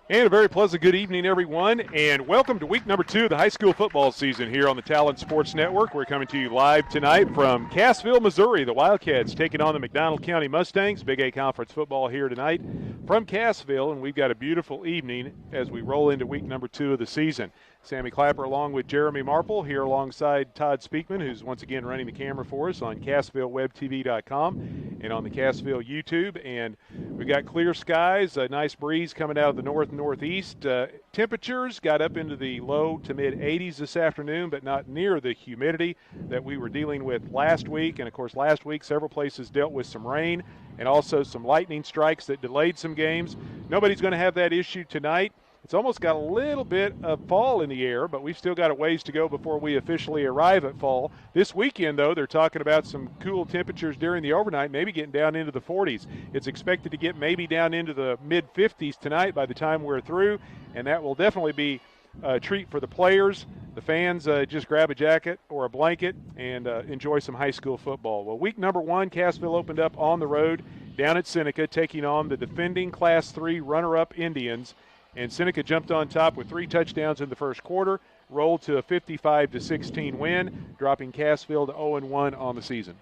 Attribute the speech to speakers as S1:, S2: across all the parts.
S1: And a very pleasant good evening, everyone, and welcome to week number 2 of the high school football season here on the Talent Sports Network. We're coming to you live tonight from Cassville, Missouri. The Wildcats taking on the McDonald County Mustangs. Big A Conference football here tonight from Cassville, and we've got a beautiful evening as we roll into week number 2 of the season. Sammy Clapper along with Jeremy Marple here alongside Todd Speakman, who's once again running the camera for us on CassvilleWebTV.com and on the Cassville YouTube. And we've got clear skies, a nice breeze coming out of the north-northeast. Temperatures got up into the low to mid-80s this afternoon, but not near the humidity that we were dealing with last week. And, of course, last week several places dealt with some rain and also some lightning strikes that delayed some games. Nobody's going to have that issue tonight. It's almost got a little bit of fall in the air, but we've still got a ways to go before we officially arrive at fall. This weekend, though, they're talking about some cool temperatures during the overnight, maybe getting down into the 40s. It's expected to get maybe down into the mid-50s tonight by the time we're through, and that will definitely be a treat for the players. The fans just grab a jacket or a blanket and enjoy some high school football. Well, week number 1, Cassville opened up on the road down at Seneca, taking on the defending Class 3 runner-up Indians. And Seneca jumped on top with 3 touchdowns in the first quarter, rolled to a 55-16 win, dropping Cassville to 0-1 on the season.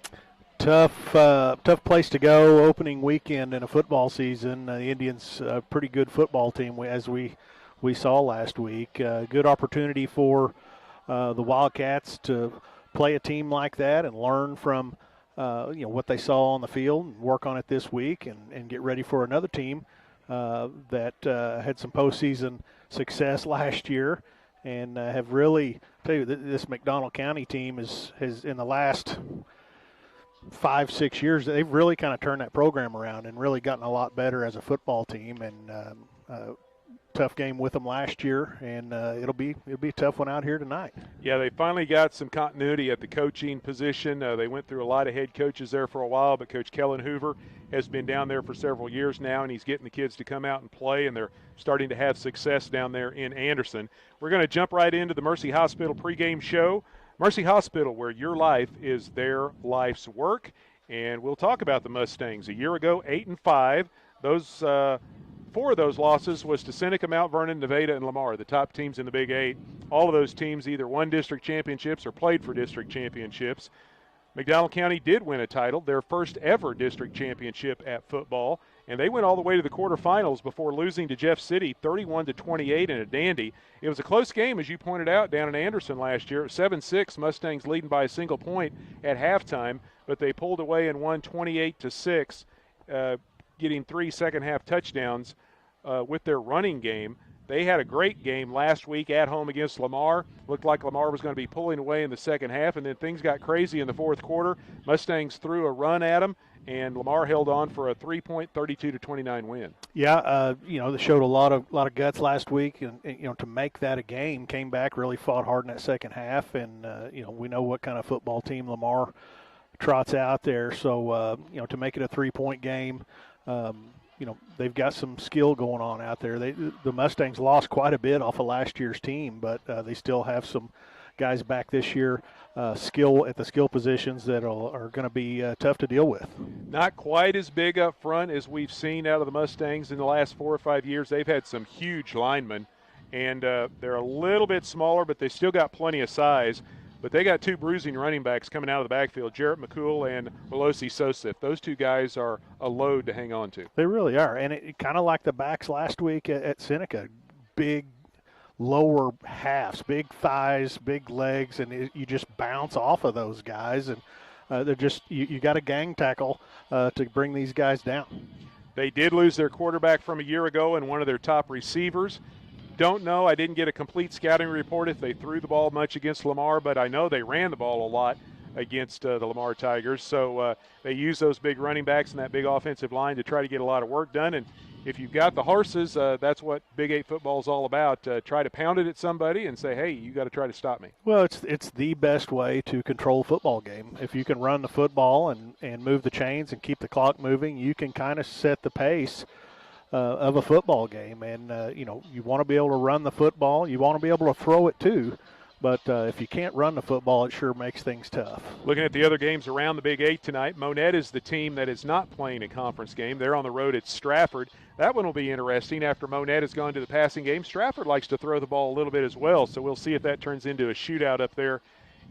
S2: Tough place to go opening weekend in a football season. The Indians, a pretty good football team, as we saw last week. Good opportunity for the Wildcats to play a team like that and learn from what they saw on the field and work on it this week and get ready for another team that had some postseason success last year and have really, tell you, this McDonald County team has in the last 5-6 years, they've really kind of turned that program around and really gotten a lot better as a football team. And tough game with them last year, and it'll be a tough one out here tonight.
S1: Yeah, they finally got some continuity at the coaching position. They went through a lot of head coaches there for a while, but Coach Kellen Hoover has been down there for several years now, and he's getting the kids to come out and play, and they're starting to have success down there in Anderson. We're going to jump right into the Mercy Hospital pregame show. Mercy Hospital, where your life is their life's work, and we'll talk about the Mustangs. A year ago, 8-5. Those 4 of those losses was to Seneca, Mount Vernon, Nevada, and Lamar, the top teams in the Big 8. All of those teams either won district championships or played for district championships. McDonald County did win a title, their first ever district championship at football, and they went all the way to the quarterfinals before losing to Jeff City 31-28 in a dandy. It was a close game, as you pointed out, down in Anderson last year. 7-6, Mustangs leading by a single point at halftime, but they pulled away and won 28-6, getting 3 second-half touchdowns with their running game. They had a great game last week at home against Lamar. Looked like Lamar was going to be pulling away in the second half, and then things got crazy in the fourth quarter. Mustangs threw a run at them, and Lamar held on for a 3-point, 32-29 win.
S2: Yeah, they showed a lot of guts last week, and to make that a game, came back, really fought hard in that second half, and we know what kind of football team Lamar trots out there. So to make it a 3-point game. They've got some skill going on out there. The Mustangs lost quite a bit off of last year's team, but they still have some guys back this year, skill at the skill positions that are going to be tough to deal with.
S1: Not quite as big up front as we've seen out of the Mustangs in the last 4 or 5 years. They've had some huge linemen, and they're a little bit smaller, but they still got plenty of size. But they got 2 bruising running backs coming out of the backfield, Jarrett McCool and Melosi Sosif. Those 2 guys are a load to hang on to.
S2: They really are. And it kind of like the backs last week at Seneca. Big lower halves, big thighs, big legs, and you just bounce off of those guys. And they're just you got a gang tackle to bring these guys down.
S1: They did lose their quarterback from a year ago and one of their top receivers. Don't know. I didn't get a complete scouting report if they threw the ball much against Lamar, but I know they ran the ball a lot against the Lamar Tigers. So they use those big running backs and that big offensive line to try to get a lot of work done. And if you've got the horses, that's what Big 8 football is all about. Try to pound it at somebody and say, hey, you got to try to stop me.
S2: Well, it's the best way to control a football game. If you can run the football and move the chains and keep the clock moving, you can kind of set the pace of a football game. And, you want to be able to run the football. You want to be able to throw it too. But if you can't run the football, it sure makes things tough.
S1: Looking at the other games around the Big 8 tonight, Monette is the team that is not playing a conference game. They're on the road at Stratford. That one will be interesting. After Monette has gone to the passing game, Stratford likes to throw the ball a little bit as well, so we'll see if that turns into a shootout up there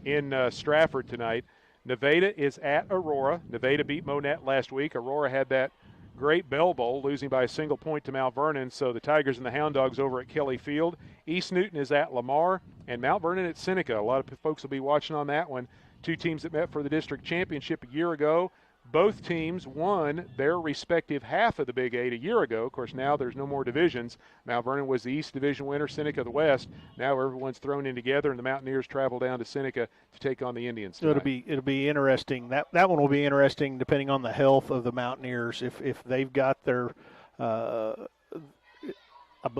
S1: in Stratford tonight. Nevada is at Aurora. Nevada beat Monette last week. Aurora had that great Bell Bowl, losing by a single point to Mount Vernon, so the Tigers and the Hound Dogs over at Kelly Field. East Newton is at Lamar, and Mount Vernon at Seneca. A lot of folks will be watching on that one. Two teams that met for the district championship a year ago. Both teams won their respective half of the Big 8 a year ago. Of course, now there's no more divisions. Mount Vernon was the East Division winner, Seneca the West. Now everyone's thrown in together, and the Mountaineers travel down to Seneca to take on the Indians tonight.
S2: It'll be interesting. That one will be interesting depending on the health of the Mountaineers. If they've got their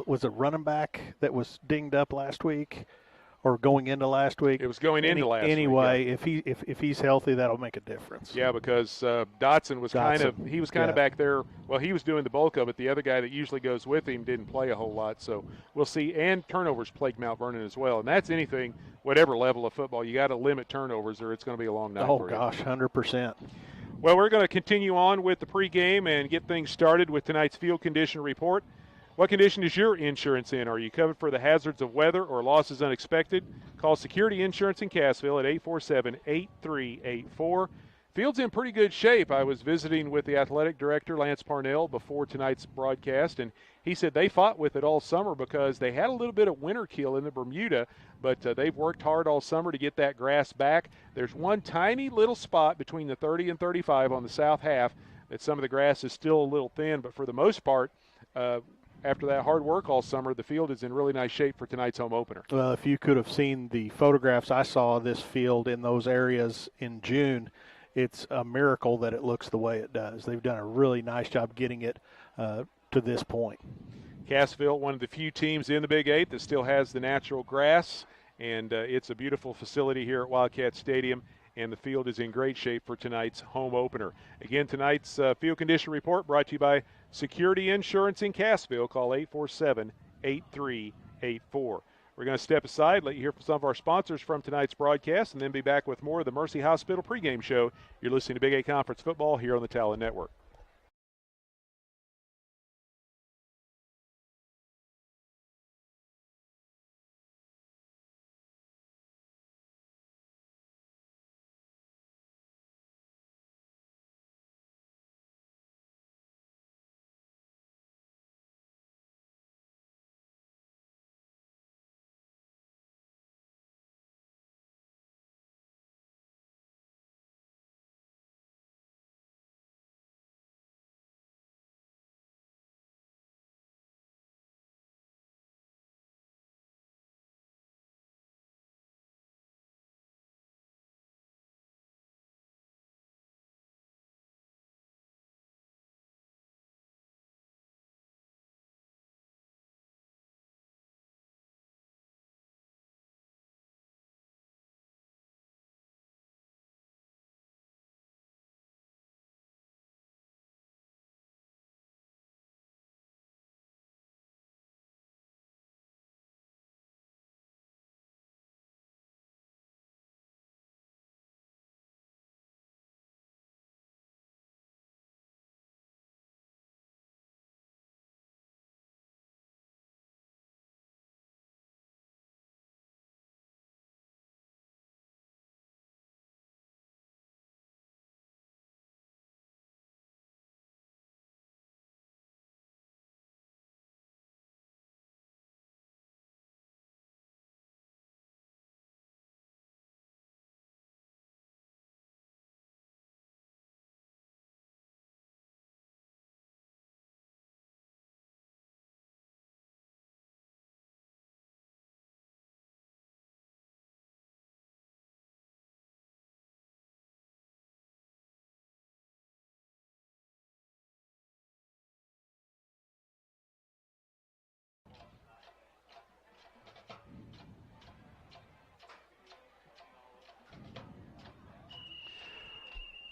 S2: was a running back that was dinged up last week or going into last week.
S1: It was going into last week.
S2: Anyway,
S1: Yeah.
S2: if he's healthy, that'll make a difference.
S1: Yeah, because Dotson was kind of back there. Well, he was doing the bulk of it. The other guy that usually goes with him didn't play a whole lot. So we'll see. And turnovers plagued Mount Vernon as well. And that's anything, whatever level of football, you got to limit turnovers or it's going to be a long night.
S2: Oh
S1: for
S2: gosh, 100%.
S1: Well, we're going to continue on with the pregame and get things started with tonight's field condition report. What condition is your insurance in? Are you covered for the hazards of weather or losses unexpected? Call Security Insurance in Cassville at 847-8384. Field's in pretty good shape. I was visiting with the athletic director, Lance Parnell, before tonight's broadcast, and he said they fought with it all summer because they had a little bit of winter kill in the Bermuda, but they've worked hard all summer to get that grass back. There's one tiny little spot between the 30 and 35 on the south half that some of the grass is still a little thin, but for the most part, after that hard work all summer, the field is in really nice shape for tonight's home opener.
S2: Well, if you could have seen the photographs I saw of this field in those areas in June, it's a miracle that it looks the way it does. They've done a really nice job getting it to this point.
S1: Cassville, one of the few teams in the Big 8 that still has the natural grass, and it's a beautiful facility here at Wildcat Stadium, and the field is in great shape for tonight's home opener. Again, tonight's field condition report brought to you by Security Insurance in Cassville. Call 847-8384. We're going to step aside, let you hear from some of our sponsors from tonight's broadcast, and then be back with more of the Mercy Hospital pregame show. You're listening to Big 8 Conference Football here on the Talon Network.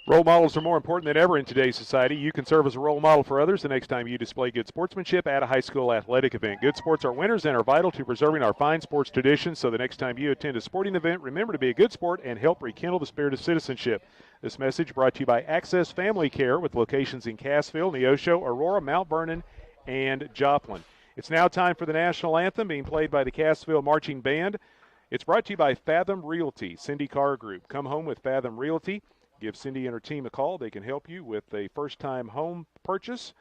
S1: Role models are more important than ever in today's society. You can serve as a role model for others the next time you display good sportsmanship at a high school athletic event. Good sports are winners and are vital to preserving our fine sports traditions. So the next time you attend a sporting event, remember to be a good sport and help rekindle the spirit of citizenship. This message brought to you by Access Family Care with locations in Cassville, Neosho, Aurora, Mount Vernon, and Joplin. It's now time for the national anthem being played by the Cassville Marching Band. It's brought to you by Fathom Realty, Cindy Carr Group. Come home with Fathom Realty. Give Cindy and her team a call. They can help you with a first-time home purchase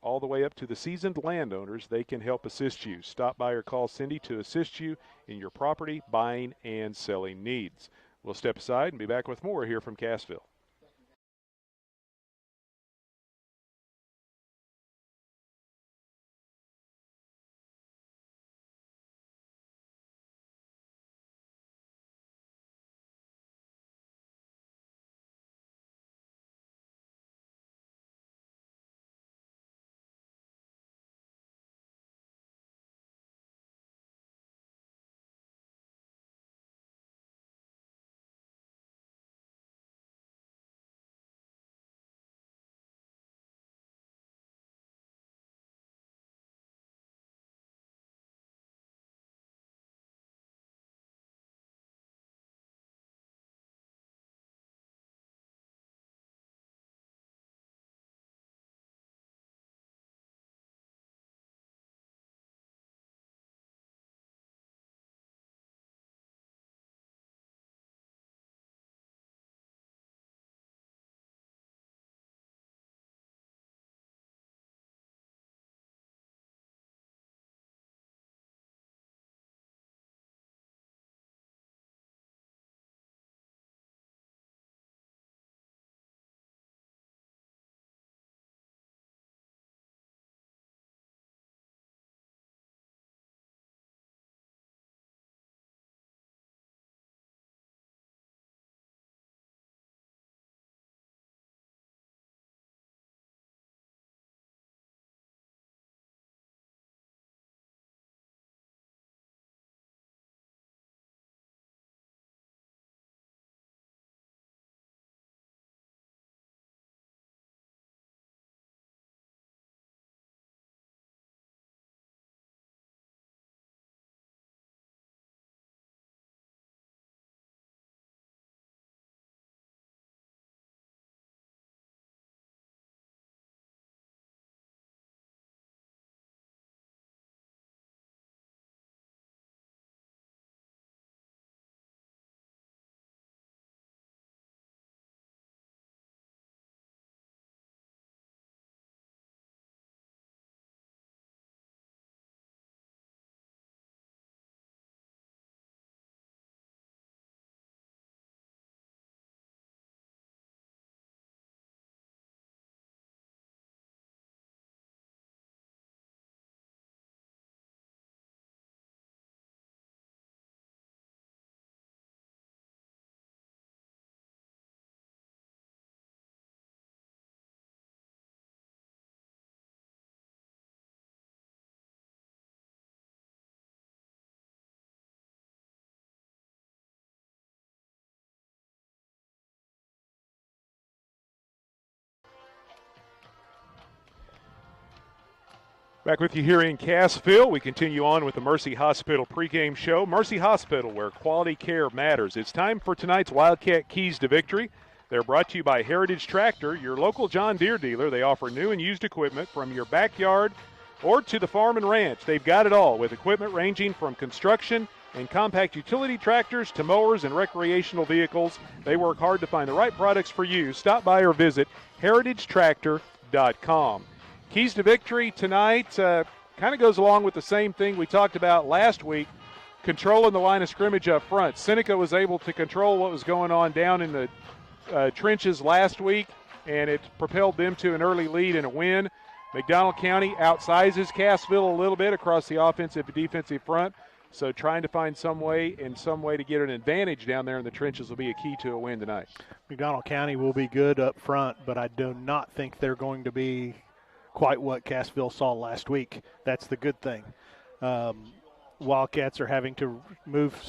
S1: all the way up to the seasoned landowners. They can help assist you. Stop by or call Cindy to assist you in your property buying and selling needs. We'll step aside and be back with more here from Cassville. Back with you here in Cassville. We continue on with the Mercy Hospital pregame show. Mercy Hospital, where quality care matters. It's time for tonight's Wildcat Keys to Victory. They're brought to you by Heritage Tractor, your local John Deere dealer. They offer new and used equipment from your backyard or to the farm and ranch. They've got it all, with equipment ranging from construction and compact utility tractors to mowers and recreational vehicles. They work hard to find the right products for you. Stop by or visit heritagetractor.com. Keys to victory tonight kind of goes along with the same thing we talked about last week, controlling the line of scrimmage up front. Seneca was able to control what was going on down in the trenches last week, and it propelled them to an early lead and a win. McDonald County outsizes Cassville a little bit across the offensive and defensive front, so trying to find some way to get an advantage down there in the trenches will be a key to a win tonight.
S2: McDonald County will be good up front, but I do not think they're going to be quite what Cassville saw last week. That's the good thing. Wildcats are having to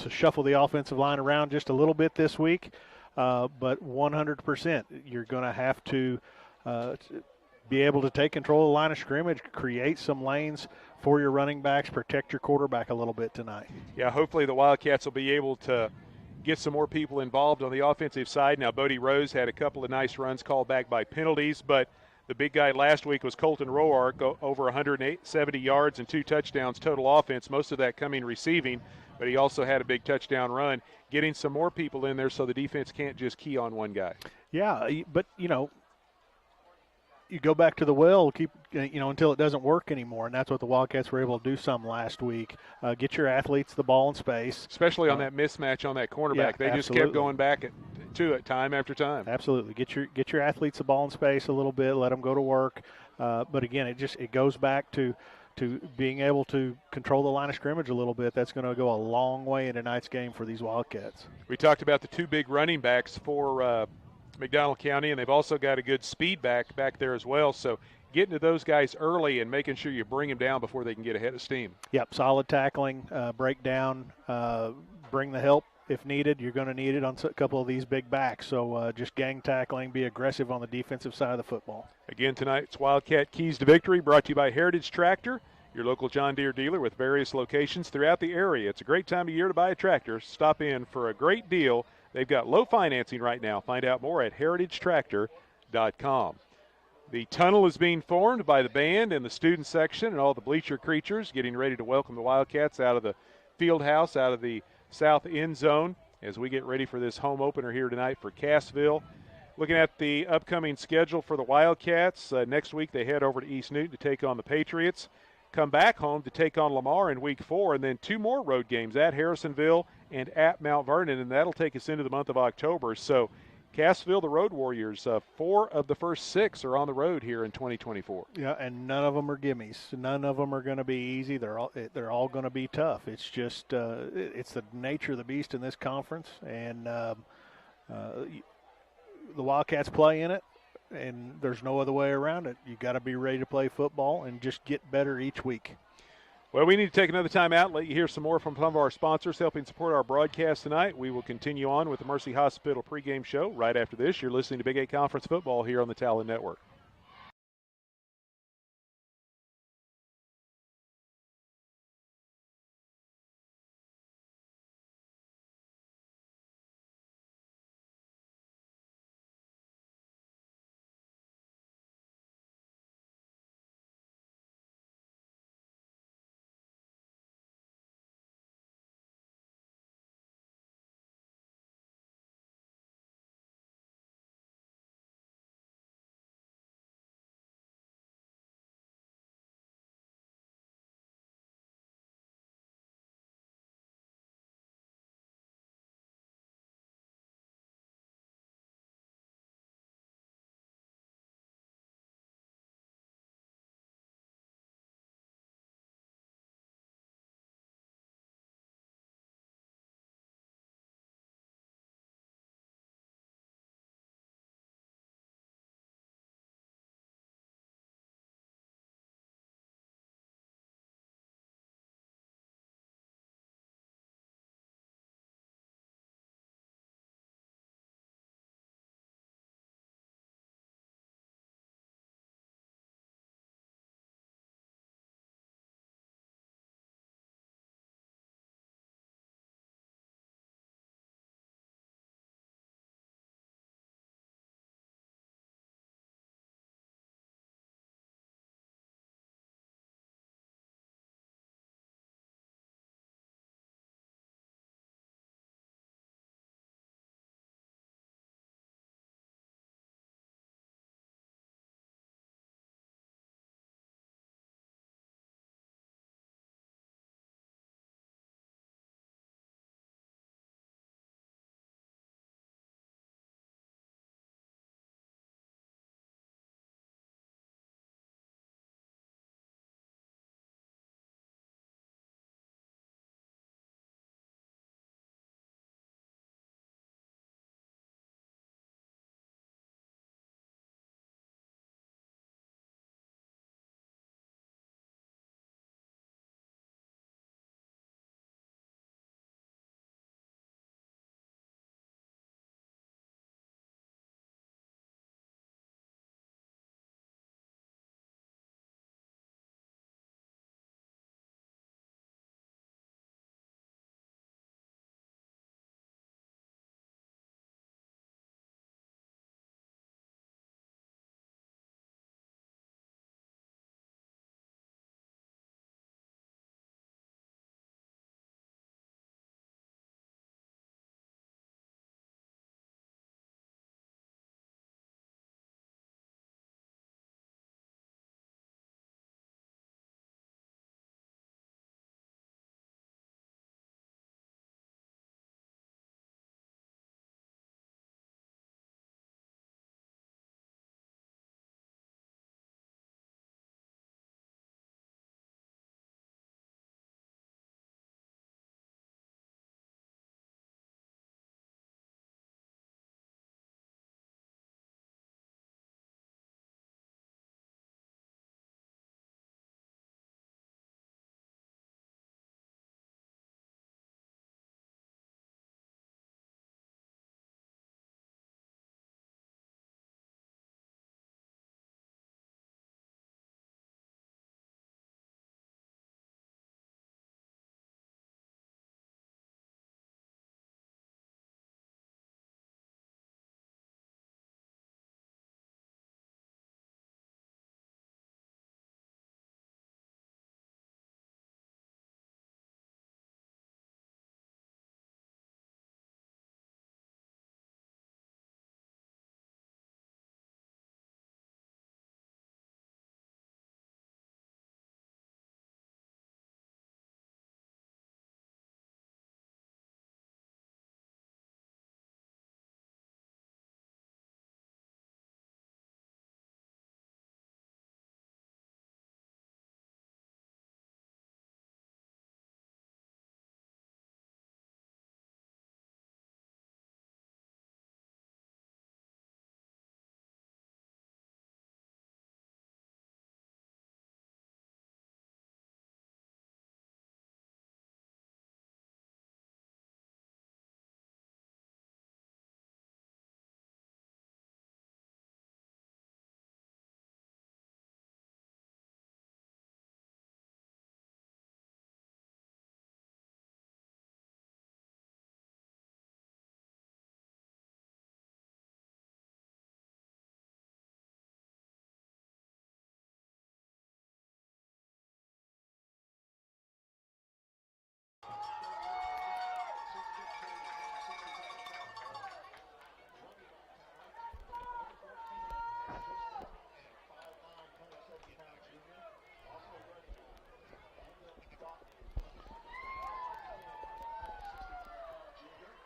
S2: shuffle the offensive line around just a little bit this week. but 100% you're going to have to be able to take control of the line of scrimmage, create some lanes for your running backs, protect your quarterback a little bit tonight.
S1: Yeah, hopefully the Wildcats will be able to get some more people involved on the offensive side. Now, Bodie Rose had a couple of nice runs called back by penalties, but the big guy last week was Colton Roark, over 170 yards and 2 touchdowns total offense, most of that coming receiving, but he also had a big touchdown run, getting some more people in there so the defense can't just key on one guy.
S2: Yeah, but, you go back to the well, until it doesn't work anymore, and that's what the Wildcats were able to do some last week. Get your athletes the ball in space.
S1: Especially on that mismatch on that cornerback.
S2: Yeah,
S1: they just kept going back to it time after time.
S2: Absolutely. Get your athletes the ball in space a little bit, let them go to work. But again, it goes back to being able to control the line of scrimmage a little bit. That's going to go a long way in tonight's game for these Wildcats.
S1: We talked about the 2 big running backs for McDonald County, and they've also got a good speed back there as well. So getting to those guys early and making sure you bring them down before they can get ahead of steam.
S2: Yep, solid tackling, break down, bring the help if needed. You're going to need it on a couple of these big backs. So just gang tackling, be aggressive on the defensive side of the football.
S1: Again, tonight's Wildcat Keys to Victory brought to you by Heritage Tractor, your local John Deere dealer with various locations throughout the area. It's a great time of year to buy a tractor. Stop in for a great deal. They've got low financing right now. Find out more at heritagetractor.com. The tunnel is being formed by the band and the student section and all the bleacher creatures getting ready to welcome the Wildcats out of the field house, out of the south end zone as we get ready for this home opener here tonight for Cassville. Looking at the upcoming schedule for the Wildcats, next week they head over to East Newton to take on the Patriots, come back home to take on Lamar in week 4, and then 2 more road games at Harrisonville and at Mount Vernon, and that'll take us into the month of October. So Cassville, the Road Warriors, 4 of the first 6 are on the road here in 2024.
S2: Yeah, and none of them are gimmies. None of them are going to be easy. They're all going to be tough. It's just it's the nature of the beast in this conference, and the Wildcats play in it, and there's no other way around it. You got to be ready to play football and just get better each week.
S1: Well, we need to take another time out and let you hear some more from some of our sponsors helping support our broadcast tonight. We will continue on with the Mercy Hospital pregame show right after this. You're listening to Big 8 Conference Football here on the Talon Network.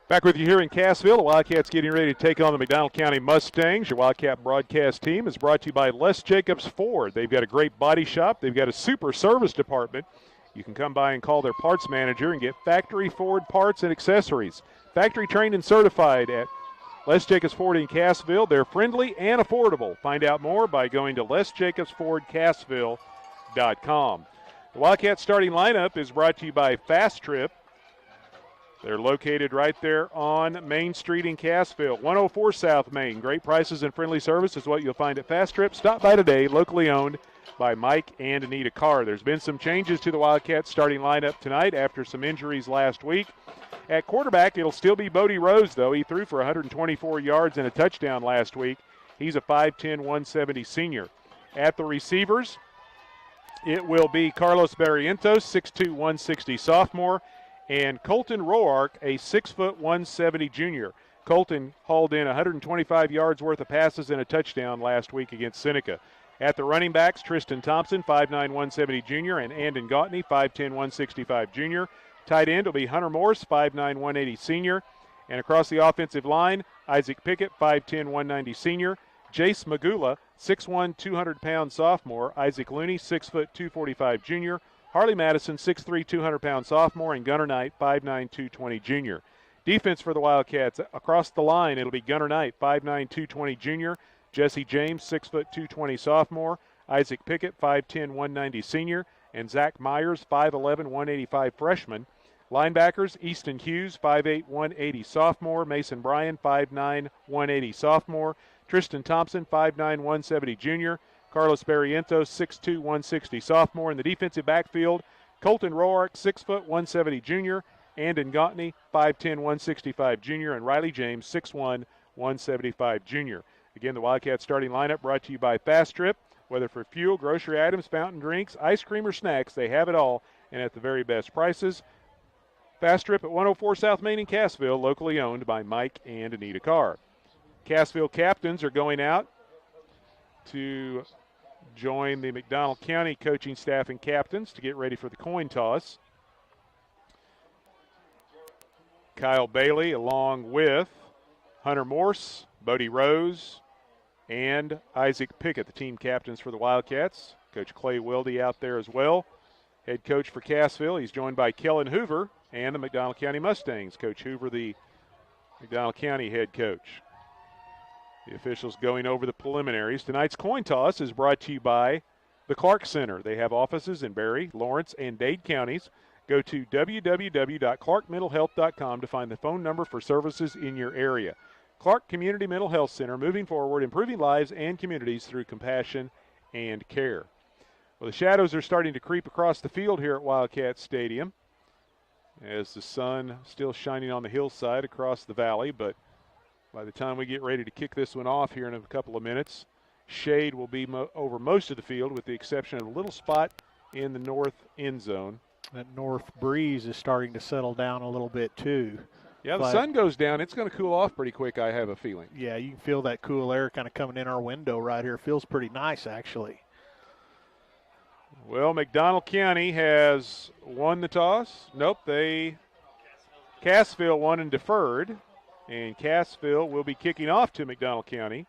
S1: Back with you here in Cassville. The Wildcats getting ready to take on the McDonald County Mustangs. Your Wildcat broadcast team is brought to you by Les Jacobs Ford. They've got a great body shop. They've got a super service department. You can come by and call their parts manager and get factory Ford parts and accessories. Factory trained and certified at Les Jacobs Ford in Cassville. They're friendly and affordable. Find out more by going to lesjacobsfordcassville.com. The Wildcat starting lineup is brought to you by Fast Trip. They're located right there on Main Street in Cassville, 104 South Main. Great prices and friendly service is what you'll find at Fast Trip. Stop by today, locally owned by Mike and Anita Carr. There's been some changes to the Wildcats starting lineup tonight after some injuries last week. At quarterback, it'll still be Bodie Rose, though. He threw for 124 yards and a touchdown last week. He's a 5'10", 170 senior. At the receivers, it will be Carlos Barrientos, 6'2", 160 sophomore, and Colton Roark, a 6', 170 junior. Colton hauled in 125 yards worth of passes and a touchdown last week against Seneca. At the running backs, Tristan Thompson, 5'9", 170 junior, and Andon Gautney, 5'10", 165 junior. Tight end will be Hunter Morse, 5'9", 180 senior. And across the offensive line, Isaac Pickett, 5'10", 190 senior. Jace Magula, 6'1", 200-pound sophomore. Isaac Looney, 6', 245 junior. Harley Madison, 6'3", 200-pound sophomore, and Gunnar Knight, 5'9", 220 junior. Defense for the Wildcats, across the line, it'll be Gunnar Knight, 5'9", 220 junior. Jesse James, 6', 220 sophomore. Isaac Pickett, 5'10", 190 senior. And Zach Myers, 5'11", 185 freshman. Linebackers, Easton Hughes, 5'8", 180 sophomore. Mason Bryan, 5'9", 180 sophomore. Tristan Thompson, 5'9", 170 junior. Carlos Barrientos, 6'2", 160 sophomore. In the defensive backfield, Colton Roark, 6', 170 junior. Andon Gautney, 5'10", 165 junior. And Riley James, 6'1", 175 junior. Again, the Wildcats starting lineup brought to you by Fast Trip. Whether for fuel, grocery items, fountain drinks, ice cream, or snacks, they have it all and at the very best prices. Fast Trip at 104 South Main in Cassville, locally owned by Mike and Anita Carr. Cassville captains are going out to join the McDonald County coaching staff and captains to get ready for the coin toss. Kyle Bailey along with Hunter Morse, Bodie Rose, and Isaac Pickett, the team captains for the Wildcats. Coach Clay Wilde out there as well. Head coach for Cassville, he's joined by Kellen Hoover and the McDonald County Mustangs. Coach Hoover, the McDonald County head coach. The officials going over the preliminaries. Tonight's coin toss is brought to you by the Clark Center. They have offices in Berry, Lawrence, and Dade counties. Go to www.clarkmentalhealth.com to find the phone number for services in your area. Clark Community Mental Health Center, moving forward, improving lives and communities through compassion and care. Well, the shadows are starting to creep across the field here at Wildcat Stadium as the sun still shining on the hillside across the valley, but by the time we get ready to kick this one off here in a couple of minutes, shade will be over most of the field with the exception of a little spot in the north end zone.
S2: That north breeze is starting to settle down a little bit too.
S1: Yeah, the sun goes down. It's going to cool off pretty quick, I have a feeling.
S2: Yeah, you can feel that cool air kind of coming in our window right here. Feels pretty nice, actually.
S1: Well, McDonald County has won the toss. Nope, Cassville won and deferred. And Cassville will be kicking off to McDonald County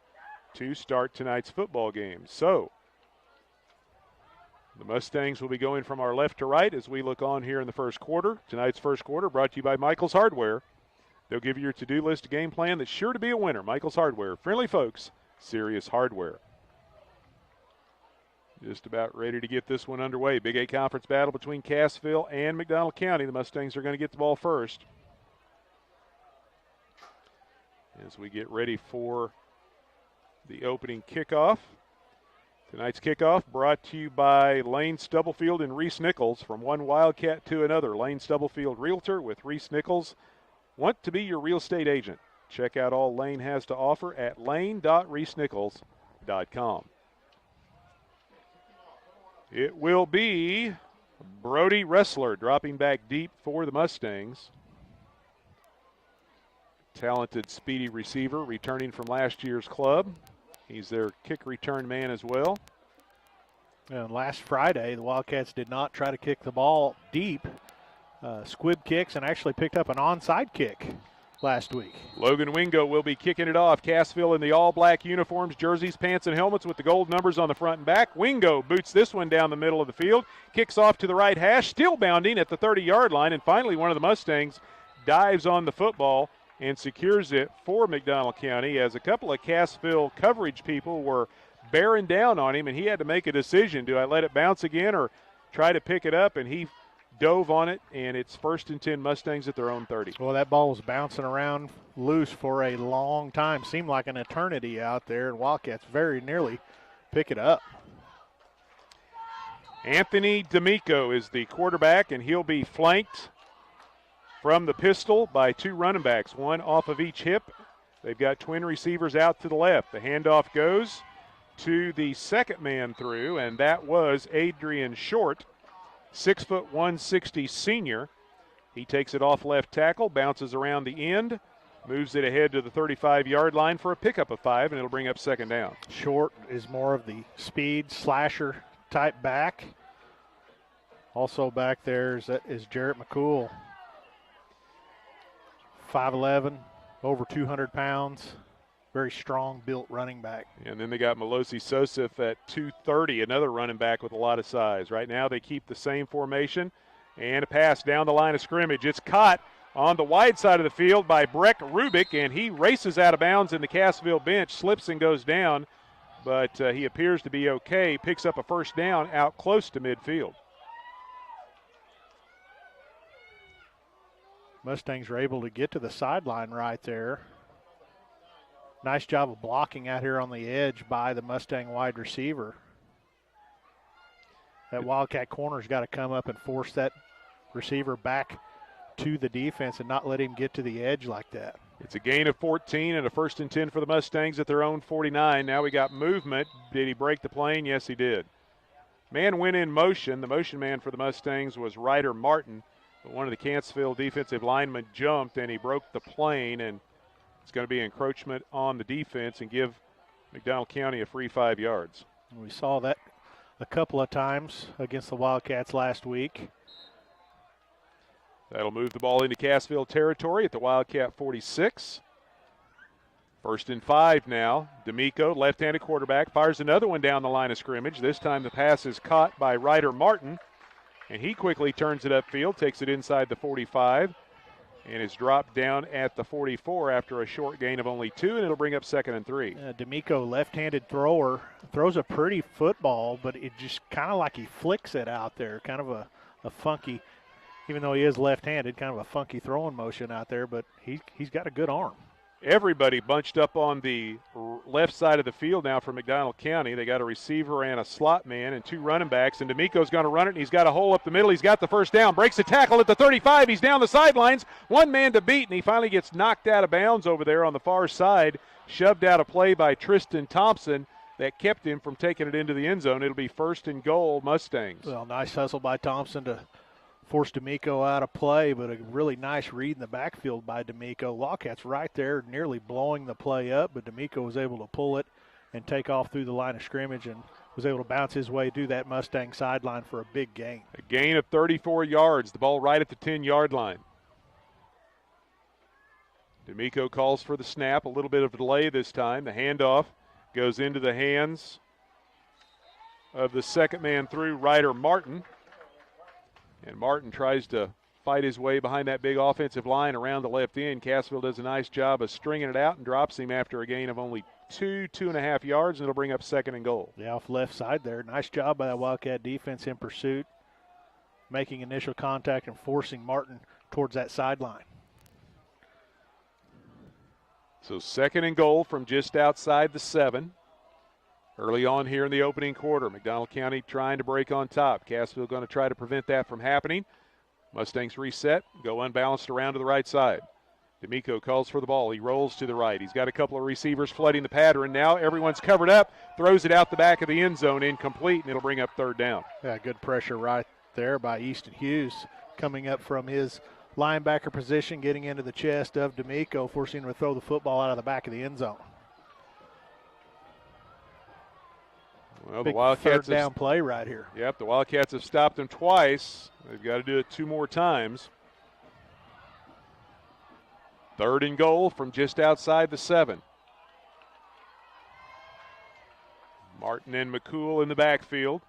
S1: to start tonight's football game. So the Mustangs will be going from our left to right as we look on here in the first quarter. Tonight's first quarter brought to you by Michael's Hardware. They'll give you your to-do list, a game plan that's sure to be a winner. Michael's Hardware. Friendly folks, serious hardware. Just about ready to get this one underway. Big A conference battle between Cassville and McDonald County. The Mustangs are going to get the ball first as we get ready for the opening kickoff. Tonight's kickoff brought to you by Lane Stubblefield and Reese Nichols. From one Wildcat to another, Lane Stubblefield Realtor with Reese Nichols. Want to be your real estate agent? Check out all Lane has to offer at lane.reesenichols.com. It will be Brody Ressler dropping back deep for the Mustangs. Talented, speedy receiver returning from last year's club. He's their kick return man as well.
S2: And last Friday, the Wildcats did not try to kick the ball deep. Squib kicks and actually picked up an onside kick last week.
S1: Logan Wingo will be kicking it off. Cassville in the all-black uniforms, jerseys, pants, and helmets with the gold numbers on the front and back. Wingo boots this one down the middle of the field, kicks off to the right hash, still bounding at the 30-yard line, and finally one of the Mustangs dives on the football and secures it for McDonald County as a couple of Cassville coverage people were bearing down on him, and he had to make a decision. Do I let it bounce again or try to pick it up? And he dove on it, and it's 1st and 10 Mustangs at their own 30.
S2: Well, that ball was bouncing around loose for a long time. Seemed like an eternity out there, and Wildcats very nearly pick it up.
S1: Anthony D'Amico is the quarterback, and he'll be flanked from the pistol by 2 running backs, one off of each hip. They've got twin receivers out to the left. The handoff goes to the second man through, and that was Adrian Short, 6'1", 160 senior. He takes it off left tackle, bounces around the end, moves it ahead to the 35-yard line for a pickup of 5, and it'll bring up 2nd down.
S2: Short is more of the speed slasher type back. Also back there is Jarrett McCool, 5'11", over 200 pounds. Very strong built running back.
S1: And then they got Melosi Sosif at 230, another running back with a lot of size. Right now they keep the same formation. And a pass down the line of scrimmage. It's caught on the wide side of the field by Breck Rubik, and he races out of bounds in the Cassville bench, slips and goes down, but he appears to be okay. Picks up a 1st down out close to midfield.
S2: Mustangs are able to get to the sideline right there. Nice job of blocking out here on the edge by the Mustang wide receiver. That Wildcat corner's got to come up and force that receiver back to the defense and not let him get to the edge like that.
S1: It's a gain of 14 and a 1st and 10 for the Mustangs at their own 49. Now we got movement. Did he break the plane? Yes, he did. Man went in motion. The motion man for the Mustangs was Ryder Martin, but one of the Cassville defensive linemen jumped and he broke the plane, and it's going to be encroachment on the defense and give McDonald County a free 5 yards.
S2: We saw that a couple of times against the Wildcats last week.
S1: That'll move the ball into Cassville territory at the Wildcat 46. 1st and 5 now. D'Amico, left-handed quarterback, fires another one down the line of scrimmage. This time the pass is caught by Ryder Martin, and he quickly turns it upfield, takes it inside the 45. And is dropped down at the 44 after a short gain of only 2, and it'll bring up 2nd and 3.
S2: D'Amico, left-handed thrower, throws a pretty football, but it just kind of like he flicks it out there. Kind of a funky, even though he is left-handed, kind of a funky throwing motion out there, but he's got a good arm.
S1: Everybody bunched up on the left side of the field now for McDonald County. They got a receiver and a slot man and 2 running backs, and D'Amico's going to run it, and he's got a hole up the middle. He's got the 1st down, breaks the tackle at the 35. He's down the sidelines, 1 man to beat, and he finally gets knocked out of bounds over there on the far side, shoved out of play by Tristan Thompson. That kept him from taking it into the end zone. It'll be 1st and goal, Mustangs.
S2: Well, nice hustle by Thompson to force D'Amico out of play, but a really nice read in the backfield by D'Amico. Wildcats right there nearly blowing the play up, but D'Amico was able to pull it and take off through the line of scrimmage and was able to bounce his way through that Mustang sideline for a big gain.
S1: A gain of 34 yards, the ball right at the 10-yard line. D'Amico calls for the snap, a little bit of a delay this time. The handoff goes into the hands of the second man through, Ryder Martin. And Martin tries to fight his way behind that big offensive line around the left end. Cassville does a nice job of stringing it out and drops him after a gain of only 2.5 yards, and it'll bring up 2nd and goal.
S2: Yeah, off left side there. Nice job by that Wildcat defense in pursuit, making initial contact and forcing Martin towards that sideline.
S1: So 2nd and goal from just outside the 7. Early on here in the opening quarter, McDonald County trying to break on top. Cassville going to try to prevent that from happening. Mustangs reset, go unbalanced around to the right side. D'Amico calls for the ball. He rolls to the right. He's got a couple of receivers flooding the pattern. Now everyone's covered up, throws it out the back of the end zone, incomplete, and it'll bring up 3rd down.
S2: Yeah, good pressure right there by Easton Hughes coming up from his linebacker position, getting into the chest of D'Amico, forcing him to throw the football out of the back of the end zone.
S1: Well,
S2: big
S1: the Wildcats
S2: 3rd down play right here.
S1: Yep, the Wildcats have stopped them twice. They've got to do it 2 more times. Third and goal from just outside the 7. Martin and McCool in the backfield,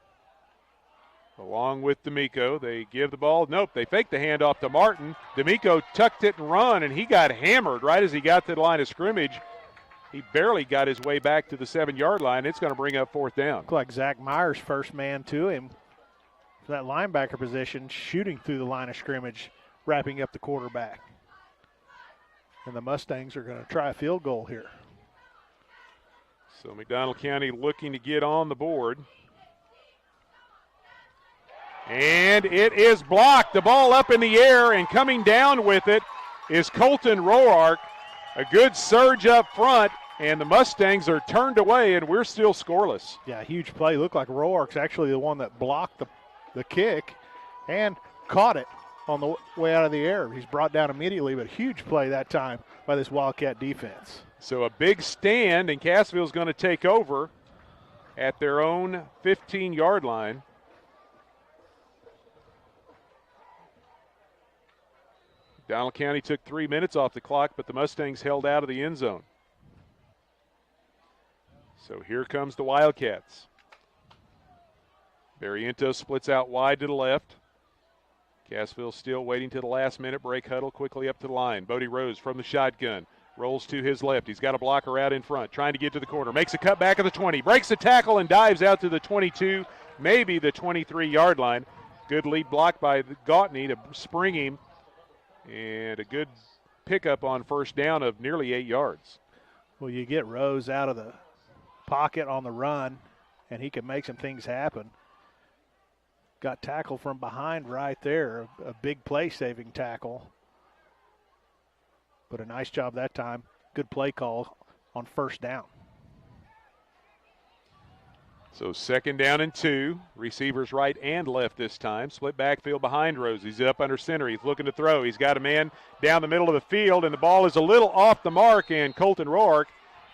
S1: along with D'Amico. They give the ball. Nope, they fake the handoff to Martin. D'Amico tucked it and run, and he got hammered right as he got to the line of scrimmage. He barely got his way back to the 7-yard line. It's going to bring up 4th down.
S2: Looked like Zach Myers, first man to him. For that linebacker position, shooting through the line of scrimmage, wrapping up the quarterback. And the Mustangs are going to try a field goal here.
S1: So McDonald County looking to get on the board. And it is blocked. The ball up in the air, and coming down with it is Colton Roark. A good surge up front, and the Mustangs are turned away, and we're still scoreless.
S2: Yeah, huge play. Looked like Roark's actually the one that blocked the kick and caught it on the way out of the air. He's brought down immediately, but huge play that time by this Wildcat defense.
S1: So a big stand, and Cassville's going to take over at their own 15-yard line. Donald County took 3 minutes off the clock, but the Mustangs held out of the end zone. So here comes the Wildcats. Barrientos splits out wide to the left. Cassville still waiting to the last minute break huddle, quickly up to the line. Bodie Rose from the shotgun. Rolls to his left. He's got a blocker out in front, trying to get to the corner. Makes a cut back at the 20. Breaks the tackle and dives out to the 22, maybe the 23-yard line. Good lead block by Gautney to spring him. And a good pickup on first down of nearly 8 yards.
S2: Well, you get Rose out of the pocket on the run, and he can make some things happen. Got tackled from behind right there, a big play-saving tackle. But a nice job that time. Good play call on first down.
S1: So 2nd down and 2. Receivers right and left this time. Split backfield behind Rose. He's up under center. He's looking to throw. He's got a man down the middle of the field, and the ball is a little off the mark, and Colton Roark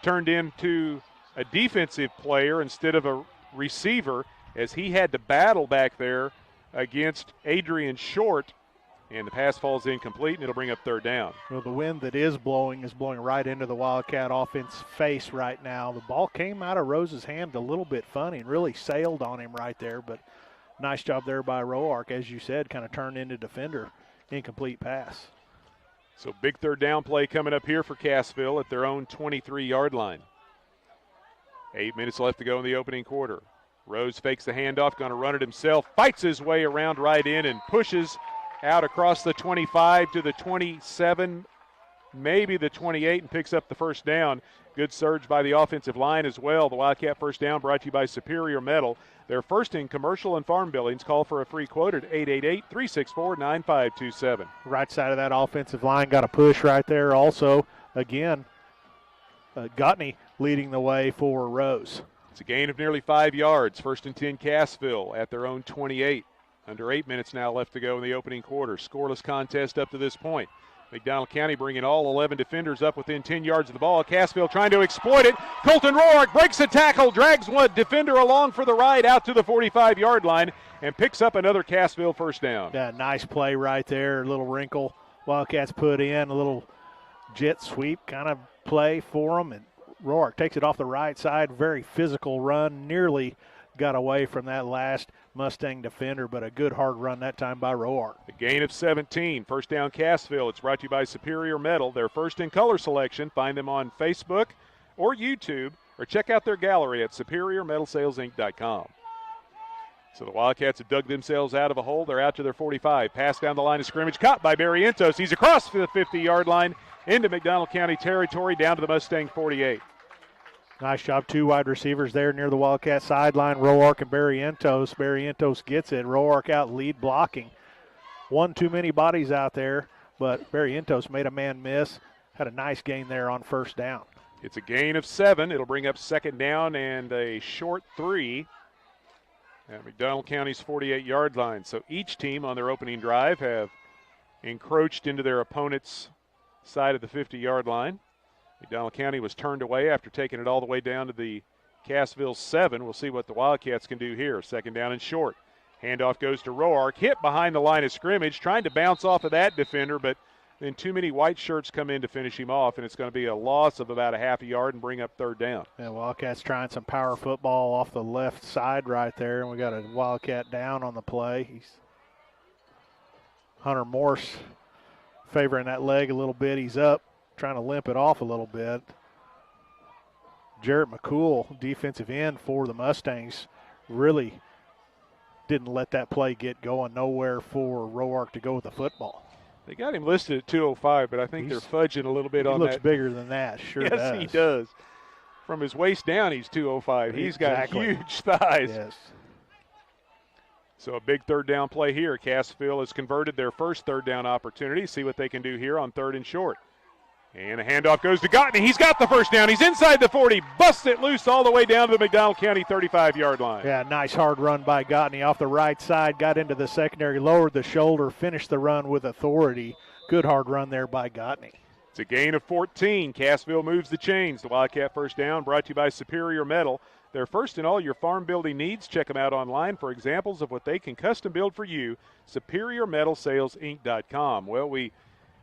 S1: turned into a defensive player instead of a receiver, as he had to battle back there against Adrian Short, and the pass falls incomplete, and it'll bring up 3rd down.
S2: Well, the wind that is blowing right into the Wildcat offense face right now. The ball came out of Rose's hand a little bit funny and really sailed on him right there, but nice job there by Roark, as you said, kind of turned into defender. Incomplete pass.
S1: So big 3rd down play coming up here for Cassville at their own 23-yard line. 8 minutes left to go in the opening quarter. Rose fakes the handoff, going to run it himself, fights his way around right in and pushes out across the 25 to the 27, maybe the 28, and picks up the first down. Good surge by the offensive line as well. The Wildcat first down brought to you by Superior Metal. They're first in commercial and farm buildings. Call for a free quote at 888-364-9527.
S2: Right side of that offensive line got a push right there also. Again, Gautney leading the way for Rose.
S1: It's a gain of nearly 5 yards. 1st and 10 Cassville at their own 28. Under 8 minutes now left to go in the opening quarter. Scoreless contest up to this point. McDonald County bringing all 11 defenders up within 10 yards of the ball. Cassville trying to exploit it. Colton Roark breaks the tackle, drags one defender along for the ride out to the 45-yard line, and picks up another Cassville first down.
S2: Yeah, nice play right there. A little wrinkle Wildcats put in, a little jet sweep kind of play for them, and Roark takes it off the right side. Very physical run, nearly got away from that last Mustang defender, but a good hard run that time by Roark.
S1: A gain of 17. First down Cassville. It's brought to you by Superior Metal. They're first in color selection. Find them on Facebook or YouTube, or check out their gallery at superiormetalsalesinc.com. So the Wildcats have dug themselves out of a hole. They're out to their 45. Pass down the line of scrimmage. Caught by Barrientos. He's across the 50-yard line into McDonald County territory, down to the Mustang 48.
S2: Nice job. 2 wide receivers there near the Wildcat sideline, Roark and Barrientos. Barrientos gets it. Roark out lead blocking. One too many bodies out there, but Barrientos made a man miss. Had a nice gain there on first down.
S1: It's a gain of 7. It'll bring up 2nd down and a short 3 at McDonald County's 48-yard line. So each team on their opening drive have encroached into their opponent's side of the 50-yard line. McDonald County was turned away after taking it all the way down to the Cassville 7. We'll see what the Wildcats can do here. 2nd down and short. Handoff goes to Roark. Hit behind the line of scrimmage, trying to bounce off of that defender, but then too many white shirts come in to finish him off, and it's going to be a loss of about a half a yard and bring up third down.
S2: Yeah, Wildcats trying some power football off the left side right there, and we got a Wildcat down on the play. Hunter Morse favoring that leg a little bit. He's up, trying to limp it off a little bit. Jarrett McCool, defensive end for the Mustangs, really didn't let that play get going. Nowhere for Roark to go with the football.
S1: They got him listed at 205, but I think they're fudging a little bit on that.
S2: He looks bigger than that, sure does.
S1: Yes, he does. From his waist down, he's 205. He's got huge thighs.
S2: Yes.
S1: So a big third down play here. Cassville has converted their first third down opportunity. See what they can do here on third and short. And a handoff goes to Gottney. He's got the first down. He's inside the 40. Busts it loose all the way down to the McDonald County 35-yard line.
S2: Yeah, nice hard run by Gottney off the right side. Got into the secondary, lowered the shoulder, finished the run with authority. Good hard run there by Gottney.
S1: It's a gain of 14. Cassville moves the chains. The Wildcat first down brought to you by Superior Metal. They're first in all your farm building needs. Check them out online for examples of what they can custom build for you. SuperiorMetalSalesInc.com. Well, we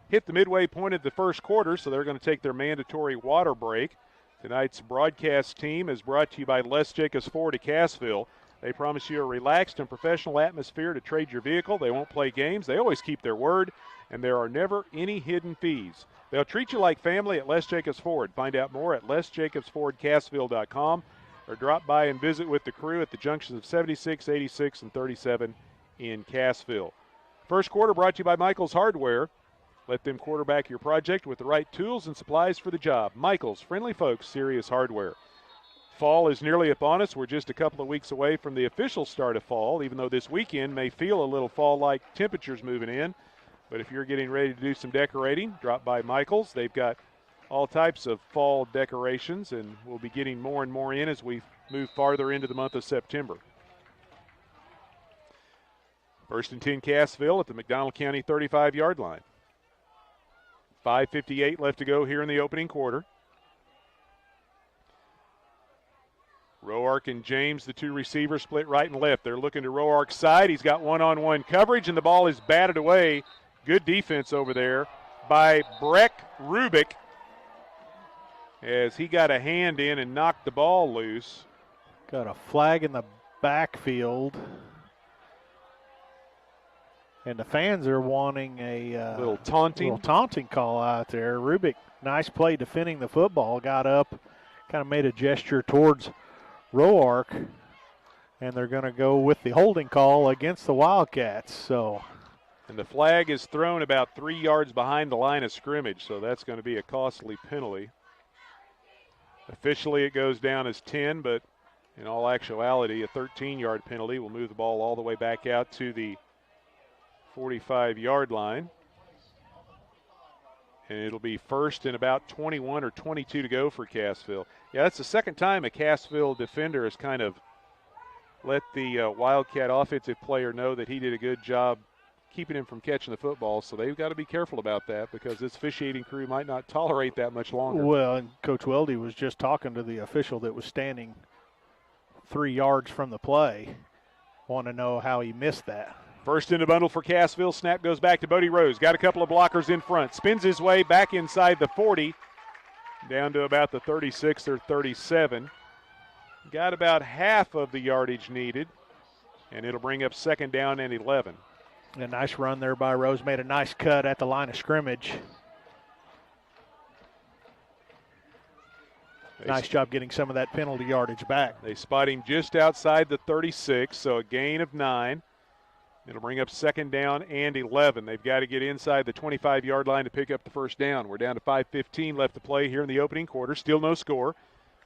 S1: hit the midway point of the first quarter, so they're going to take their mandatory water break. Tonight's broadcast team is brought to you by Les Jacobs Ford of Cassville. They promise you a relaxed and professional atmosphere to trade your vehicle. They won't play games. They always keep their word, and there are never any hidden fees. They'll treat you like family at Les Jacobs Ford. Find out more at LesJacobsFordCassville.com or drop by and visit with the crew at the junctions of 76, 86, and 37 in Cassville. First quarter brought to you by Michael's Hardware. Let them quarterback your project with the right tools and supplies for the job. Michael's, friendly folks, serious hardware. Fall is nearly upon us. We're just a couple of weeks away from the official start of fall, even though this weekend may feel a little fall-like temperatures moving in. But if you're getting ready to do some decorating, drop by Michael's. They've got all types of fall decorations, and we'll be getting more and more in as we move farther into the month of September. First and 10 Cassville at the McDonald County 35-yard line. 5:58 left to go here in the opening quarter. Roark and James, the two receivers, split right and left. They're looking to Roark's side. He's got one-on-one coverage, and the ball is batted away. Good defense over there by Breck Rubik as he got a hand in and knocked the ball loose.
S2: Got a flag in the backfield. And the fans are wanting a
S1: little taunting
S2: call out there. Rubik, nice play defending the football, got up, kind of made a gesture towards Roark, and they're going to go with the holding call against the Wildcats.
S1: And the flag is thrown about 3 yards behind the line of scrimmage, so that's going to be a costly penalty. Officially it goes down as 10, but in all actuality, a 13-yard penalty will move the ball all the way back out to the 45-yard line. And it'll be first and about 21 or 22 to go for Cassville. Yeah, that's the second time a Cassville defender has kind of let the Wildcat offensive player know that he did a good job keeping him from catching the football. So they've got to be careful about that because this officiating crew might not tolerate that much longer.
S2: Well, and Coach Weldy was just talking to the official that was standing 3 yards from the play. Want to know how he missed that.
S1: First in the bundle for Cassville. Snap goes back to Bodie Rose. Got a couple of blockers in front. Spins his way back inside the 40, down to about the 36 or 37. Got about half of the yardage needed, and it'll bring up second down and 11.
S2: A nice run there by Rose. Made a nice cut at the line of scrimmage. Nice job getting some of that penalty yardage back.
S1: They spot him just outside the 36, so a gain of 9. It'll bring up second down and 11. They've got to get inside the 25-yard line to pick up the first down. We're down to 5:15 left to play here in the opening quarter. Still no score.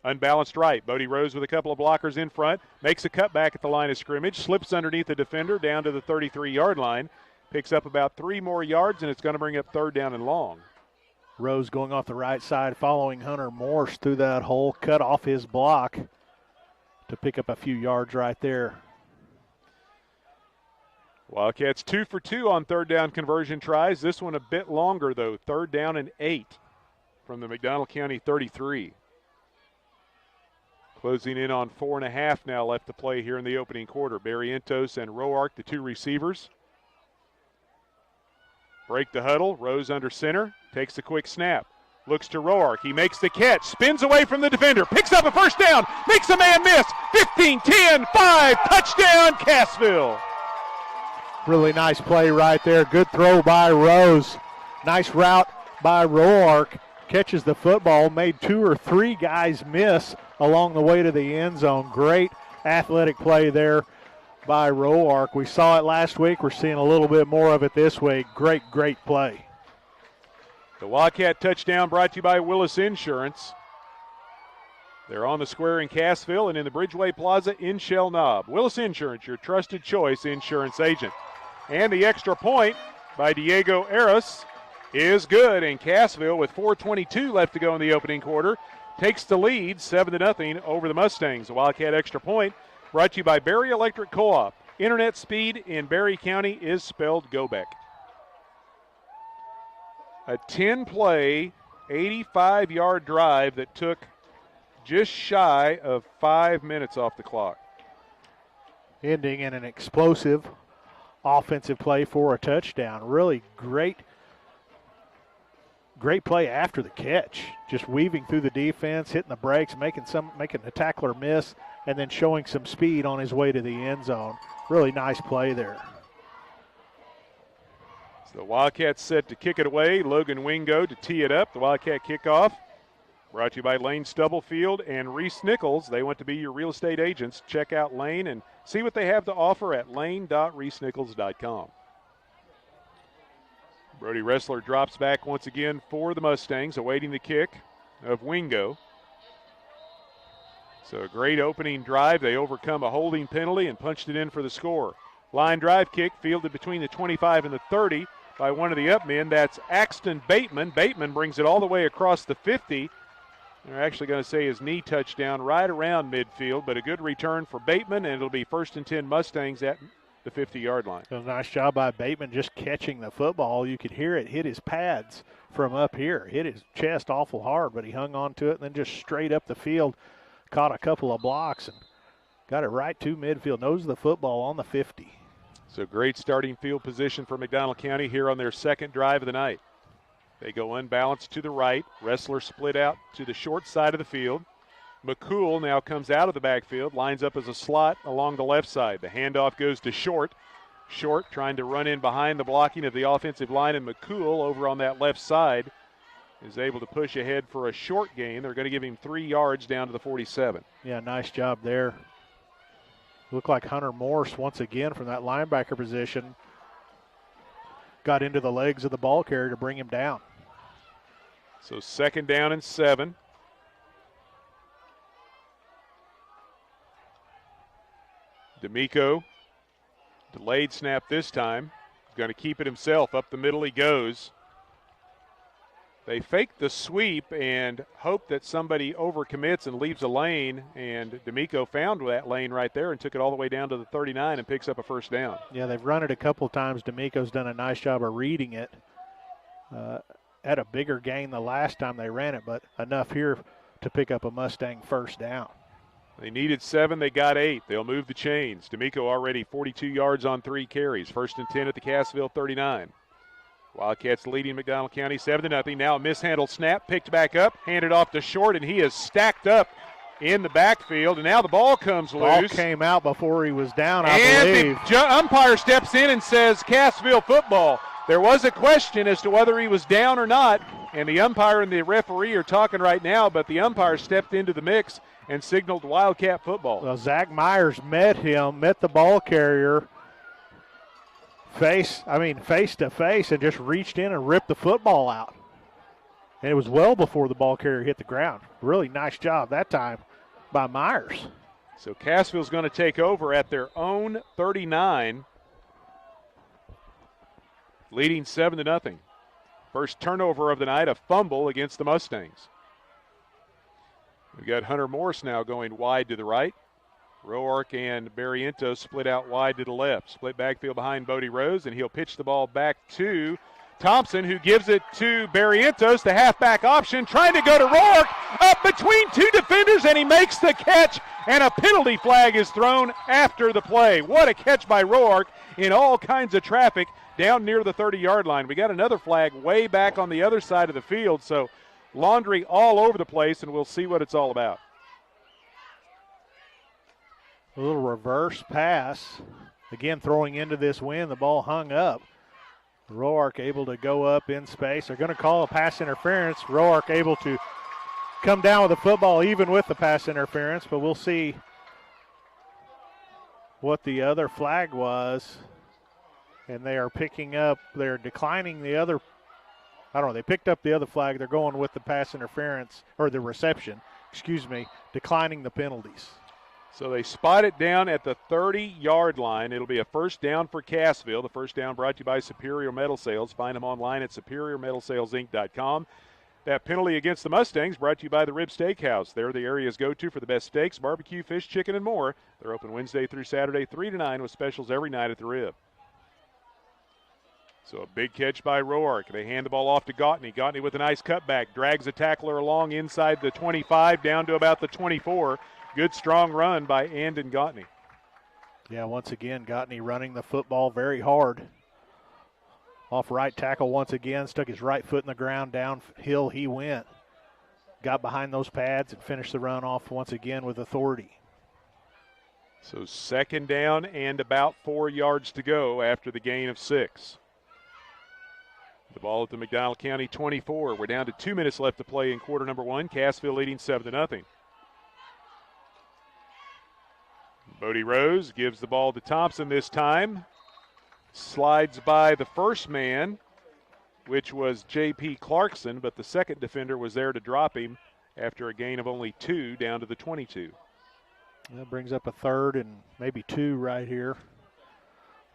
S1: Unbalanced right. Bodie Rose with a couple of blockers in front. Makes a cutback at the line of scrimmage. Slips underneath the defender down to the 33-yard line. Picks up about 3 more yards, and it's going to bring up third down and long.
S2: Rose going off the right side, following Hunter Morse through that hole. Cut off his block to pick up a few yards right there.
S1: Wildcats 2 for 2 on third down conversion tries. This one a bit longer, though. Third down and 8 from the McDonald County 33. Closing in on 4.5 now left to play here in the opening quarter. Barrientos and Roark, the two receivers. Break the huddle. Rose under center. Takes the quick snap. Looks to Roark. He makes the catch. Spins away from the defender. Picks up a first down. Makes a man miss. 15, 10, 5. Touchdown, Cassville.
S2: Really nice play right there. Good throw by Rose. Nice route by Roark. Catches the football. Made 2 or 3 guys miss along the way to the end zone. Great athletic play there by Roark. We saw it last week. We're seeing a little bit more of it this week. Great play.
S1: The Wildcat touchdown brought to you by Willis Insurance. They're on the square in Cassville and in the Bridgeway Plaza in Shell Knob. Willis Insurance, your trusted choice insurance agent. And the extra point by Diego Aras is good. And Cassville, with 4:22 left to go in the opening quarter, takes the lead 7-0 over the Mustangs. The Wildcat extra point brought to you by Berry Electric Co-op. Internet speed in Berry County is spelled Gobeck. A 10-play, 85-yard drive that took just shy of 5 minutes off the clock.
S2: Ending in an explosive offensive play for a touchdown. Really great play after the catch. Just weaving through the defense, hitting the brakes, making the tackler miss, and then showing some speed on his way to the end zone. Really nice play there.
S1: The Wildcats set to kick it away. Logan Wingo to tee it up. The Wildcat kickoff brought to you by Lane Stubblefield and Reese Nichols. They want to be your real estate agents. Check out Lane and see what they have to offer at lane.reesenichols.com. Brody Ressler drops back once again for the Mustangs, awaiting the kick of Wingo. So a great opening drive. They overcome a holding penalty and punched it in for the score. Line drive kick fielded between the 25 and the 30 by one of the up men. That's Axton Bateman. Bateman brings it all the way across the 50. They're actually going to say his knee touchdown right around midfield, but a good return for Bateman, and it'll be 1st and 10 Mustangs at the 50-yard line.
S2: A nice job by Bateman just catching the football. You could hear it hit his pads from up here. Hit his chest awful hard, but he hung on to it and then just straight up the field, caught a couple of blocks and got it right to midfield. Nose of the football on the 50.
S1: So great starting field position for McDonald County here on their second drive of the night. They go unbalanced to the right. Ressler split out to the short side of the field. McCool now comes out of the backfield, lines up as a slot along the left side. The handoff goes to Short. Short trying to run in behind the blocking of the offensive line, and McCool over on that left side is able to push ahead for a short gain. They're going to give him 3 yards down to the 47.
S2: Yeah, nice job there. Looked like Hunter Morse once again from that linebacker position got into the legs of the ball carrier to bring him down.
S1: So 2nd down and 7. D'Amico, delayed snap this time. He's going to keep it himself. Up the middle he goes. They fake the sweep and hope that somebody overcommits and leaves a lane, and D'Amico found that lane right there and took it all the way down to the 39 and picks up a 1st down.
S2: Yeah, they've run it a couple of times. D'Amico's done a nice job of reading it. Had a bigger gain the last time they ran it, but enough here to pick up a Mustang 1st down.
S1: They needed 7, they got 8. They'll move the chains. D'Amico already 42 yards on 3 carries. 1st and 10 at the Cassville 39. Wildcats leading McDonald County 7-0. Now a mishandled snap, picked back up, handed off to Short, and he is stacked up in the backfield. And now the ball comes loose.
S2: Ball came out before he was down, I believe.
S1: The umpire steps in and says Cassville football. There was a question as to whether he was down or not, and the umpire and the referee are talking right now, but the umpire stepped into the mix and signaled Wildcat football.
S2: Well, Zach Myers met the ball carrier face to face, and just reached in and ripped the football out. And it was well before the ball carrier hit the ground. Really nice job that time by Myers.
S1: So Cassville's going to take over at their own 39, leading 7-0. First turnover of the night, a fumble against the Mustangs. We've got Hunter Morse now going wide to the right. Roark and Barrientos split out wide to the left. Split backfield behind Bodie Rose, and he'll pitch the ball back to Thompson, who gives it to Barrientos, the halfback option, trying to go to Roark, up between 2 defenders, and he makes the catch, and a penalty flag is thrown after the play. What a catch by Roark in all kinds of traffic. down near the 30-yard line. We got another flag way back on the other side of the field, so laundry all over the place, and we'll see what it's all about.
S2: A little reverse pass. Again, throwing into this wind, the ball hung up. Roark able to go up in space. They're going to call a pass interference. Roark able to come down with the football even with the pass interference, but we'll see what the other flag was. And they are they're declining the other, they picked up the other flag. They're going with the pass interference, or the reception, declining the penalties.
S1: So they spot it down at the 30-yard line. It'll be a first down for Cassville. The first down brought to you by Superior Metal Sales. Find them online at superiormetalsalesinc.com. That penalty against the Mustangs brought to you by the Rib Steakhouse. They're the area's go-to for the best steaks, barbecue, fish, chicken, and more. They're open Wednesday through Saturday, 3 to 9, with specials every night at the Rib. So a big catch by Roark. They hand the ball off to Gautney. Gautney with a nice cutback. Drags a tackler along inside the 25 down to about the 24. Good strong run by Andon Gautney.
S2: Yeah, once again, Gautney running the football very hard. Off right tackle once again, stuck his right foot in the ground, downhill he went. Got behind those pads and finished the run off once again with authority.
S1: So second down and about 4 yards to go after the gain of 6. The ball at the McDonald County 24. We're down to 2 minutes left to play in quarter number 1. Cassville leading 7-0. Bodie Rose gives the ball to Thompson this time. Slides by the first man, which was J.P. Clarkson, but the second defender was there to drop him after a gain of only 2 down to the 22.
S2: That brings up a 3rd and maybe 2 right here.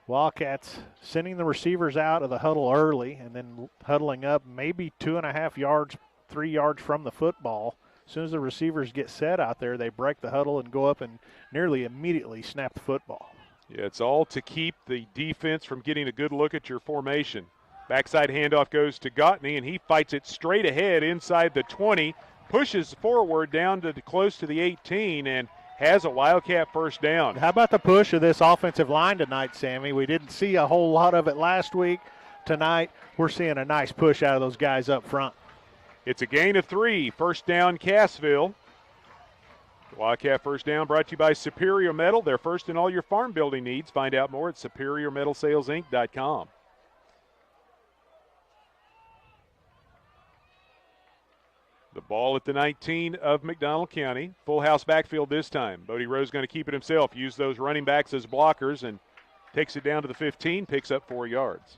S2: Wildcats sending the receivers out of the huddle early and then huddling up maybe 2.5 yards, 3 yards from the football. As soon as the receivers get set out there, they break the huddle and go up and nearly immediately snap the football.
S1: Yeah, it's all to keep the defense from getting a good look at your formation. Backside handoff goes to Gautney, and he fights it straight ahead inside the 20, pushes forward down to close to the 18, and has a Wildcat first down.
S2: How about the push of this offensive line tonight, Sammy? We didn't see a whole lot of it last week. Tonight, we're seeing a nice push out of those guys up front.
S1: It's a gain of 3. First down, Cassville. The Wildcat first down brought to you by Superior Metal. They're first in all your farm building needs. Find out more at superiormetalsalesinc.com. The ball at the 19 of McDonald County. Full house backfield this time. Bodie Rose going to keep it himself. Use those running backs as blockers and takes it down to the 15, picks up 4 yards.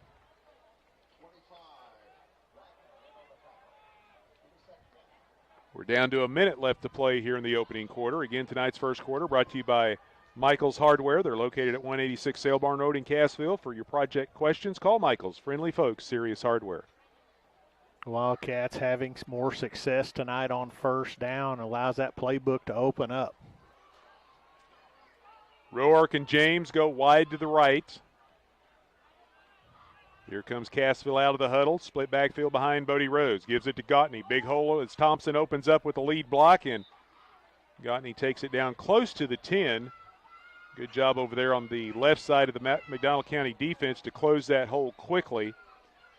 S1: We're down to a minute left to play here in the opening quarter. Again, tonight's first quarter brought to you by Michael's Hardware. They're located at 186 Sale Barn Road in Cassville. For your project questions, call Michael's. Friendly folks, serious hardware.
S2: Wildcats having more success tonight on first down allows that playbook to open up.
S1: Roark and James go wide to the right. Here comes Cassville out of the huddle. Split backfield behind Bodie Rose. Gives it to Gautney. Big hole as Thompson opens up with the lead block, and Gautney takes it down close to the 10. Good job over there on the left side of the McDonald County defense to close that hole quickly.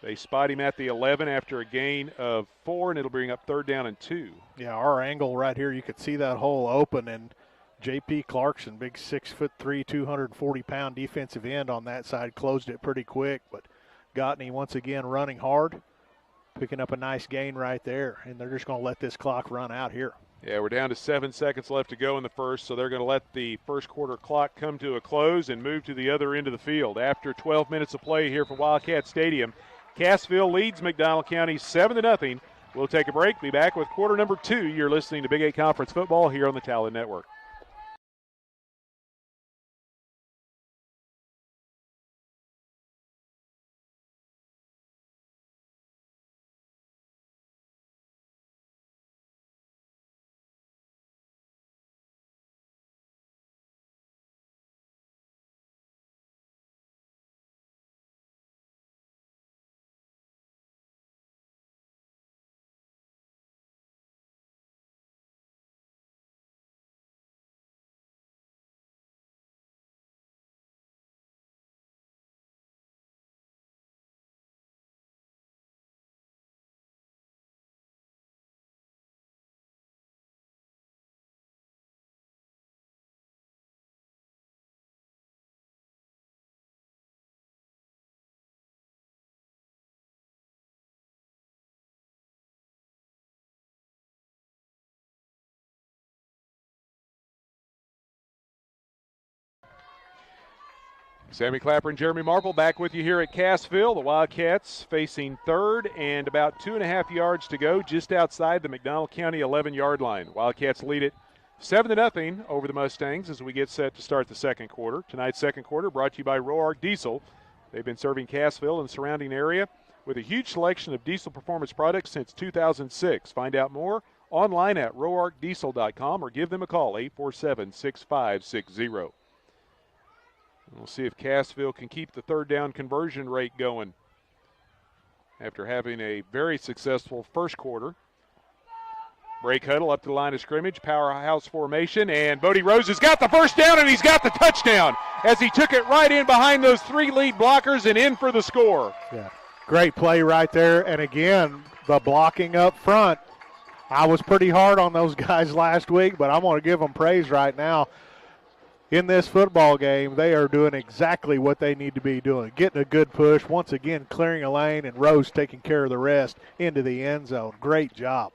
S1: They spot him at the 11 after a gain of 4, and it'll bring up 3rd down and 2.
S2: Yeah, our angle right here, you could see that hole open, and J.P. Clarkson, big 6'3", 240-pound defensive end on that side, closed it pretty quick, but Gautney once again running hard, picking up a nice gain right there, and they're just going to let this clock run out here.
S1: Yeah, we're down to 7 seconds left to go in the first, so they're going to let the first quarter clock come to a close and move to the other end of the field. After 12 minutes of play here from Wildcat Stadium, Cassville leads McDonald County 7-0. We'll take a break, be back with quarter number 2. You're listening to Big 8 Conference Football here on the Talon Network. Sammy Clapper and Jeremy Marple back with you here at Cassville. The Wildcats facing third and about 2.5 yards to go just outside the McDonald County 11-yard line. Wildcats lead it 7-0 over the Mustangs as we get set to start the second quarter. Tonight's second quarter brought to you by Roark Diesel. They've been serving Cassville and the surrounding area with a huge selection of diesel performance products since 2006. Find out more online at roarkdiesel.com or give them a call, 847-6560. We'll see if Cassville can keep the third down conversion rate going after having a very successful first quarter. Break huddle up to the line of scrimmage, powerhouse formation, and Bodie Rose has got the first down and he's got the touchdown as he took it right in behind those three lead blockers and in for the score.
S2: Yeah, great play right there, and again, the blocking up front. I was pretty hard on those guys last week, but I'm going to give them praise right now. In this football game, they are doing exactly what they need to be doing. Getting a good push, once again clearing a lane, and Rose taking care of the rest into the end zone. Great job.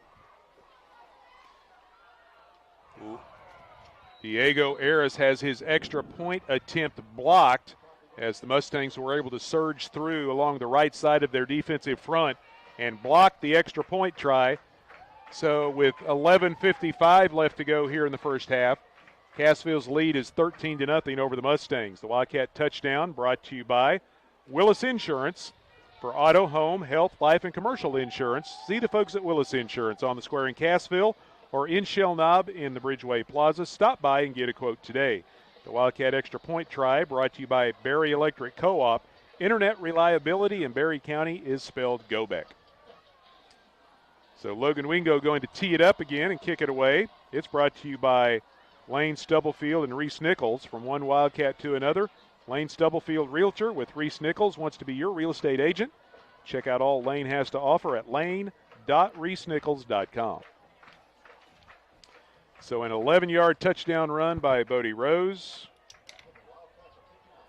S1: Diego Ayres has his extra point attempt blocked as the Mustangs were able to surge through along the right side of their defensive front and block the extra point try. So with 11:55 left to go here in the first half, Cassville's lead is 13-0 over the Mustangs. The Wildcat touchdown brought to you by Willis Insurance. For auto, home, health, life, and commercial insurance, see the folks at Willis Insurance on the square in Cassville or in Shell Knob in the Bridgeway Plaza. Stop by and get a quote today. The Wildcat Extra Point Try brought to you by Berry Electric Co-op. Internet reliability in Berry County is spelled Gobeck. So Logan Wingo going to tee it up again and kick it away. It's brought to you by Lane Stubblefield and Reese Nichols. From one Wildcat to another, Lane Stubblefield Realtor with Reese Nichols wants to be your real estate agent. Check out all Lane has to offer at lane.reesenichols.com. So an 11-yard touchdown run by Bodie Rose.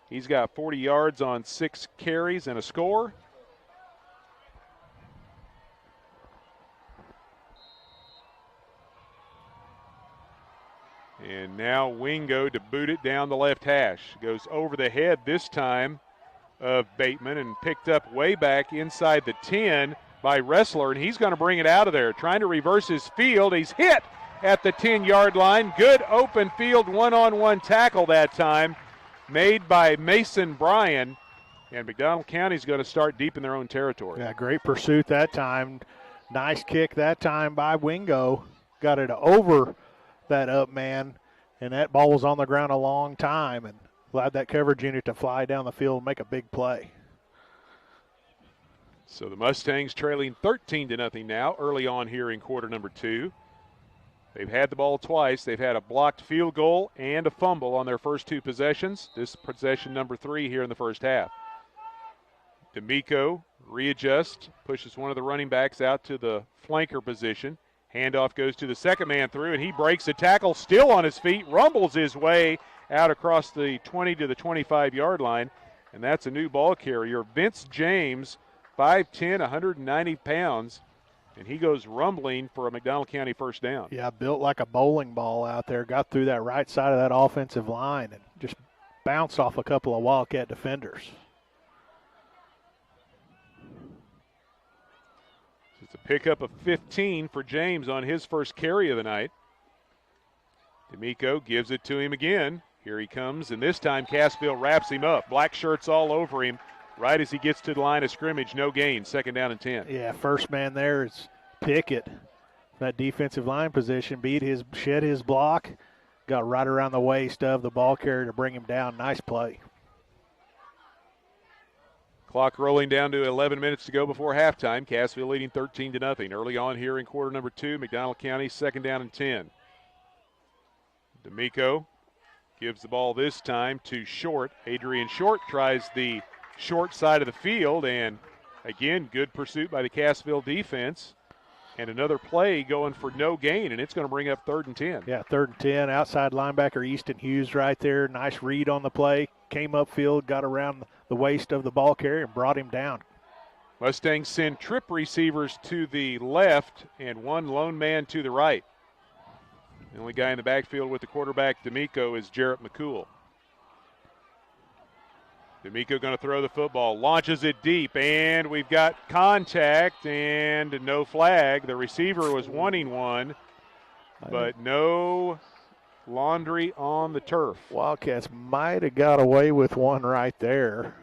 S1: He's got 40 yards on 6 carries and a score. And now Wingo to boot it down the left hash. Goes over the head this time of Bateman and picked up way back inside the 10 by Ressler, and he's going to bring it out of there. Trying to reverse his field. He's hit at the 10-yard line. Good open field one-on-one tackle that time made by Mason Bryan. And McDonald County's going to start deep in their own territory.
S2: Yeah, great pursuit that time. Nice kick that time by Wingo. Got it over that up man, and that ball was on the ground a long time and allowed that coverage unit to fly down the field and make a big play.
S1: So the Mustangs trailing 13-0 now early on here in quarter number 2. They've had the ball twice. They've had a blocked field goal and a fumble on their first 2 possessions. This possession number 3 here in the first half. D'Amico readjusts, pushes one of the running backs out to the flanker position. Handoff goes to the second man through, and he breaks a tackle, still on his feet, rumbles his way out across the 20 to the 25-yard line, and that's a new ball carrier. Vince James, 5'10", 190 pounds, and he goes rumbling for a McDonald County first down.
S2: Yeah, built like a bowling ball out there, got through that right side of that offensive line and just bounced off a couple of Wildcat defenders.
S1: It's a pickup of 15 for James on his first carry of the night. D'Amico gives it to him again. Here he comes, and this time Cassville wraps him up. Black shirts all over him right as he gets to the line of scrimmage. No gain, 2nd down and 10.
S2: Yeah, first man there is Pickett. That defensive line position shed his block, got right around the waist of the ball carrier to bring him down. Nice play.
S1: Clock rolling down to 11 minutes to go before halftime. Cassville leading 13-0. Early on here in quarter number 2, McDonald County 2nd down and 10. D'Amico gives the ball this time to Short. Adrian Short tries the short side of the field, and again, good pursuit by the Cassville defense. And another play going for no gain, and it's going to bring up 3rd and 10.
S2: Yeah, 3rd and 10. Outside linebacker Easton Hughes right there. Nice read on the play. Came upfield, got around the waist of the ball carrier, and brought him down.
S1: Mustangs send trip receivers to the left and one lone man to the right. The only guy in the backfield with the quarterback, D'Amico, is Jarrett McCool. D'Amico going to throw the football, launches it deep, and we've got contact and no flag. The receiver was wanting one, but no laundry on the turf.
S2: Wildcats might have got away with one right there.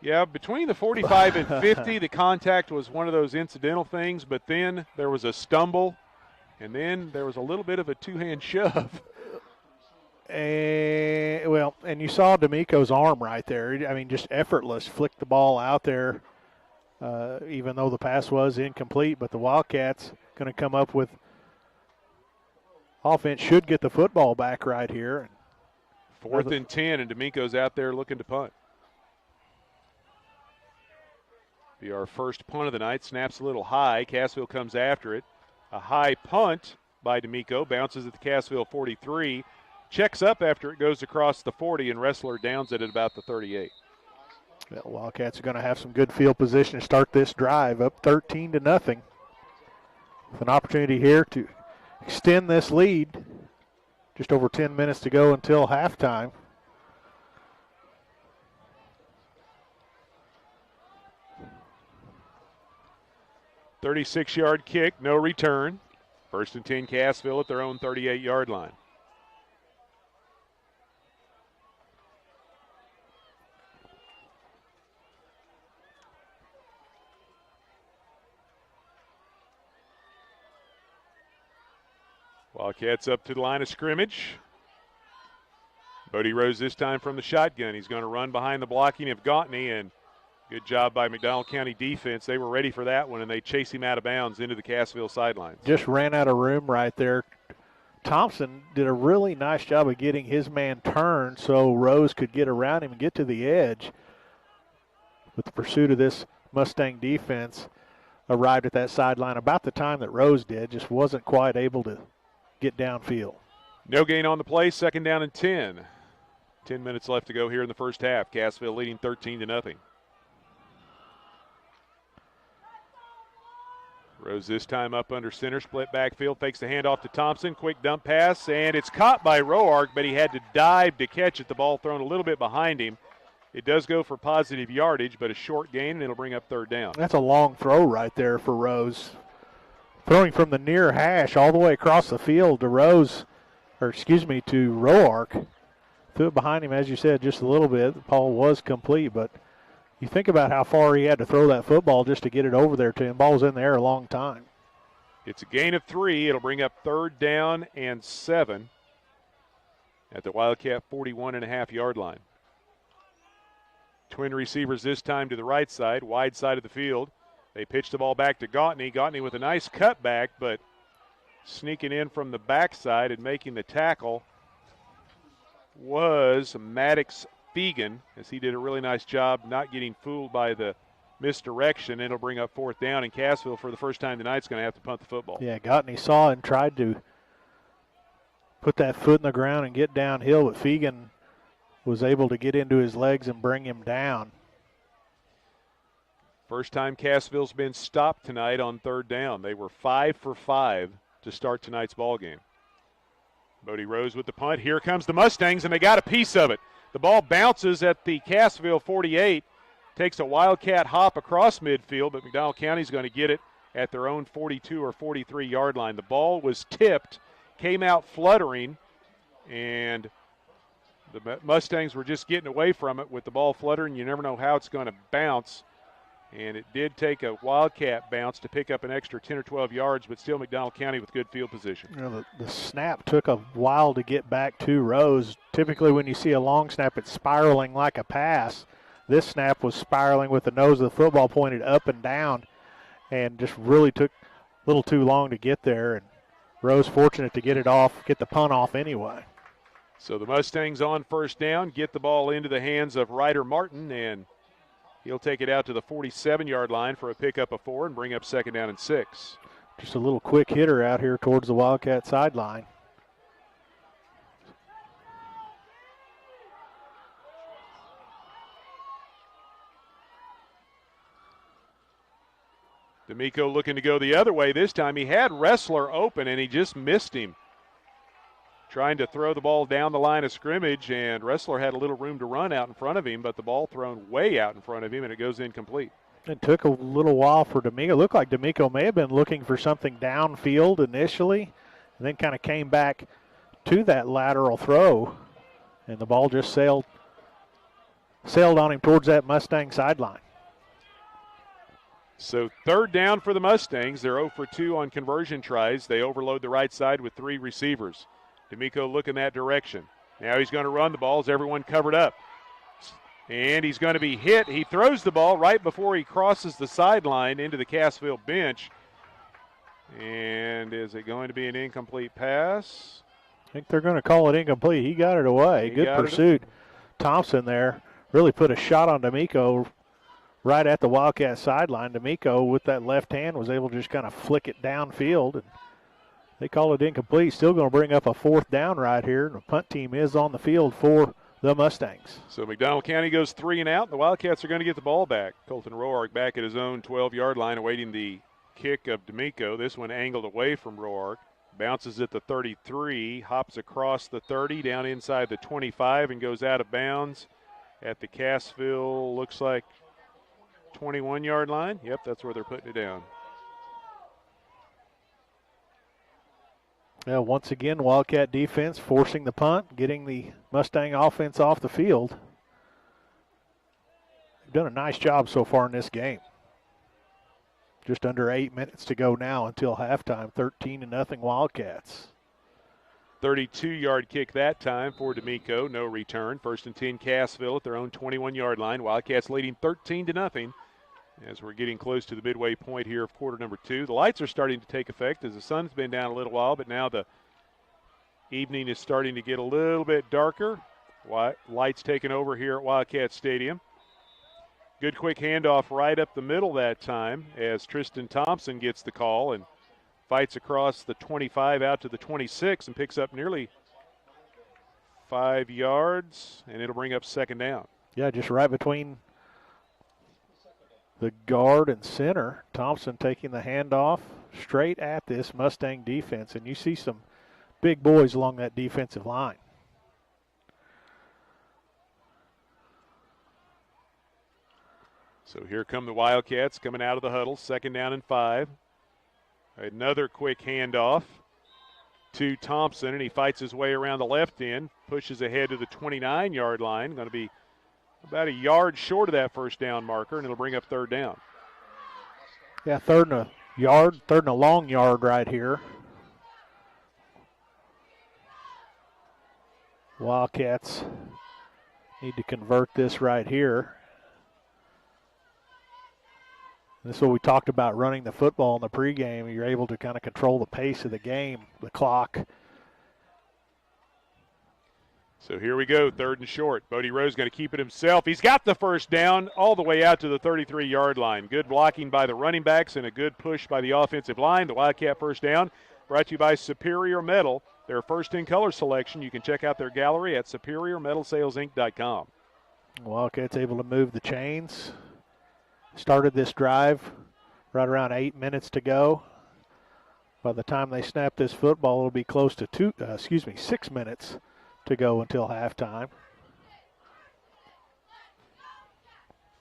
S1: Yeah, between the 45 and 50, the contact was one of those incidental things, but then there was a stumble, and then there was a little bit of a two-hand shove.
S2: And you saw D'Amico's arm right there. I mean, just effortless, flicked the ball out there, even though the pass was incomplete. But the Wildcats going to come up with offense, should get the football back right here.
S1: 4th and 10, and D'Amico's out there looking to punt. Be our first punt of the night. Snaps a little high. Cassville comes after it. A high punt by D'Amico. Bounces at the Cassville 43. Checks up after it goes across the 40, and Wrestler downs it at about the 38.
S2: The Wildcats are going to have some good field position to start this drive, up 13-0. With an opportunity here to extend this lead. Just over 10 minutes to go until halftime.
S1: "36-yard kick, no return. 1st and 10, Cassville at their own 38-yard line. Wildcats up to the line of scrimmage. Bodie Rose this time from the shotgun. He's going to run behind the blocking of Gautney, and good job by McDonald County defense. They were ready for that one, and they chase him out of bounds into the Cassville sidelines.
S2: Just ran out of room right there. Thompson did a really nice job of getting his man turned so Rose could get around him and get to the edge. With the pursuit of this Mustang defense, arrived at that sideline about the time that Rose did, just wasn't quite able to get downfield.
S1: No gain on the play, 2nd down and 10. 10 minutes left to go here in the first half. Cassville leading 13-0. Rose this time up under center, split backfield, fakes the handoff to Thompson, quick dump pass, and it's caught by Roark, but he had to dive to catch it. The ball thrown a little bit behind him. It does go for positive yardage, but a short gain, and it'll bring up 3rd down.
S2: That's a long throw right there for Rose. Throwing from the near hash all the way across the field to to Roark. Threw it behind him, as you said, just a little bit. The ball was complete, but you think about how far he had to throw that football just to get it over there to him. Ball's in the air a long time.
S1: It's a gain of 3. It'll bring up 3rd down and 7 at the Wildcat 41.5-yard line. Twin receivers this time to the right side, wide side of the field. They pitch the ball back to Gautney. Gautney with a nice cutback, but sneaking in from the backside and making the tackle was Maddox Fegan, as he did a really nice job not getting fooled by the misdirection. It'll bring up 4th down, and Cassville, for the first time tonight, is going to have to punt the football.
S2: Yeah, Gautney saw and tried to put that foot in the ground and get downhill, but Fegan was able to get into his legs and bring him down.
S1: First time Cassville's been stopped tonight on 3rd down. They were 5 for 5 to start tonight's ball game. Bodie Rose with the punt. Here comes the Mustangs, and they got a piece of it. The ball bounces at the Cassville 48, takes a Wildcat hop across midfield, but McDonald County's going to get it at their own 42 or 43-yard line. The ball was tipped, came out fluttering, and the Mustangs were just getting away from it with the ball fluttering. You never know how it's going to bounce. And it did take a Wildcat bounce to pick up an extra 10 or 12 yards, but still McDonald County with good field position.
S2: You know, the snap took a while to get back to Rose. Typically when you see a long snap, it's spiraling like a pass. This snap was spiraling with the nose of the football pointed up and down, and just really took a little too long to get there. And Rose fortunate to get the punt off anyway.
S1: So the Mustangs on 1st down, get the ball into the hands of Ryder Martin, and he'll take it out to the 47-yard line for a pickup of 4 and bring up 2nd down and 6.
S2: Just a little quick hitter out here towards the Wildcat sideline.
S1: D'Amico looking to go the other way this time. He had Wrestler open, and he just missed him. trying to throw the ball down the line of scrimmage, and Ressler had a little room to run out in front of him, but the ball thrown way out in front of him, and it goes incomplete.
S2: It took a little while for D'Amico. It looked like D'Amico may have been looking for something downfield initially, and then kind of came back to that lateral throw, and the ball just sailed on him towards that Mustang sideline.
S1: So third down for the Mustangs. They're 0 for 2 on conversion tries. They overload the right side with 3 receivers. D'Amico looking that direction. Now he's going to run the ball as everyone covered up. And he's going to be hit. He throws the ball right before he crosses the sideline into the Cassville bench. And is it going to be an incomplete pass?
S2: I think they're going to call it incomplete. He got it away. Good pursuit. Thompson there really put a shot on D'Amico right at the Wildcat sideline. D'Amico with that left hand was able to just kind of flick it downfield. And they call it incomplete. Still going to bring up a 4th down right here. The punt team is on the field for the Mustangs.
S1: So McDonald County goes 3 and out. The Wildcats are going to get the ball back. Colton Roark back at his own 12-yard line awaiting the kick of D'Amico. This one angled away from Roark. Bounces at the 33, hops across the 30, down inside the 25, and goes out of bounds at the Cassville, looks like 21-yard line. Yep, that's where they're putting it down.
S2: Now, once again, Wildcat defense forcing the punt, getting the Mustang offense off the field. They've done a nice job so far in this game. Just under 8 minutes to go now until halftime, 13-0 Wildcats.
S1: 32-yard kick that time for D'Amico, no return. 1st and 10 Cassville at their own 21-yard line. Wildcats leading 13-0 as we're getting close to the midway point here of quarter number 2. The lights are starting to take effect as the sun's been down a little while, but now the evening is starting to get a little bit darker. Lights taking over here at Wildcat Stadium. Good quick handoff right up the middle that time as Tristan Thompson gets the call and fights across the 25 out to the 26 and picks up nearly 5 yards, and it'll bring up 2nd down.
S2: Yeah, just right between the guard and center. Thompson taking the handoff straight at this Mustang defense, and you see some big boys along that defensive line.
S1: So here come the Wildcats coming out of the huddle, 2nd down and 5. Another quick handoff to Thompson, and he fights his way around the left end, pushes ahead to the 29-yard line. Going to be about a yard short of that 1st down marker, and it'll bring up 3rd down.
S2: Yeah, 3rd and a yard, 3rd and a long yard right here. Wildcats need to convert this right here. This is what we talked about, running the football in the pregame. You're able to kind of control the pace of the game, the clock.
S1: So here we go, 3rd and short. Bodie Rose going to keep it himself. He's got the 1st down all the way out to the 33-yard line. Good blocking by the running backs and a good push by the offensive line. The Wildcat 1st down brought to you by Superior Metal. Their first in color selection. You can check out their gallery at superiormetalsalesinc.com.
S2: Wildcats able to move the chains. Started this drive right around 8 minutes to go. By the time they snap this football, it'll be close to 6 minutes to go until halftime.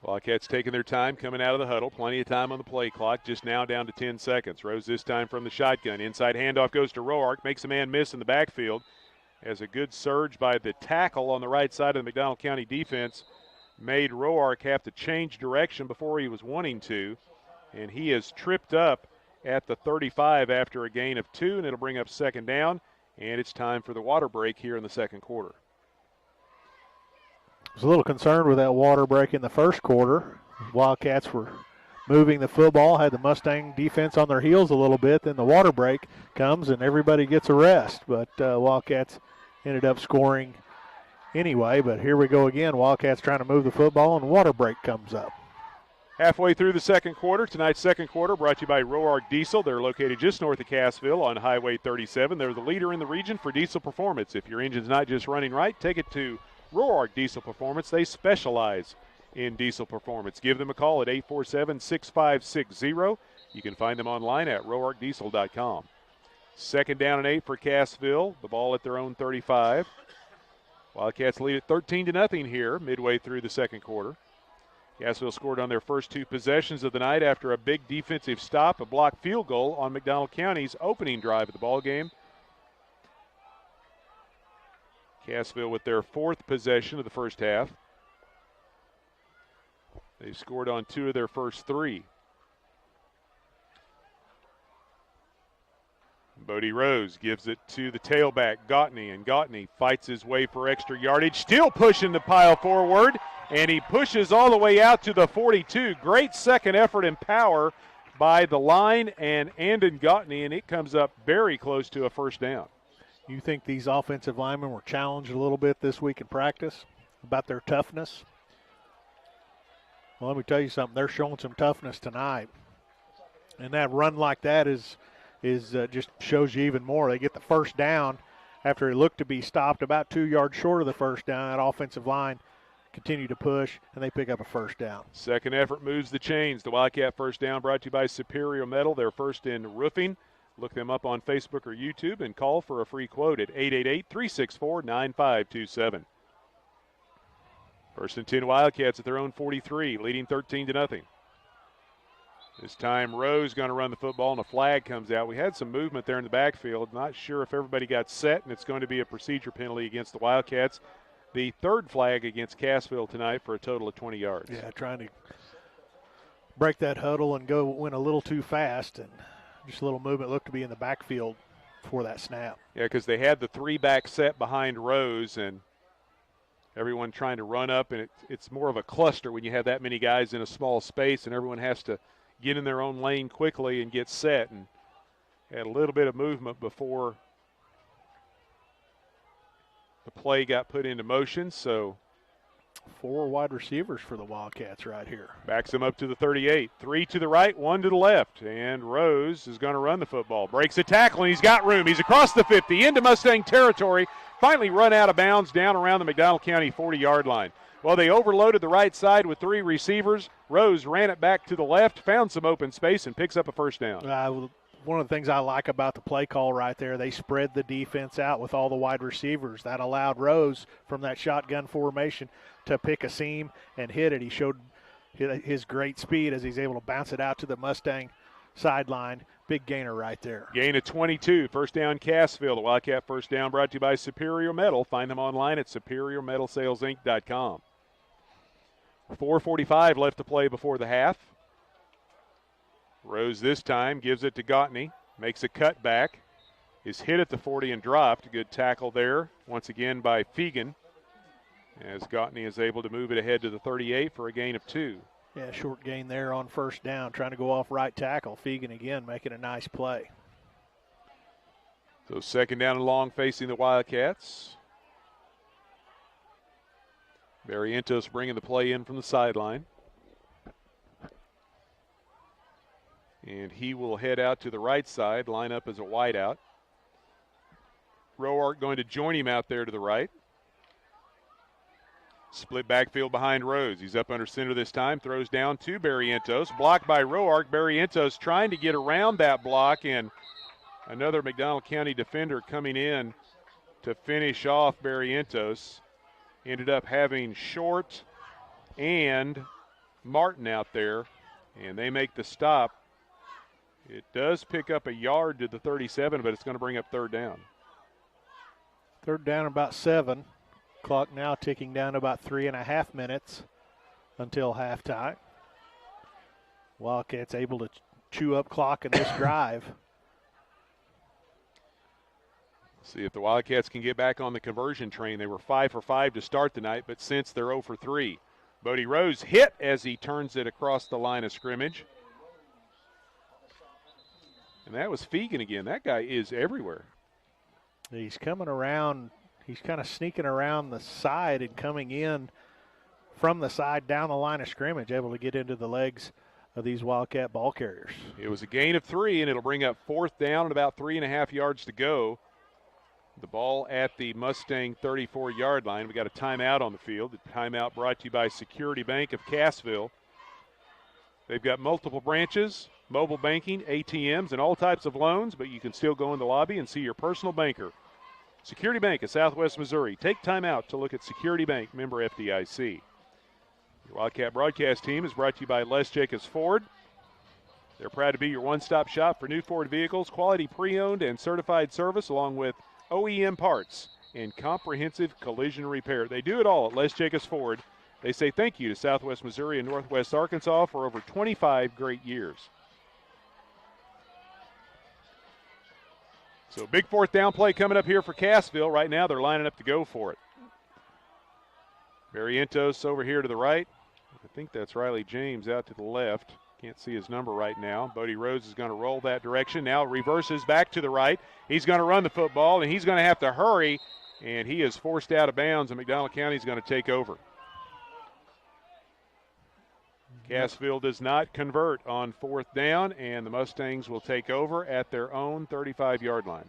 S1: Wildcats taking their time coming out of the huddle. Plenty of time on the play clock. Just now down to 10 seconds. Rose this time from the shotgun. Inside handoff goes to Roark. Makes a man miss in the backfield. As a good surge by the tackle on the right side of the McDonald County defense made Roark have to change direction before he was wanting to. And he is tripped up at the 35 after a gain of 2, and it'll bring up 2nd down. And it's time for the water break here in the 2nd quarter.
S2: I was a little concerned with that water break in the 1st quarter. Wildcats were moving the football, had the Mustang defense on their heels a little bit. Then the water break comes and everybody gets a rest. But Wildcats ended up scoring anyway. But here we go again. Wildcats trying to move the football, and water break comes up.
S1: Halfway through the 2nd quarter. Tonight's 2nd quarter brought to you by Roark Diesel. They're located just north of Cassville on Highway 37. They're the leader in the region for diesel performance. If your engine's not just running right, take it to Roark Diesel Performance. They specialize in diesel performance. Give them a call at 847-6560. You can find them online at roarkdiesel.com. 2nd down and 8 for Cassville. The ball at their own 35. Wildcats lead at 13-0 here midway through the second quarter. Cassville scored on their first 2 possessions of the night after a big defensive stop, a blocked field goal on McDonald County's opening drive of the ball game. Cassville with their 4th possession of the first half. They scored on 2 of their first 3. Bodie Rose gives it to the tailback, Gautney, and Gautney fights his way for extra yardage, still pushing the pile forward, and he pushes all the way out to the 42. Great second effort and power by the line and Andon Gautney, and it comes up very close to a first down.
S2: You think these offensive linemen were challenged a little bit this week in practice about their toughness? Well, let me tell you something. They're showing some toughness tonight. And that run like that is just shows you even more. They get the first down after it looked to be stopped about 2 yards short of the first down. That offensive line continued to push, and they pick up a first down.
S1: Second effort moves the chains. The Wildcat first down brought to you by Superior Metal. They're first in roofing. Look them up on Facebook or YouTube and call for a free quote at 888-364-9527. First and 10 Wildcats at their own 43, leading 13-0. This time Rose going to run the football and a flag comes out. We had some movement there in the backfield. Not sure if everybody got set, and it's going to be a procedure penalty against the Wildcats. The 3rd flag against Cassville tonight for a total of 20 yards.
S2: Yeah, trying to break that huddle and went a little too fast, and just a little movement looked to be in the backfield for that snap.
S1: Yeah, because they had the 3-back set behind Rose, and everyone trying to run up, and it's more of a cluster when you have that many guys in a small space, and everyone has to get in their own lane quickly and get set, and had a little bit of movement before the play got put into motion. So
S2: 4 wide receivers for the Wildcats right here.
S1: Backs him up to the 38. 3 to the right, 1 to the left, and Rose is going to run the football. Breaks a tackle, and he's got room. He's across the 50 into Mustang territory. Finally run out of bounds down around the McDonald County 40-yard line. Well, they overloaded the right side with 3 receivers. Rose ran it back to the left, found some open space, and picks up a first down.
S2: One of the things I like about the play call right there, they spread the defense out with all the wide receivers. That allowed Rose from that shotgun formation to pick a seam and hit it. He showed his great speed as he's able to bounce it out to the Mustang sideline. Big gainer right there.
S1: Gain of 22. First down, Cassville. The Wildcat first down brought to you by Superior Metal. Find them online at superiormetalsalesinc.com. 4:45 left to play before the half. Rose this time gives it to Gautney. Makes a cut back. Is hit at the 40 and dropped. Good tackle there once again by Fegan, as Gautney is able to move it ahead to the 38 for a gain of 2.
S2: Yeah, short gain there on first down, trying to go off right tackle. Fegan again making a nice play.
S1: So second down and long facing the Wildcats. Barrientos bringing the play in from the sideline. And he will head out to the right side, line up as a wideout. Roark going to join him out there to the right. Split backfield behind Rose. He's up under center this time, throws down to Barrientos. Blocked by Roark. Barrientos trying to get around that block, and another McDonald County defender coming in to finish off Barrientos. Ended up having Short and Martin out there, and they make the stop. It does pick up a yard to the 37, but it's going to bring up third down.
S2: Third down about 7. Clock now ticking down to about 3.5 minutes until halftime. Wildcats able to chew up clock in this drive.
S1: See if the Wildcats can get back on the conversion train. They were 5 for 5 to start the night, but since they're 0 for 3. Bodie Rose hit as he turns it across the line of scrimmage. And that was Fegan again. That guy is everywhere.
S2: He's coming around. He's kind of sneaking around the side and coming in from the side down the line of scrimmage, able to get into the legs of these Wildcat ball carriers.
S1: It was a gain of 3, and it'll bring up fourth down and about 3.5 yards to go. The ball at the Mustang 34-yard line. We got a timeout on the field. The timeout brought to you by Security Bank of Cassville. They've got multiple branches mobile banking, ATMs, and all types of loans, but you can still go in the lobby and see your personal banker. Security Bank of Southwest Missouri. Take time out to look at Security Bank, member FDIC. Your Wildcat broadcast team is brought to you by Les Jacobs Ford. They're proud to be your one-stop shop for new Ford vehicles, quality pre-owned and certified service, along with OEM parts and comprehensive collision repair. They do it all at Les Jacobs Ford. They say thank you to Southwest Missouri and Northwest Arkansas for over 25 great years. So big fourth down play coming up here for Cassville. Right now they're lining up to go for it. Barrientos over here to the right. I think that's Riley James out to the left. Can't see his number right now. Bodie Rose is going to roll that direction. Now reverses back to the right. He's going to run the football, and he's going to have to hurry, and he is forced out of bounds, and McDonald County is going to take over. Cassville does not convert on fourth down, and the Mustangs will take over at their own 35-yard line.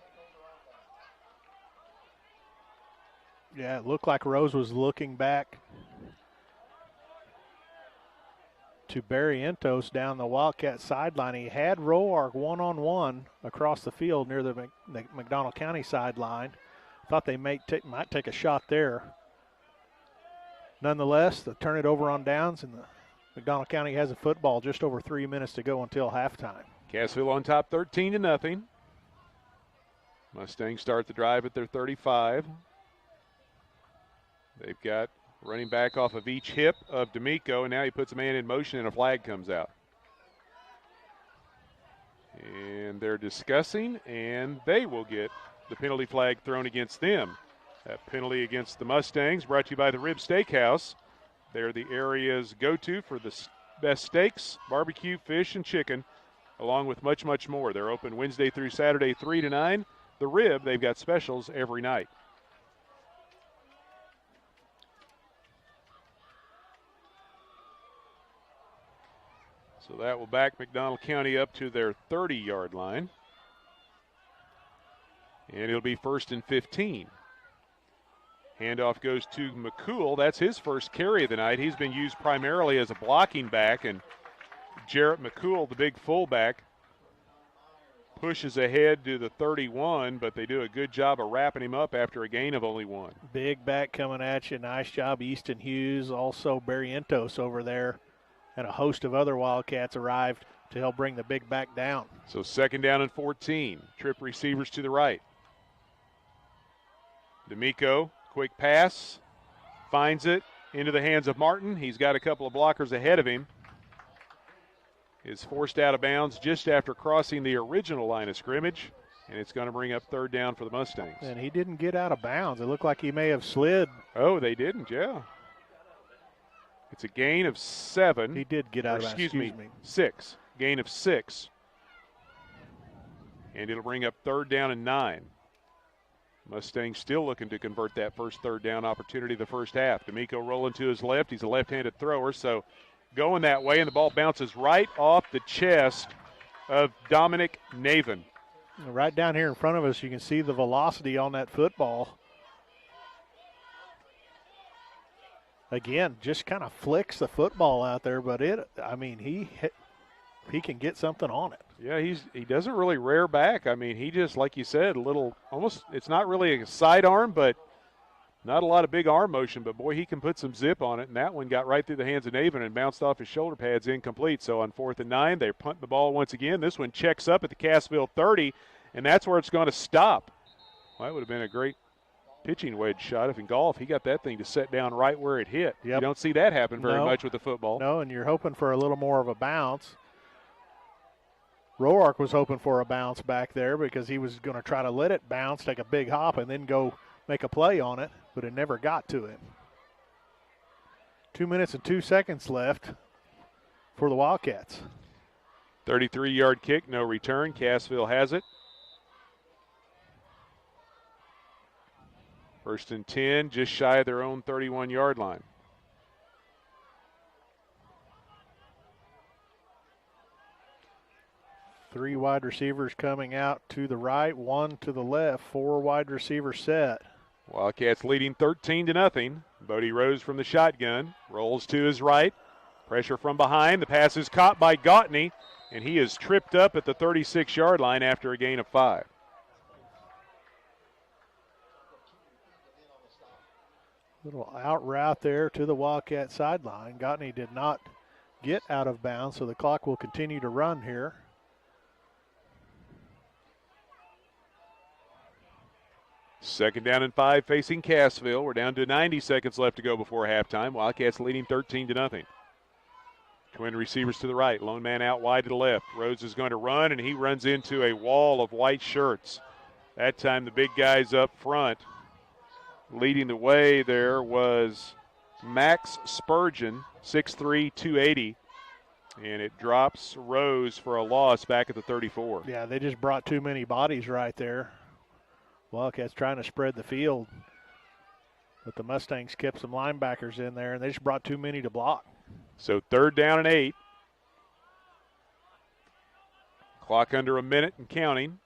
S2: Yeah, it looked like Rose was looking back to Barrientos down the Wildcat sideline. He had Roark one-on-one across the field near the McDonald County sideline. Thought they might take a shot there. Nonetheless, they turn it over on downs, and the McDonald County has a football. Just over 3 minutes to go until halftime.
S1: Cassville on top 13-0. Mustangs start the drive at their 35. They've got running back off of each hip of D'Amico, and now he puts a man in motion and a flag comes out. And they're discussing, and they will get the penalty flag thrown against them. That penalty against the Mustangs brought to you by the Rib Steakhouse. They're the area's go-to for the best steaks, barbecue, fish, and chicken, along with much, much more. They're open Wednesday through Saturday, 3 to 9. The Rib, they've got specials every night. So that will back McDonald County up to their 30-yard line. And it'll be 1st and 15. Handoff goes to McCool. That's his first carry of the night. He's been used primarily as a blocking back, and Jarrett McCool, the big fullback, pushes ahead to the 31, but they do a good job of wrapping him up after a gain of only 1.
S2: Big back coming at you. Nice job, Easton Hughes. Also Barrientos over there, and a host of other Wildcats arrived to help bring the big back down.
S1: So 2nd down and 14. Trip receivers to the right. D'Amico, quick pass, finds it into the hands of Martin. He's got a couple of blockers ahead of him. Is forced out of bounds just after crossing the original line of scrimmage, and it's going to bring up 3rd down for the Mustangs.
S2: And he didn't get out of bounds. It looked like he may have slid.
S1: Oh, they didn't, yeah. It's a gain of 7.
S2: He did get out of bounds.
S1: Excuse me, 6. Gain of 6. And it'll bring up 3rd down and 9. Mustangs still looking to convert that first 3rd down opportunity the first half. D'Amico rolling to his left. He's a left-handed thrower, so going that way, and the ball bounces right off the chest of Dominic Naven.
S2: Right down here in front of us, you can see the velocity on that football. Again, just kind of flicks the football out there, but he can get something on it.
S1: Yeah, he doesn't really rear back. I mean, he just, like you said, a little almost, it's not really a sidearm, but not a lot of big arm motion, but boy, he can put some zip on it, and that one got right through the hands of Naven and bounced off his shoulder pads, incomplete. So on 4th and 9, they're punting the ball once again. This one checks up at the Cassville 30, and that's where it's going to stop. Well, that would have been a great pitching wedge shot. If in golf, he got that thing to set down right where it hit.
S2: Yep.
S1: You don't see that happen very much with the football.
S2: No, and you're hoping for a little more of a bounce. Roark was hoping for a bounce back there because he was going to try to let it bounce, take a big hop, and then go make a play on it, but it never got to him. 2 minutes and 2 seconds left for the Wildcats.
S1: 33-yard kick, no return. Cassville has it. 1st and 10, just shy of their own 31-yard line.
S2: Three wide receivers coming out to the right, 1 to the left, 4 wide receiver set.
S1: Wildcats leading 13-0. Bodie Rose from the shotgun, rolls to his right. Pressure from behind. The pass is caught by Gautney. and he is tripped up at the 36-yard line after a gain of 5.
S2: Little out route there to the Wildcat sideline. Gottney did not get out of bounds, so the clock will continue to run here.
S1: Second down and 5 facing Cassville. We're down to 90 seconds left to go before halftime. Wildcats leading 13-0. Twin receivers to the right. Lone man out wide to the left. Rhodes is going to run, and he runs into a wall of white shirts. That time the big guys up front. Leading the way there was Max Spurgeon, 6'3", 280. And it drops Rose for a loss back at the 34.
S2: Yeah, they just brought too many bodies right there. Wildcats trying to spread the field. But the Mustangs kept some linebackers in there, and they just brought too many to block.
S1: So 3rd down and 8. Clock under a minute and counting.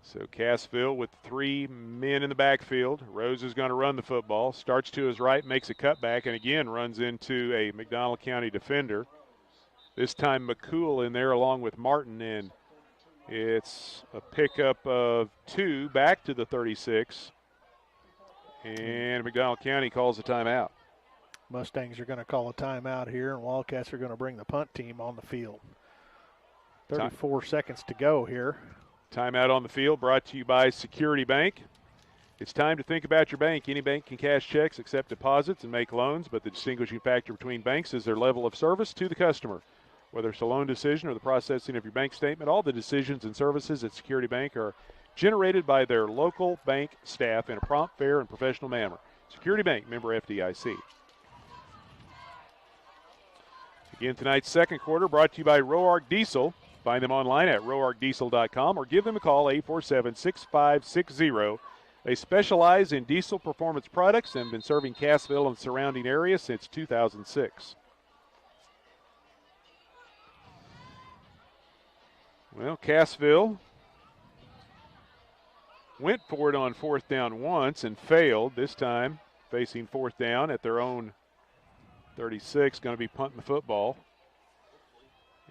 S1: So Cassville with 3 men in the backfield. Rose is going to run the football. Starts to his right, makes a cutback, and again runs into a McDonald County defender. This time McCool in there along with Martin, and it's a pickup of 2 back to the 36. And McDonald County calls a timeout.
S2: Mustangs are going to call a timeout here, and Wildcats are going to bring the punt team on the field. 34 seconds to go here.
S1: Timeout on the field brought to you by Security Bank. It's time to think about your bank. Any bank can cash checks, accept deposits, and make loans, but the distinguishing factor between banks is their level of service to the customer. Whether it's a loan decision or the processing of your bank statement, all the decisions and services at Security Bank are generated by their local bank staff in a prompt, fair, and professional manner. Security Bank, member FDIC. Again, tonight's second quarter brought to you by Roark Diesel. Find them online at roarkdiesel.com or give them a call, 847-6560. They specialize in diesel performance products and have been serving Cassville and surrounding areas since 2006. Well, Cassville went for it on 4th down once and failed. This time facing 4th down at their own 36, going to be punting the football.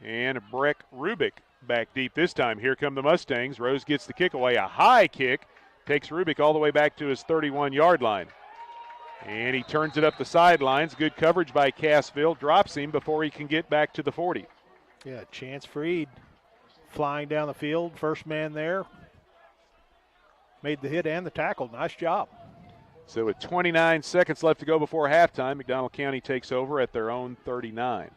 S1: And Breck Rubik back deep this time. Here come the Mustangs. Rose gets the kick away. A high kick. Takes Rubik all the way back to his 31-yard line. And he turns it up the sidelines. Good coverage by Cassville. Drops him before he can get back to the 40.
S2: Yeah, Chance Freed flying down the field. First man there. Made the hit and the tackle. Nice job.
S1: So with 29 seconds left to go before halftime, McDonald County takes over at their own 39.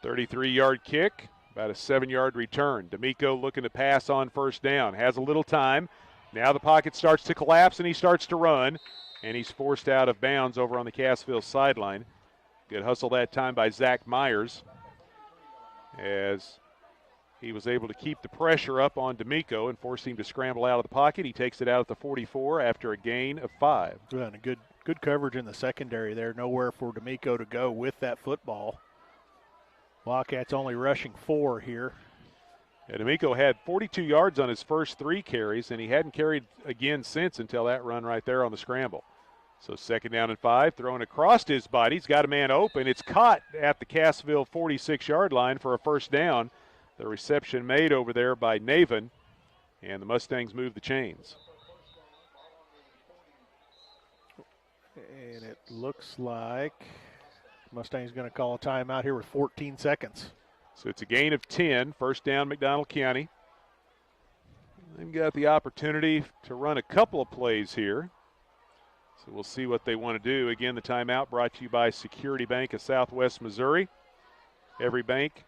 S1: .33-yard kick, about a 7-yard return. D'Amico looking to pass on 1st down. Has a little time. Now the pocket starts to collapse and he starts to run. And he's forced out of bounds over on the Cassville sideline. Good hustle that time by Zach Myers, as he was able to keep the pressure up on D'Amico and force him to scramble out of the pocket. He takes it out at the 44 after a gain of 5.
S2: Yeah, and a good coverage in the secondary there. Nowhere for D'Amico to go with that football. Wildcats only rushing 4 here.
S1: And D'Amico had 42 yards on his first 3 carries, and he hadn't carried again since until that run right there on the scramble. So 2nd down and 5, throwing across his body. He's got a man open. It's caught at the Cassville 46-yard line for a 1st down. The reception made over there by Naven, and the Mustangs move the chains.
S2: And it looks like Mustangs going to call a timeout here with 14 seconds.
S1: So it's a gain of 10, 1st down McDonald County. They've got the opportunity to run a couple of plays here. So we'll see what they want to do. Again, the timeout brought to you by Security Bank of Southwest Missouri. Every bank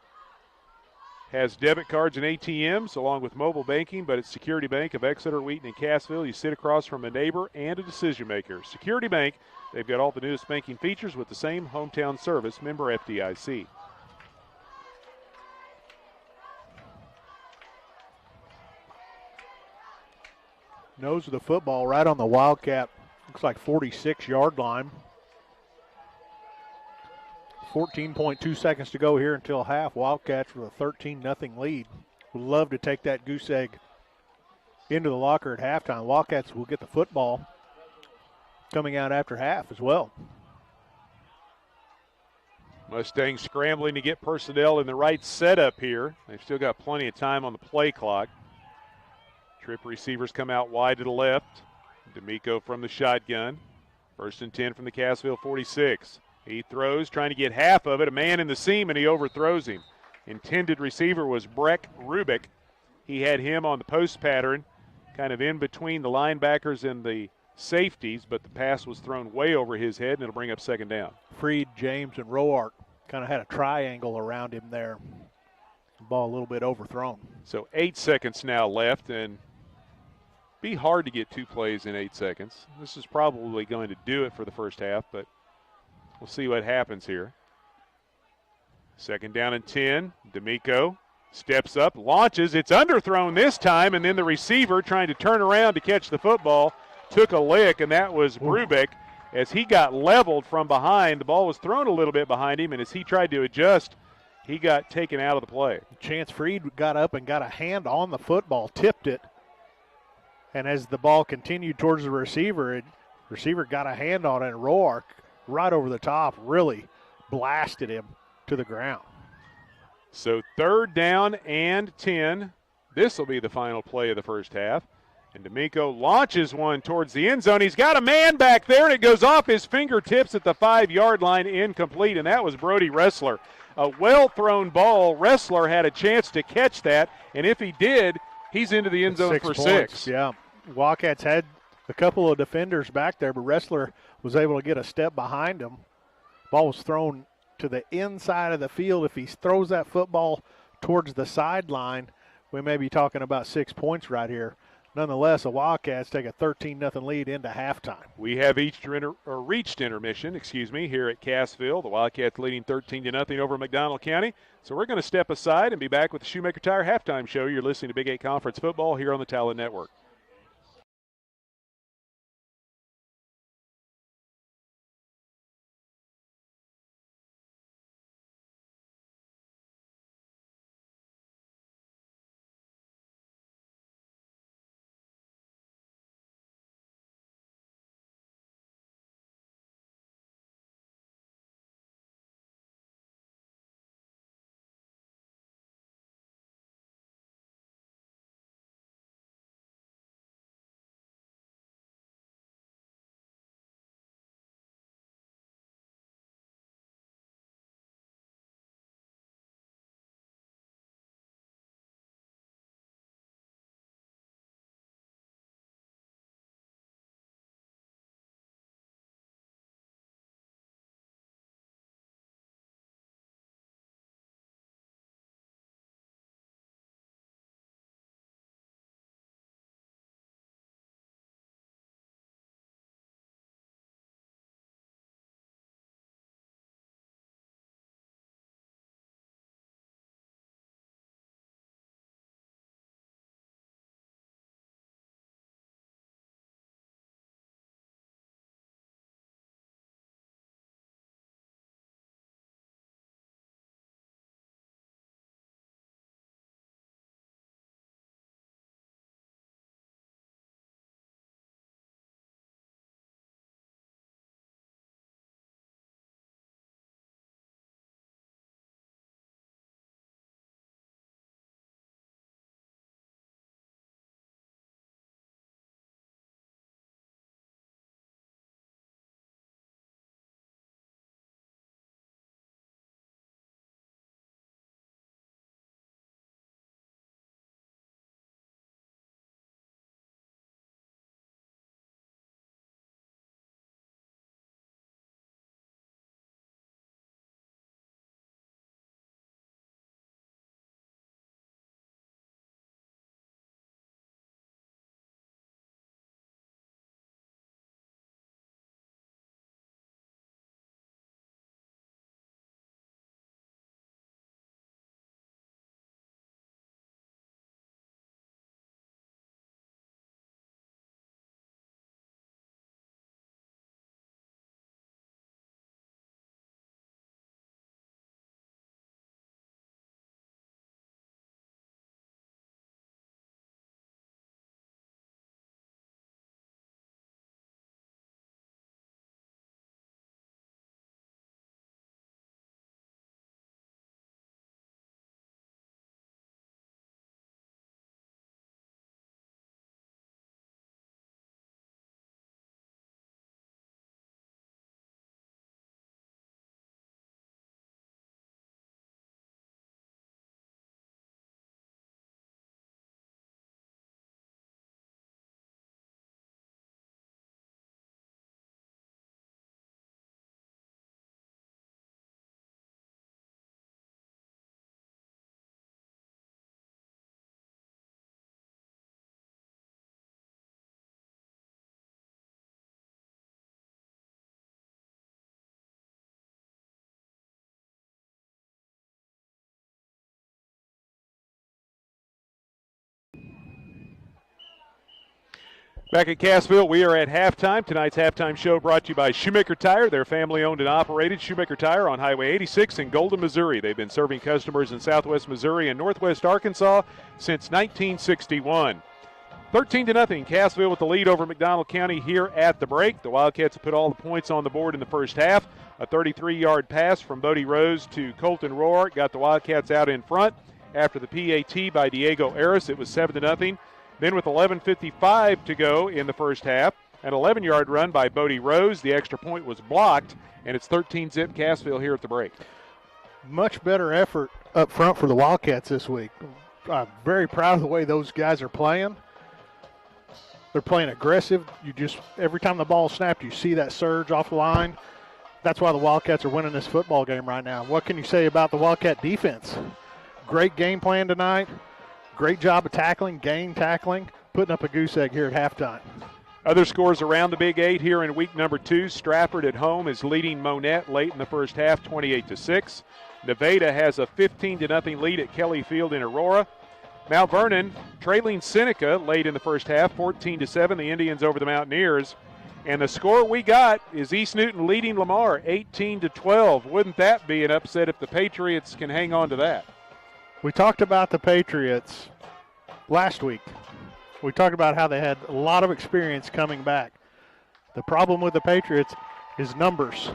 S1: has debit cards and ATMs along with mobile banking, but at Security Bank of Exeter, Wheaton, and Cassville, you sit across from a neighbor and a decision maker. Security Bank, they've got all the newest banking features with the same hometown service, member FDIC.
S2: Nose of the football right on the Wildcat. Looks like 46-yard line. 14.2 seconds to go here until half. Wildcats with a 13-0 lead. Would love to take that goose egg into the locker at halftime. Wildcats will get the football coming out after half as well.
S1: Mustangs scrambling to get personnel in the right setup here. They've still got plenty of time on the play clock. Trip receivers come out wide to the left. D'Amico from the shotgun. 1st and 10 from the Cassville 46. He throws, trying to get half of it. A man in the seam, and he overthrows him. Intended receiver was Breck Rubik. He had him on the post pattern, kind of in between the linebackers and the safeties, but the pass was thrown way over his head, and it'll bring up 2nd down.
S2: Freed, James, and Roark kind of had a triangle around him there. The ball a little bit overthrown.
S1: So 8 seconds now left, and be hard to get 2 plays in 8 seconds. This is probably going to do it for the first half, but we'll see what happens here. 2nd down and 10. D'Amico steps up, launches. It's underthrown this time, and then the receiver trying to turn around to catch the football took a lick, and that was Brubeck. As he got leveled from behind, the ball was thrown a little bit behind him, and as he tried to adjust, he got taken out of the play.
S2: Chance Freed got up and got a hand on the football, tipped it, and as the ball continued towards the receiver got a hand on it, and Roark right over the top really blasted him to the ground.
S1: So 3rd down and 10. This will be the final play of the first half. And D'Amico launches one towards the end zone. He's got a man back there, and it goes off his fingertips at the 5-yard line, incomplete, and that was Brody Ressler. A well-thrown ball. Ressler had a chance to catch that, and if he did, he's into the end zone for 6.
S2: Yeah, Wildcats had a couple of defenders back there, but Ressler was able to get a step behind him. Ball was thrown to the inside of the field. If he throws that football towards the sideline, we may be talking about 6 points right here. Nonetheless, the Wildcats take a 13-0 lead into halftime.
S1: We have reached intermission, here at Cassville. The Wildcats leading 13-0 over McDonald County. So we're going to step aside and be back with the Shoemaker Tire halftime show. You're listening to Big 8 Conference Football here on the Talon Network. Back at Cassville, we are at halftime. Tonight's halftime show brought to you by Shoemaker Tire. They're family-owned and operated. Shoemaker Tire on Highway 86 in Golden, Missouri. They've been serving customers in southwest Missouri and northwest Arkansas since 1961. 13-0, Cassville with the lead over McDonald County here at the break. The Wildcats have put all the points on the board in the first half. A 33-yard pass from Bodie Rose to Colton Roark got the Wildcats out in front. After the PAT by Diego Aris, it was 7-0. Then with 11:55 to go in the first half, an 11-yard run by Bodie Rose. The extra point was blocked, and it's 13-zip Cassville here at the break.
S2: Much better effort up front for the Wildcats this week. I'm very proud of the way those guys are playing. They're playing aggressive. Every time the ball is snapped, you see that surge off the line. That's why the Wildcats are winning this football game right now. What can you say about the Wildcat defense? Great game plan tonight. Great job of tackling, game tackling, putting up a goose egg here at halftime.
S1: Other scores around the Big Eight here in week number 2. Stratford at home is leading Monette late in the first half, 28-6. Nevada has a 15-0 lead at Kelly Field in Aurora. Mount Vernon trailing Seneca late in the first half, 14-7. The Indians over the Mountaineers. And the score we got is East Newton leading Lamar, 18-12. Wouldn't that be an upset if the Patriots can hang on to that?
S2: We talked about the Patriots last week. We talked about how they had a lot of experience coming back. The problem with the Patriots is numbers,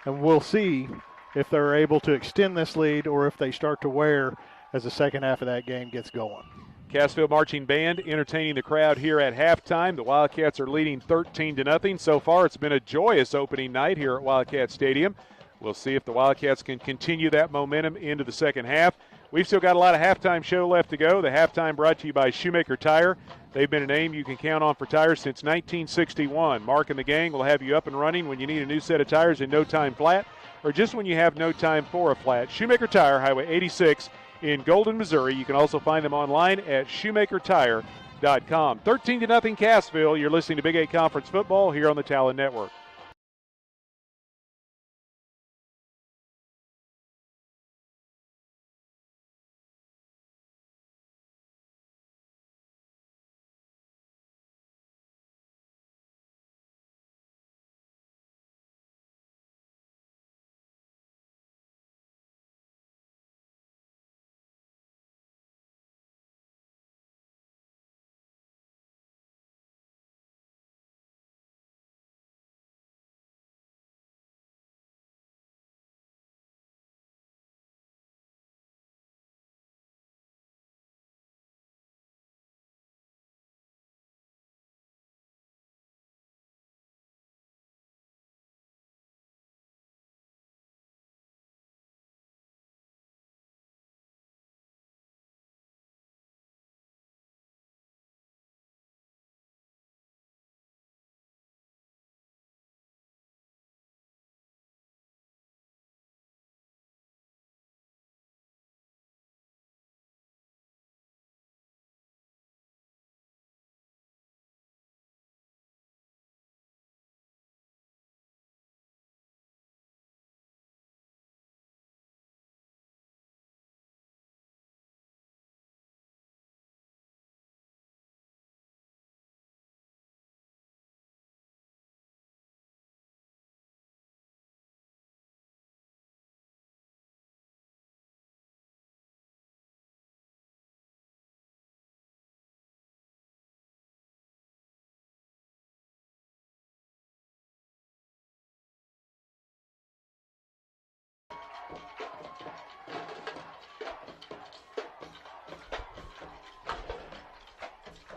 S2: and we'll see if they're able to extend this lead or if they start to wear as the second half of that game gets going.
S1: Cassville Marching Band entertaining the crowd here at halftime. The Wildcats are leading 13-0. So far, it's been a joyous opening night here at Wildcat Stadium. We'll see if the Wildcats can continue that momentum into the second half. We've still got a lot of halftime show left to go. The halftime brought to you by Shoemaker Tire. They've been a name you can count on for tires since 1961. Mark and the gang will have you up and running when you need a new set of tires in no time flat, or just when you have no time for a flat. Shoemaker Tire, Highway 86 in Golden, Missouri. You can also find them online at shoemakertire.com. 13-0 Cassville. You're listening to Big 8 Conference football here on the Talon Network.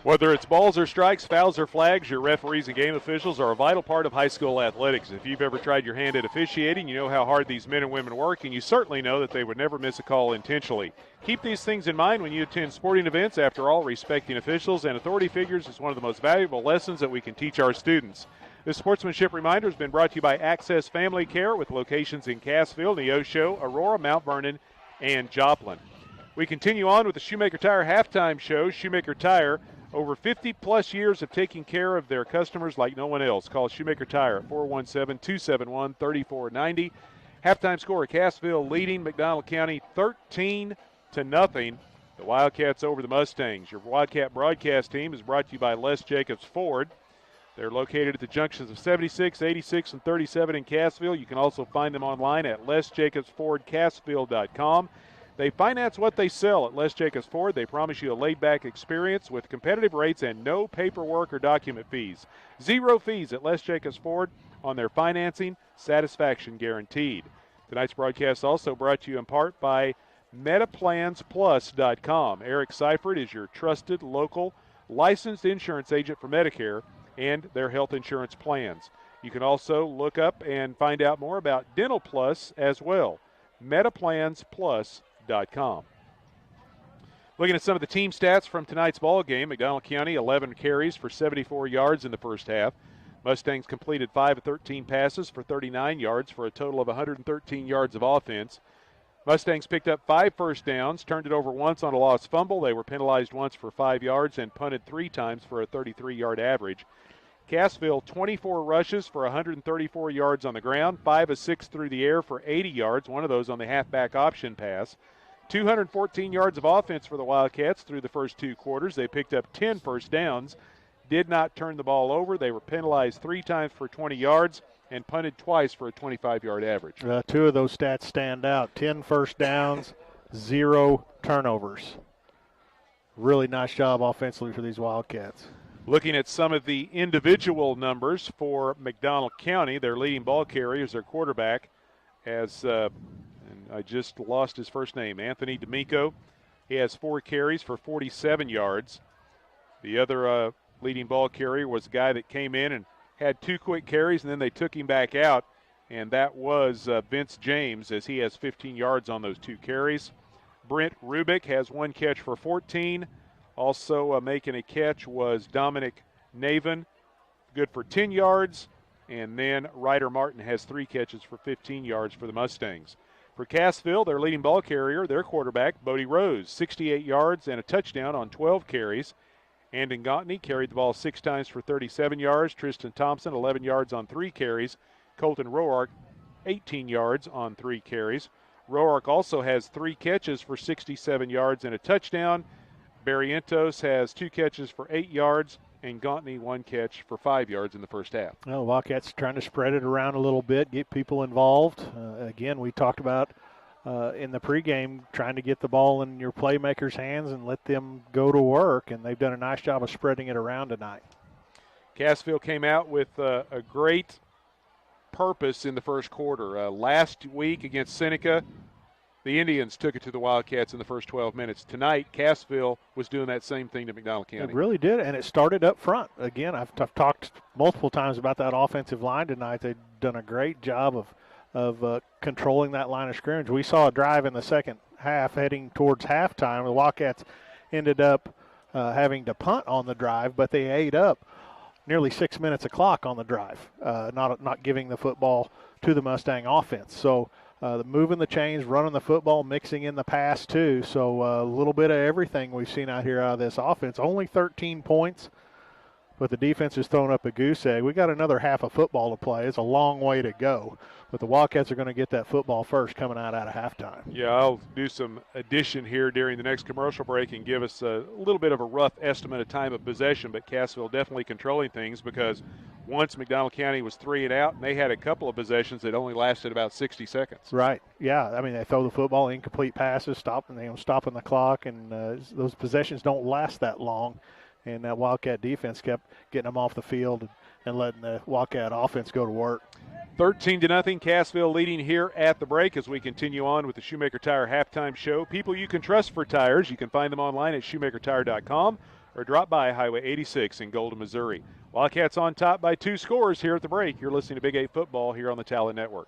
S1: Whether it's balls or strikes, fouls or flags, your referees and game officials are a vital part of high school athletics. If you've ever tried your hand at officiating, you know how hard these men and women work, and you certainly know that they would never miss a call intentionally. Keep these things in mind when you attend sporting events. After all, respecting officials and authority figures is one of the most valuable lessons that we can teach our students. This sportsmanship reminder has been brought to you by Access Family Care with locations in Cassville, Neosho, Aurora, Mount Vernon, and Joplin. We continue on with the Shoemaker Tire halftime show. Shoemaker Tire, over 50-plus years of taking care of their customers like no one else. Call Shoemaker Tire at 417-271-3490. Halftime score, Cassville leading McDonald County 13-0. The Wildcats over the Mustangs. Your Wildcat broadcast team is brought to you by Les Jacobs Ford. They're located at the junctions of 76, 86, and 37 in Cassville. You can also find them online at lesjacobsfordcassville.com. They finance what they sell at Les Jacobs Ford. They promise you a laid-back experience with competitive rates and no paperwork or document fees. Zero fees at Les Jacobs Ford on their financing, satisfaction guaranteed. Tonight's broadcast also brought to you in part by MetaPlansPlus.com. Eric Seifert is your trusted local licensed insurance agent for Medicare and their health insurance plans. You can also look up and find out more about Dental Plus as well. MetaPlansPlus.com. Looking at some of the team stats from tonight's ball game, McDonald County 11 carries for 74 yards in the first half. Mustangs completed 5 of 13 passes for 39 yards for a total of 113 yards of offense. Mustangs picked up 5 first downs, turned it over once on a lost fumble. They were penalized once for 5 yards and punted 3 times for a 33-yard average. Cassville, 24 rushes for 134 yards on the ground, 5 of 6 through the air for 80 yards, one of those on the halfback option pass. 214 yards of offense for the Wildcats through the first 2 quarters. They picked up 10 first downs, did not turn the ball over. They were penalized 3 times for 20 yards and punted twice for a 25-yard average.
S2: 2 of those stats stand out. 10 first downs, 0 turnovers. Really nice job offensively for these Wildcats.
S1: Looking at some of the individual numbers for McDonald County, their leading ball carrier is their quarterback, and I just lost his first name, Anthony D'Amico. He has 4 carries for 47 yards. The other leading ball carrier was a guy that came in and had 2 quick carries, and then they took him back out, and that was Vince James, as he has 15 yards on those 2 carries. Brent Rubick has 1 catch for 14. Also making a catch was Dominic Naven, good for 10 yards. And then Ryder Martin has 3 catches for 15 yards for the Mustangs. For Cassville, their leading ball carrier, their quarterback, Bodie Rose, 68 yards and a touchdown on 12 carries. Andon Gontney carried the ball 6 times for 37 yards. Tristan Thompson, 11 yards on 3 carries. Colton Roark, 18 yards on 3 carries. Roark also has 3 catches for 67 yards and a touchdown. Barrientos has 2 catches for 8 yards, and Gontney 1 catch for 5 yards in the first half.
S2: Well, Wildcats trying to spread it around a little bit, get people involved. Again, we talked about in the pregame trying to get the ball in your playmakers' hands and let them go to work, and they've done a nice job of spreading it around tonight.
S1: Cassville came out with a great purpose in the first quarter. Last week against Seneca, the Indians took it to the Wildcats in the first 12 minutes. Tonight, Cassville was doing that same thing to McDonald County.
S2: It really did, and it started up front. Again, I've talked multiple times about that offensive line tonight. They've done a great job of controlling that line of scrimmage. We saw a drive in the second half heading towards halftime. The Wildcats ended up having to punt on the drive, but they ate up nearly 6 minutes of clock on the drive, not giving the football to the Mustang offense. So moving the chains, running the football, mixing in the pass too. So a little bit of everything we've seen out here out of this offense. Only 13 points, but the defense has thrown up a goose egg. We got another half of football to play. It's a long way to go, but the Wildcats are going to get that football first coming out of halftime.
S1: Yeah, I'll do some addition here during the next commercial break and give us a little bit of a rough estimate of time of possession, but Cassville definitely controlling things because once McDonald County was 3 and out, and they had a couple of possessions that only lasted about 60 seconds.
S2: Right. Yeah. I mean, they throw the football, incomplete passes, stopping the clock, and those possessions don't last that long. And that Wildcat defense kept getting them off the field and letting the Wildcat offense go to work.
S1: 13-0, Cassville leading here at the break as we continue on with the Shoemaker Tire halftime show. People you can trust for tires, you can find them online at shoemakertire.com or drop by Highway 86 in Golden, Missouri. Wildcats on top by 2 scores here at the break. You're listening to Big 8 Football here on the Talent Network.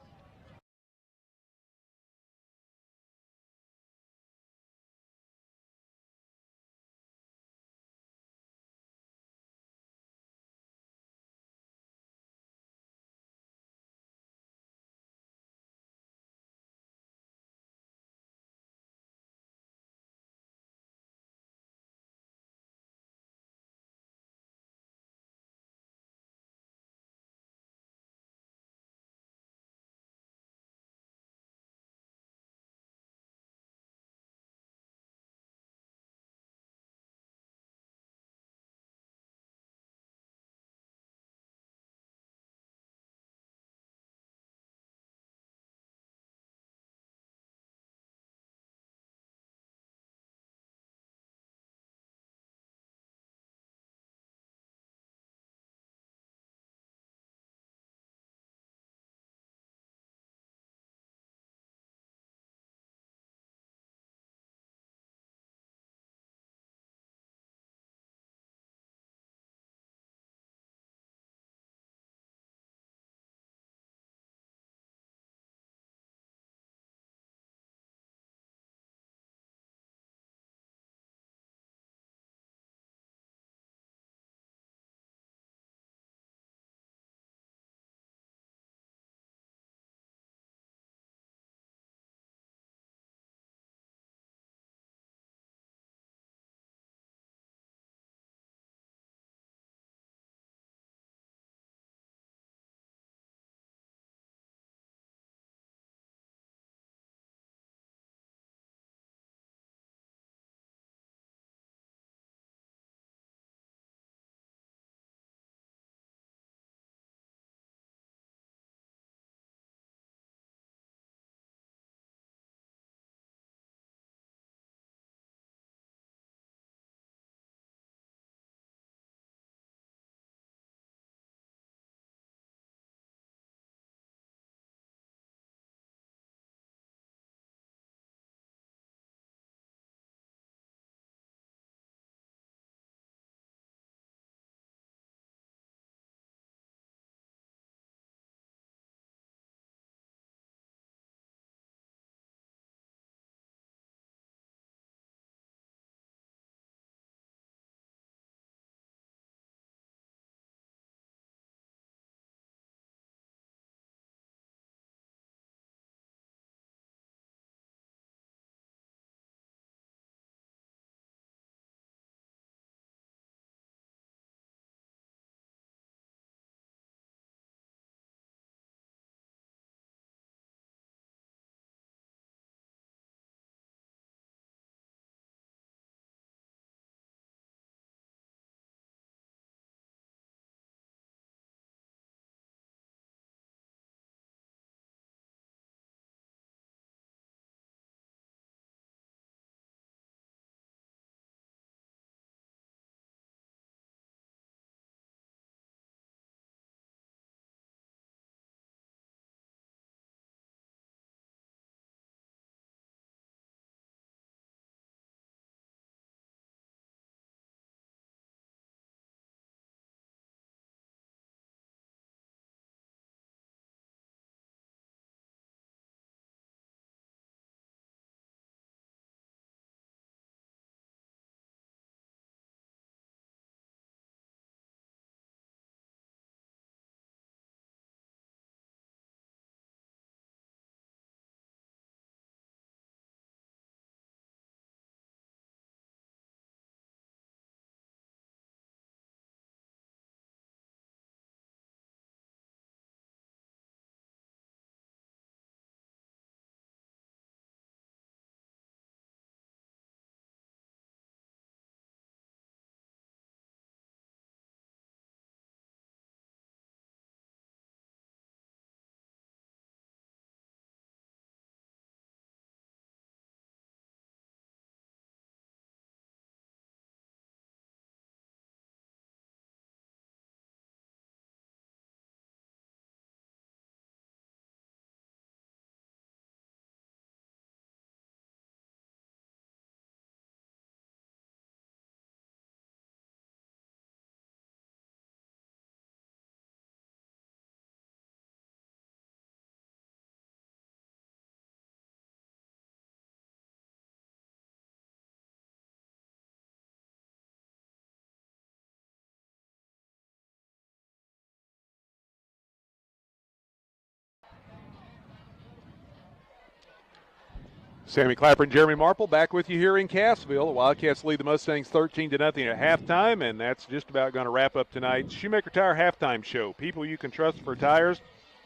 S1: Sammy Clapper and Jeremy Marple back with you here in Cassville. The Wildcats lead the Mustangs 13-0 at halftime, and that's just about going to wrap up tonight's Shoemaker Tire Halftime Show. People you can trust for tires,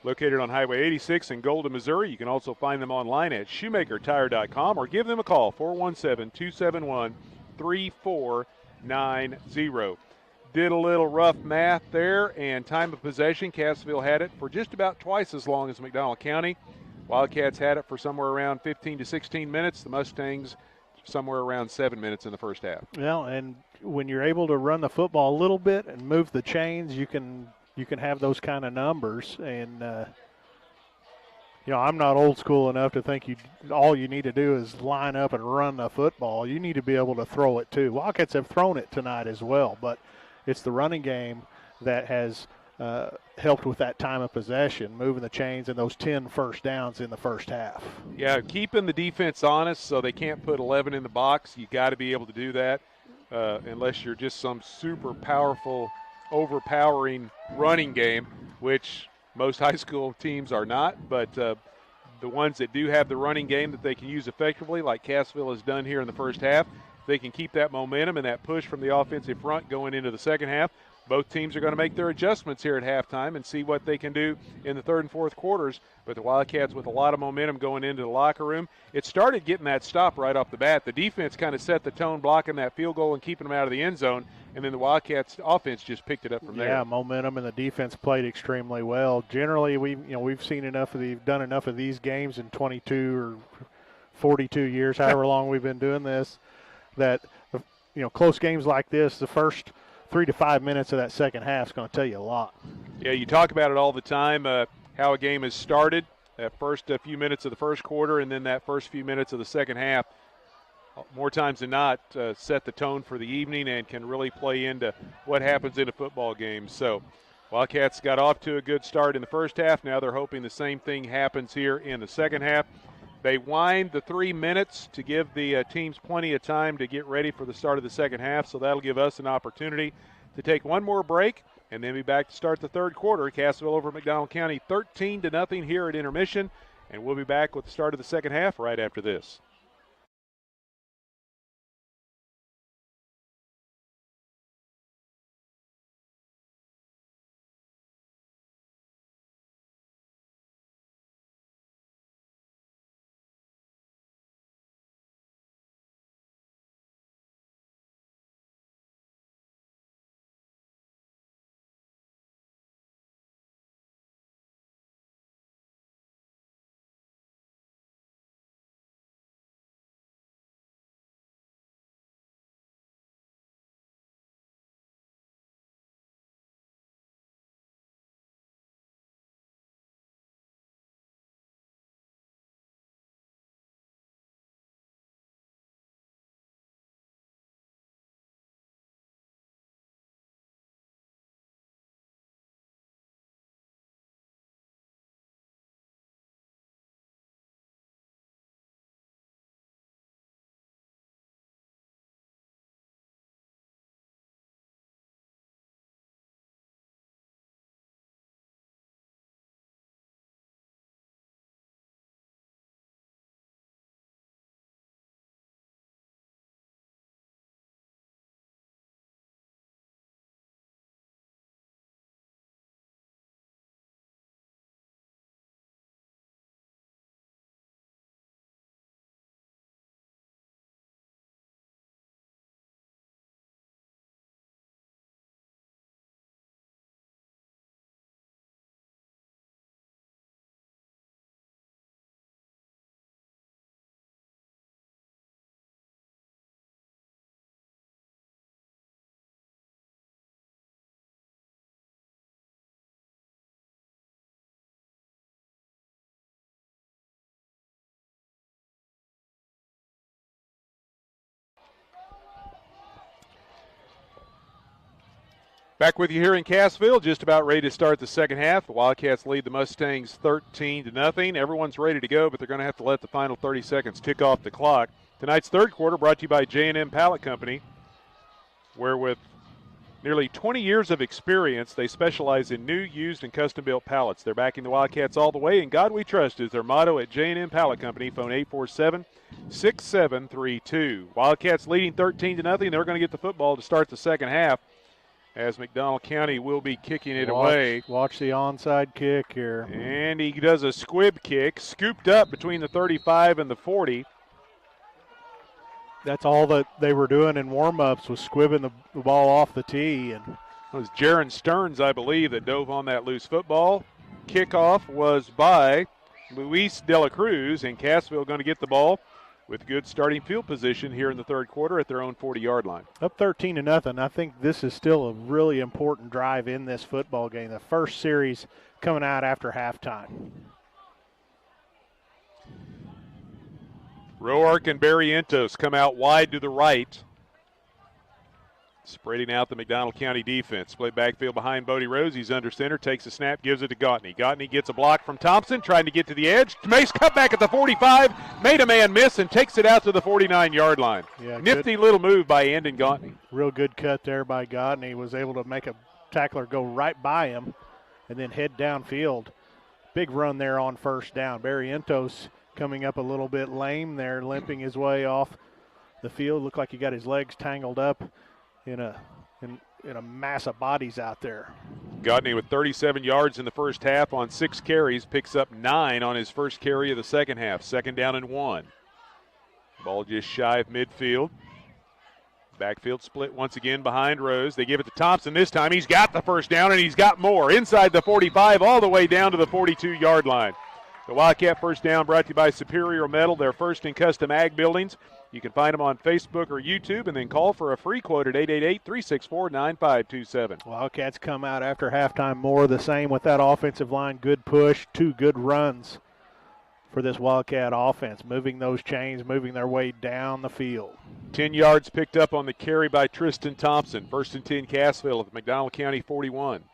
S1: located on Highway 86 in Golden, Missouri. You can also find them online at shoemakertire.com or give them a call, 417-271-3490. Did a little rough math there, and time of possession, Cassville had it for just about twice as long as McDonald County. Wildcats had it for somewhere around 15 to 16 minutes. The Mustangs somewhere around 7 minutes in the first half.
S2: Well, and when you're able to run the football a little bit and move the chains, you can have those kind of numbers. And I'm not old school enough to think all you need to do is line up and run the football. You need to be able to throw it too. Wildcats have thrown it tonight as well, but it's the running game that has helped with that time of possession, moving the chains and those 10 first downs in the first half.
S1: Yeah, keeping the defense honest so they can't put 11 in the box. You got to be able to do that unless you're just some super powerful, overpowering running game, which most high school teams are not. But the ones that do have the running game that they can use effectively, like Cassville has done here in the first half, they can keep that momentum and that push from the offensive front going into the second half. Both teams are going to make their adjustments here at halftime and see what they can do in the third and fourth quarters. But the Wildcats with a lot of momentum going into the locker room. It started getting that stop right off the bat. The defense kind of set the tone, blocking that field goal and keeping them out of the end zone. And then the Wildcats offense just picked it up from there.
S2: Yeah, momentum, and the defense played extremely well. Generally, we've seen done enough of these games in 22 or 42 years, however long we've been doing this, that close games like this, the first 3 to 5 minutes of that second half is going to tell you a lot.
S1: Yeah, you talk about it all the time, how a game has started, that first few minutes of the first quarter and then that first few minutes of the second half. More times than not, set the tone for the evening and can really play into what happens in a football game. So Wildcats got off to a good start in the first half. Now they're hoping the same thing happens here in the second half. They wind the 3 minutes to give the teams plenty of time to get ready for the start of the second half, so that'll give us an opportunity to take one more break and then be back to start the third quarter. Cassville over McDonald County 13-0 here at intermission, and we'll be back with the start of the second half right after this. Back with you here in Cassville, just about ready to start the second half. The Wildcats lead the Mustangs 13-0. Everyone's ready to go, but they're going to have to let the final 30 seconds tick off the clock. Tonight's third quarter brought to you by J&M Pallet Company, where with Nearly 20 years of experience. They specialize in new, used, and custom-built pallets. They're backing the Wildcats all the way, and God we trust is their motto at J&M Pallet Company. Phone 847-6732. Wildcats leading 13-0. They're going to get the football to start the second half, as McDonald County will be kicking it away.
S2: Watch the onside kick here.
S1: And he does a squib kick, scooped up between the 35 and the 40.
S2: That's all that they were doing in warm-ups, was squibbing the ball off the tee. And
S1: it was Jaron Stearns, I believe, that dove on that loose football. Kickoff was by Luis De La Cruz, and Cassville going to get the ball with good starting field position here in the third quarter at their own 40-yard line.
S2: Up 13-0. I think this is still a really important drive in this football game. The first series coming out after halftime.
S1: Roark and Barrientos come out wide to the right, spreading out the McDonald County defense. Split backfield behind Bodie Rose. He's under center, takes a snap, gives it to Gautney. Gautney gets a block from Thompson, trying to get to the edge. Mace cut back at the 45, made a man miss, and takes it out to the 49-yard line.
S2: Yeah,
S1: nifty little move by Andon Gautney.
S2: Real good cut there by Gautney. Was able to make a tackler go right by him and then head downfield. Big run there on first down. Barrientos coming up a little bit lame there, limping his way off the field. Looked like he got his legs tangled up in a mass of bodies out there.
S1: Gautney with 37 yards in the first half on 6 carries, picks up 9 on his first carry of the second half. 2nd down and 1. Ball just shy of midfield. Backfield split once again behind Rose. They give it to Thompson this time. He's got the first down, and he's got more. Inside the 45 all the way down to the 42-yard line. The Wildcat first down brought to you by Superior Metal, their first in custom ag buildings. You can find them on Facebook or YouTube, and then call for a free quote at 888-364-9527.
S2: Wildcats come out after halftime more the same with that offensive line. Good push, 2 good runs for this Wildcat offense, moving those chains, moving their way down the field.
S1: 10 yards picked up on the carry by Tristan Thompson. 1st and 10 Cassville at the McDonald County 41.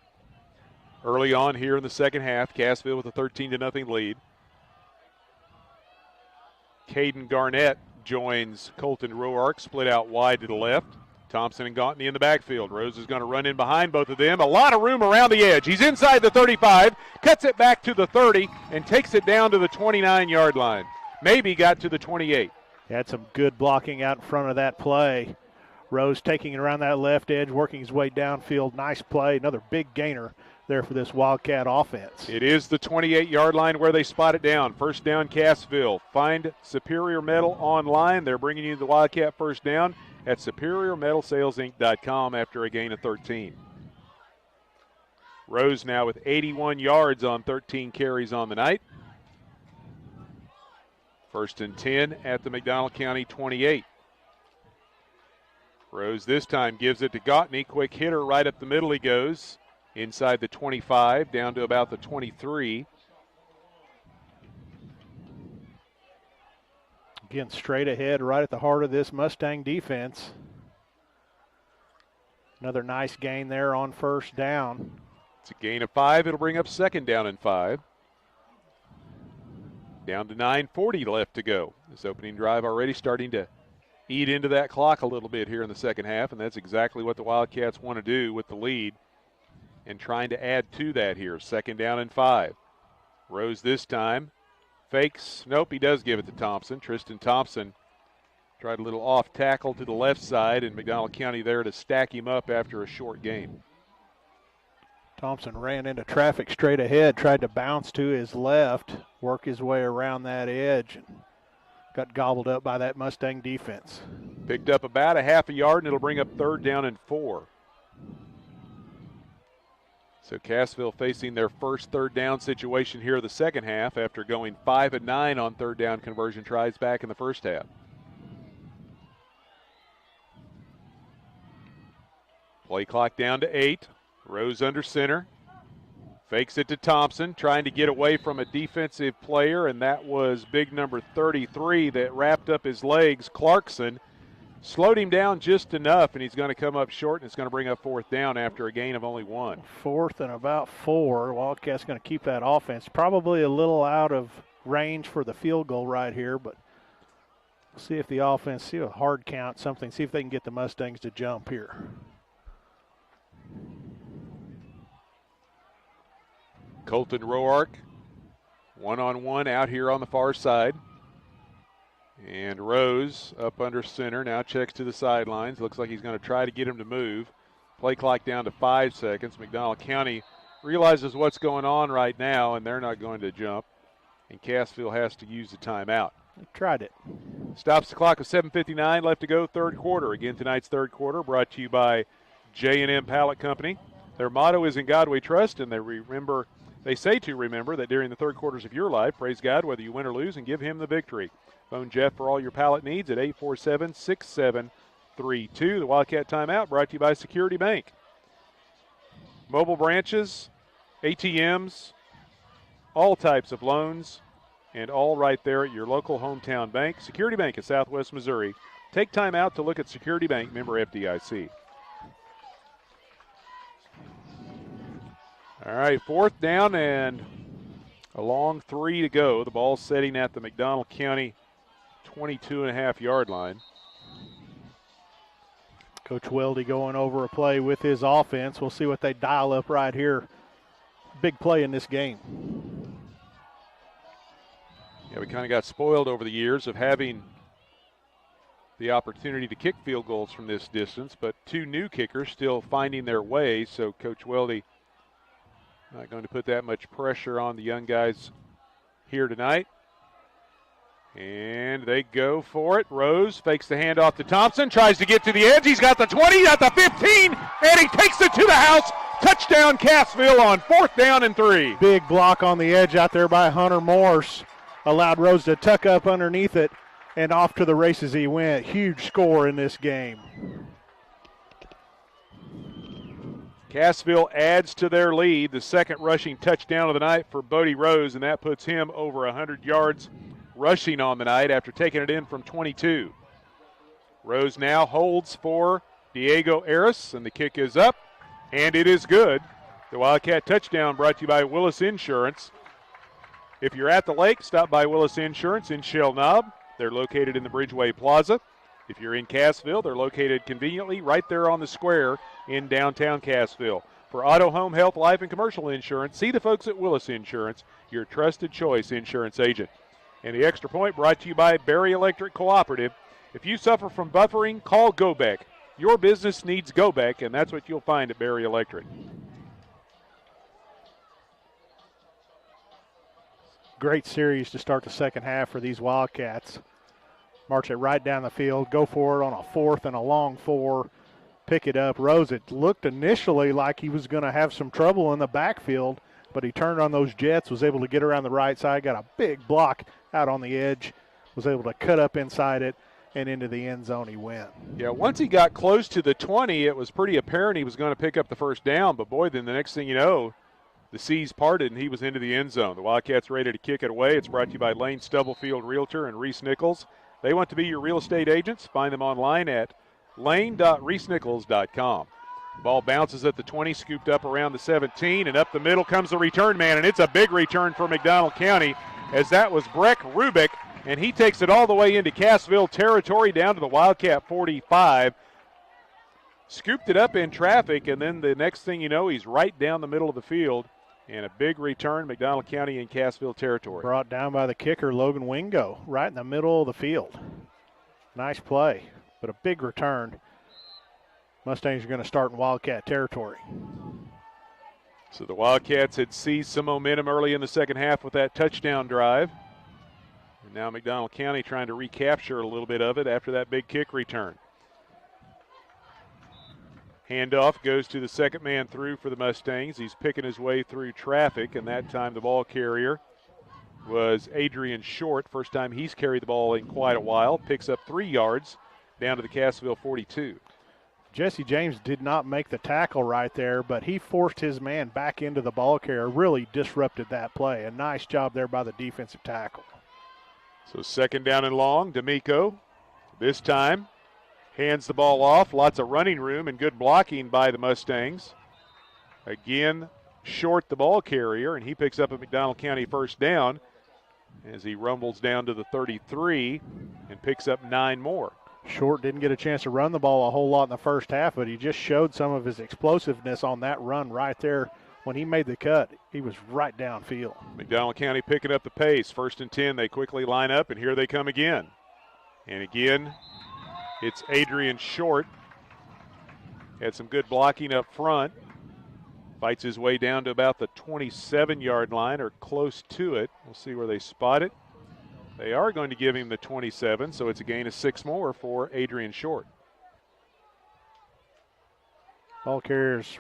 S1: Early on here in the second half, Cassville with a 13-0 lead. Caden Garnett joins Colton Roark, split out wide to the left. Thompson and Gautney in the backfield. Rose is going to run in behind both of them. A lot of room around the edge. He's inside the 35, cuts it back to the 30, and takes it down to the 29-yard line. Maybe got to the 28.
S2: Had some good blocking out in front of that play. Rose taking it around that left edge, working his way downfield. Nice play. Another big gainer there for this Wildcat offense.
S1: It is the 28-yard line where they spot it down. First down, Cassville. Find Superior Metal online. They're bringing you the Wildcat first down at SuperiorMetalSalesInc.com after a gain of 13. Rose now with 81 yards on 13 carries on the night. 1st and 10 at the McDonald County 28. Rose this time gives it to Gautney. Quick hitter right up the middle he goes. Inside the 25, down to about the 23.
S2: Again, straight ahead, right at the heart of this Mustang defense. Another nice gain there on first down.
S1: It's a gain of 5. It'll bring up 2nd down and 5. Down to 9:40 left to go. This opening drive already starting to eat into that clock a little bit here in the second half, and that's exactly what the Wildcats want to do with the lead and trying to add to that here. 2nd down and 5. Rose this time fakes. Nope, he does give it to Thompson. Tristan Thompson tried a little off tackle to the left side, and McDonald County there to stack him up after a short gain.
S2: Thompson ran into traffic straight ahead, tried to bounce to his left, work his way around that edge, and got gobbled up by that Mustang defense.
S1: Picked up about a half a yard, and it'll bring up 3rd down and 4. So Cassville facing their first 3rd down situation here of the second half after going 5 of 9 on 3rd down conversion tries back in the first half. Play clock down to 8. Rose under center. Fakes it to Thompson, trying to get away from a defensive player, and that was big number 33 that wrapped up his legs, Clarkson. Slowed him down just enough, and he's going to come up short, and it's going to bring up 4th down after a gain of only 1.
S2: 4th and about 4. Wildcats going to keep that offense. Probably a little out of range for the field goal right here, but see if the offense, see a hard count, something, see if they can get the Mustangs to jump here.
S1: Colton Roark, one-on-one out here on the far side. And Rose up under center, now checks to the sidelines. Looks like he's going to try to get him to move. Play clock down to 5 seconds. McDonald County realizes what's going on right now, and they're not going to jump. And Cassville has to use the timeout.
S2: Tried it.
S1: Stops the clock with 7:59 left to go, third quarter. Again, tonight's third quarter brought to you by J&M Pallet Company. Their motto is "In God We Trust," and they say to remember that during the third quarters of your life, praise God whether you win or lose and give him the victory. Phone Jeff for all your pallet needs at 847-6732. The Wildcat timeout brought to you by Security Bank. Mobile branches, ATMs, all types of loans, and all right there at your local hometown bank. Security Bank of Southwest Missouri. Take time out to look at Security Bank, member FDIC. All right, fourth down and a long 3 to go. The ball's setting at the McDonald County 22.5-yard line.
S2: Coach Weldy going over a play with his offense. We'll see what they dial up right here. Big play in this game.
S1: Yeah, we kind of got spoiled over the years of having the opportunity to kick field goals from this distance, but two new kickers still finding their way, so Coach Weldy not going to put that much pressure on the young guys here tonight. And they go for it. Rose fakes the handoff to Thompson, tries to get to the edge. He's got the 20, got the 15, and he takes it to the house. Touchdown, Cassville on 4th down and 3.
S2: Big block on the edge out there by Hunter Morse. Allowed Rose to tuck up underneath it, and off to the races he went. Huge score in this game.
S1: Cassville adds to their lead, the second rushing touchdown of the night for Bodie Rose, and that puts him over 100 yards rushing on the night after taking it in from 22. Rose now holds for Diego Aris, and the kick is up, and it is good. The Wildcat touchdown brought to you by Willis Insurance. If you're at the lake, stop by Willis Insurance in Shell Knob. They're located in the Bridgeway Plaza. If you're in Cassville, they're located conveniently right there on the square in downtown Cassville. For auto, home, health, life, and commercial insurance, see the folks at Willis Insurance, your trusted choice insurance agent. And the extra point brought to you by Berry Electric Cooperative. If you suffer from buffering, call GoBeck. Your business needs GoBeck, and that's what you'll find at Berry Electric.
S2: Great series to start the second half for these Wildcats. March it right down the field, go for it on a 4th and a long 4, pick it up. Rose, it looked initially like he was going to have some trouble in the backfield, but he turned on those jets, was able to get around the right side, got a big block out on the edge, was able to cut up inside it, and into the end zone he went.
S1: Yeah, once he got close to the 20, it was pretty apparent he was going to pick up the first down, but boy, then the next thing you know, the seas parted and he was into the end zone. The Wildcats ready to kick it away. It's brought to you by Lane Stubblefield Realtor and Reese Nichols. They want to be your real estate agents. Find them online at lane.reesenichols.com. Ball bounces at the 20, scooped up around the 17, and up the middle comes the return man, and it's a big return for McDonald County, as that was Breck Rubick, and he takes it all the way into Cassville territory down to the Wildcat 45. Scooped it up in traffic, and then the next thing you know, he's right down the middle of the field, and a big return, McDonald County in Cassville territory.
S2: Brought down by the kicker, Logan Wingo, right in the middle of the field. Nice play, but a big return. Mustangs are going to start in Wildcat territory.
S1: So the Wildcats had seized some momentum early in the second half with that touchdown drive. And now McDonald County trying to recapture a little bit of it after that big kick return. Handoff goes to the second man through for the Mustangs. He's picking his way through traffic, and that time the ball carrier was Adrian Short. First time he's carried the ball in quite a while. Picks up 3 yards down to the Cassville 42.
S2: Jesse James did not make the tackle right there, but he forced his man back into the ball carrier, really disrupted that play. A nice job there by the defensive tackle.
S1: So second down and long, D'Amico this time hands the ball off. Lots of running room and good blocking by the Mustangs. Again, Short the ball carrier, and he picks up a McDonald County first down as he rumbles down to the 33 and picks up 9 more.
S2: Short didn't get a chance to run the ball a whole lot in the first half, but he just showed some of his explosiveness on that run right there when he made the cut, he was right downfield.
S1: McDonald County picking up the pace. 1st and 10, they quickly line up, and here they come again. And again, it's Adrian Short. Had some good blocking up front. Fights his way down to about the 27-yard line or close to it. We'll see where they spot it. They are going to give him the 27, so it's a gain of 6 more for Adrian Short.
S2: Ball carriers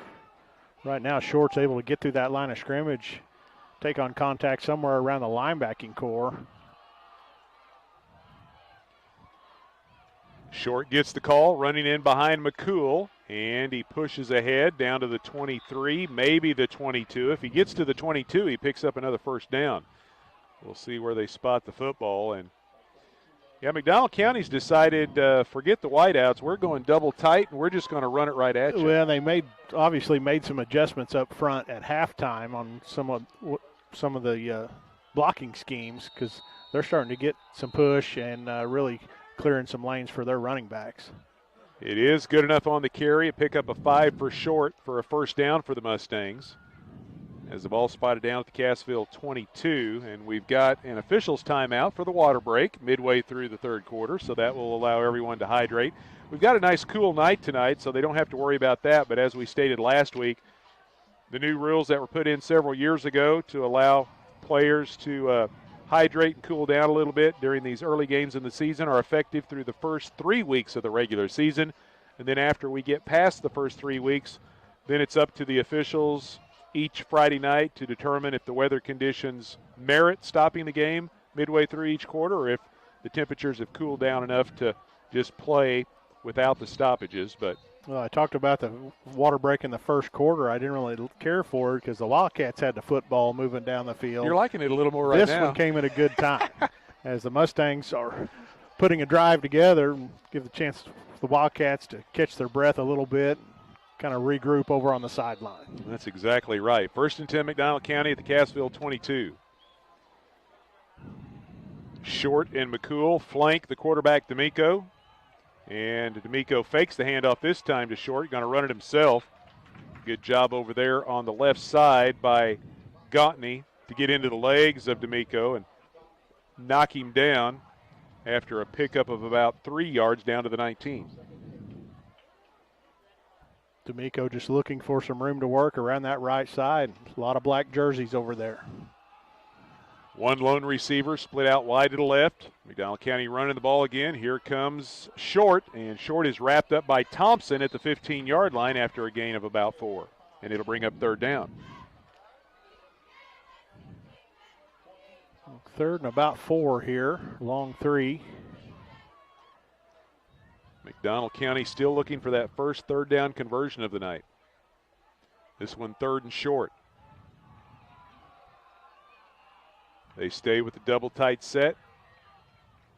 S2: right now, Short's able to get through that line of scrimmage, take on contact somewhere around the linebacking core.
S1: Short gets the call, running in behind McCool, and he pushes ahead down to the 23, maybe the 22. If he gets to the 22, he picks up another 1st down. We'll see where they spot the football. And yeah, McDonald County's decided, forget the wideouts. We're going double tight, and we're just going to run it right at you.
S2: Well, they obviously made some adjustments up front at halftime on some of the blocking schemes, because they're starting to get some push and really clearing some lanes for their running backs.
S1: It is good enough on the carry. A pick up a 5 for Short for a 1st down for the Mustangs. As the ball spotted down at the Cassville 22, and we've got an official's timeout for the water break midway through the 3rd quarter, so that will allow everyone to hydrate. We've got a nice cool night tonight, so they don't have to worry about that, but as we stated last week, the new rules that were put in several years ago to allow players to hydrate and cool down a little bit during these early games in the season are effective through the first 3 weeks of the regular season, and then after we get past the first 3 weeks, then it's up to the officials each Friday night to determine if the weather conditions merit stopping the game midway through each quarter, or if the temperatures have cooled down enough to just play without the stoppages. But
S2: well, I talked about the water break in the 1st quarter. I didn't really care for it because the Wildcats had the football moving down the field.
S1: You're liking it a little more right
S2: now.
S1: This
S2: one came at a good time as the Mustangs are putting a drive together and give the chance for the Wildcats to catch their breath a little bit, kind of regroup over on the sideline.
S1: That's exactly right. 1st and 10, McDonald County at the Cassville 22. Short and McCool flank the quarterback, D'Amico. And D'Amico fakes the handoff this time to Short. Going to run it himself. Good job over there on the left side by Gautney to get into the legs of D'Amico and knock him down after a pickup of about 3 yards down to the 19.
S2: D'Amico just looking for some room to work around that right side. A lot of black jerseys over there.
S1: One lone receiver split out wide to the left. McDonald County running the ball again. Here comes Short, and Short is wrapped up by Thompson at the 15-yard line after a gain of about 4. And it'll bring up 3rd down.
S2: 3rd and about 4 here, long 3.
S1: McDonald County still looking for that first 3rd down conversion of the night. This one 3rd and short. They stay with the double tight set.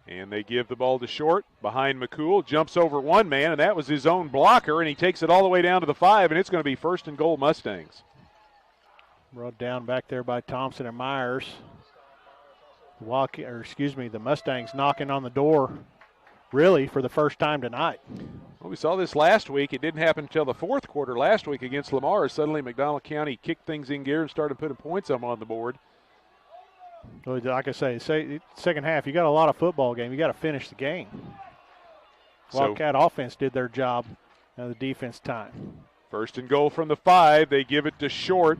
S1: And they give the ball to Short behind McCool. Jumps over one man, and that was his own blocker, and he takes it all the way down to the 5, and it's going to be 1st and goal Mustangs.
S2: Brought down back there by Thompson and Myers. The Mustangs knocking on the door really for the first time tonight.
S1: Well, we saw this last week. It didn't happen until the 4th quarter last week against Lamar. Suddenly McDonald County kicked things in gear and started putting points up on the board.
S2: Like I say, second half, you got a lot of football game. You got to finish the game. Wildcat offense did their job. Now the defense time.
S1: 1st and goal from the 5. They give it to Short.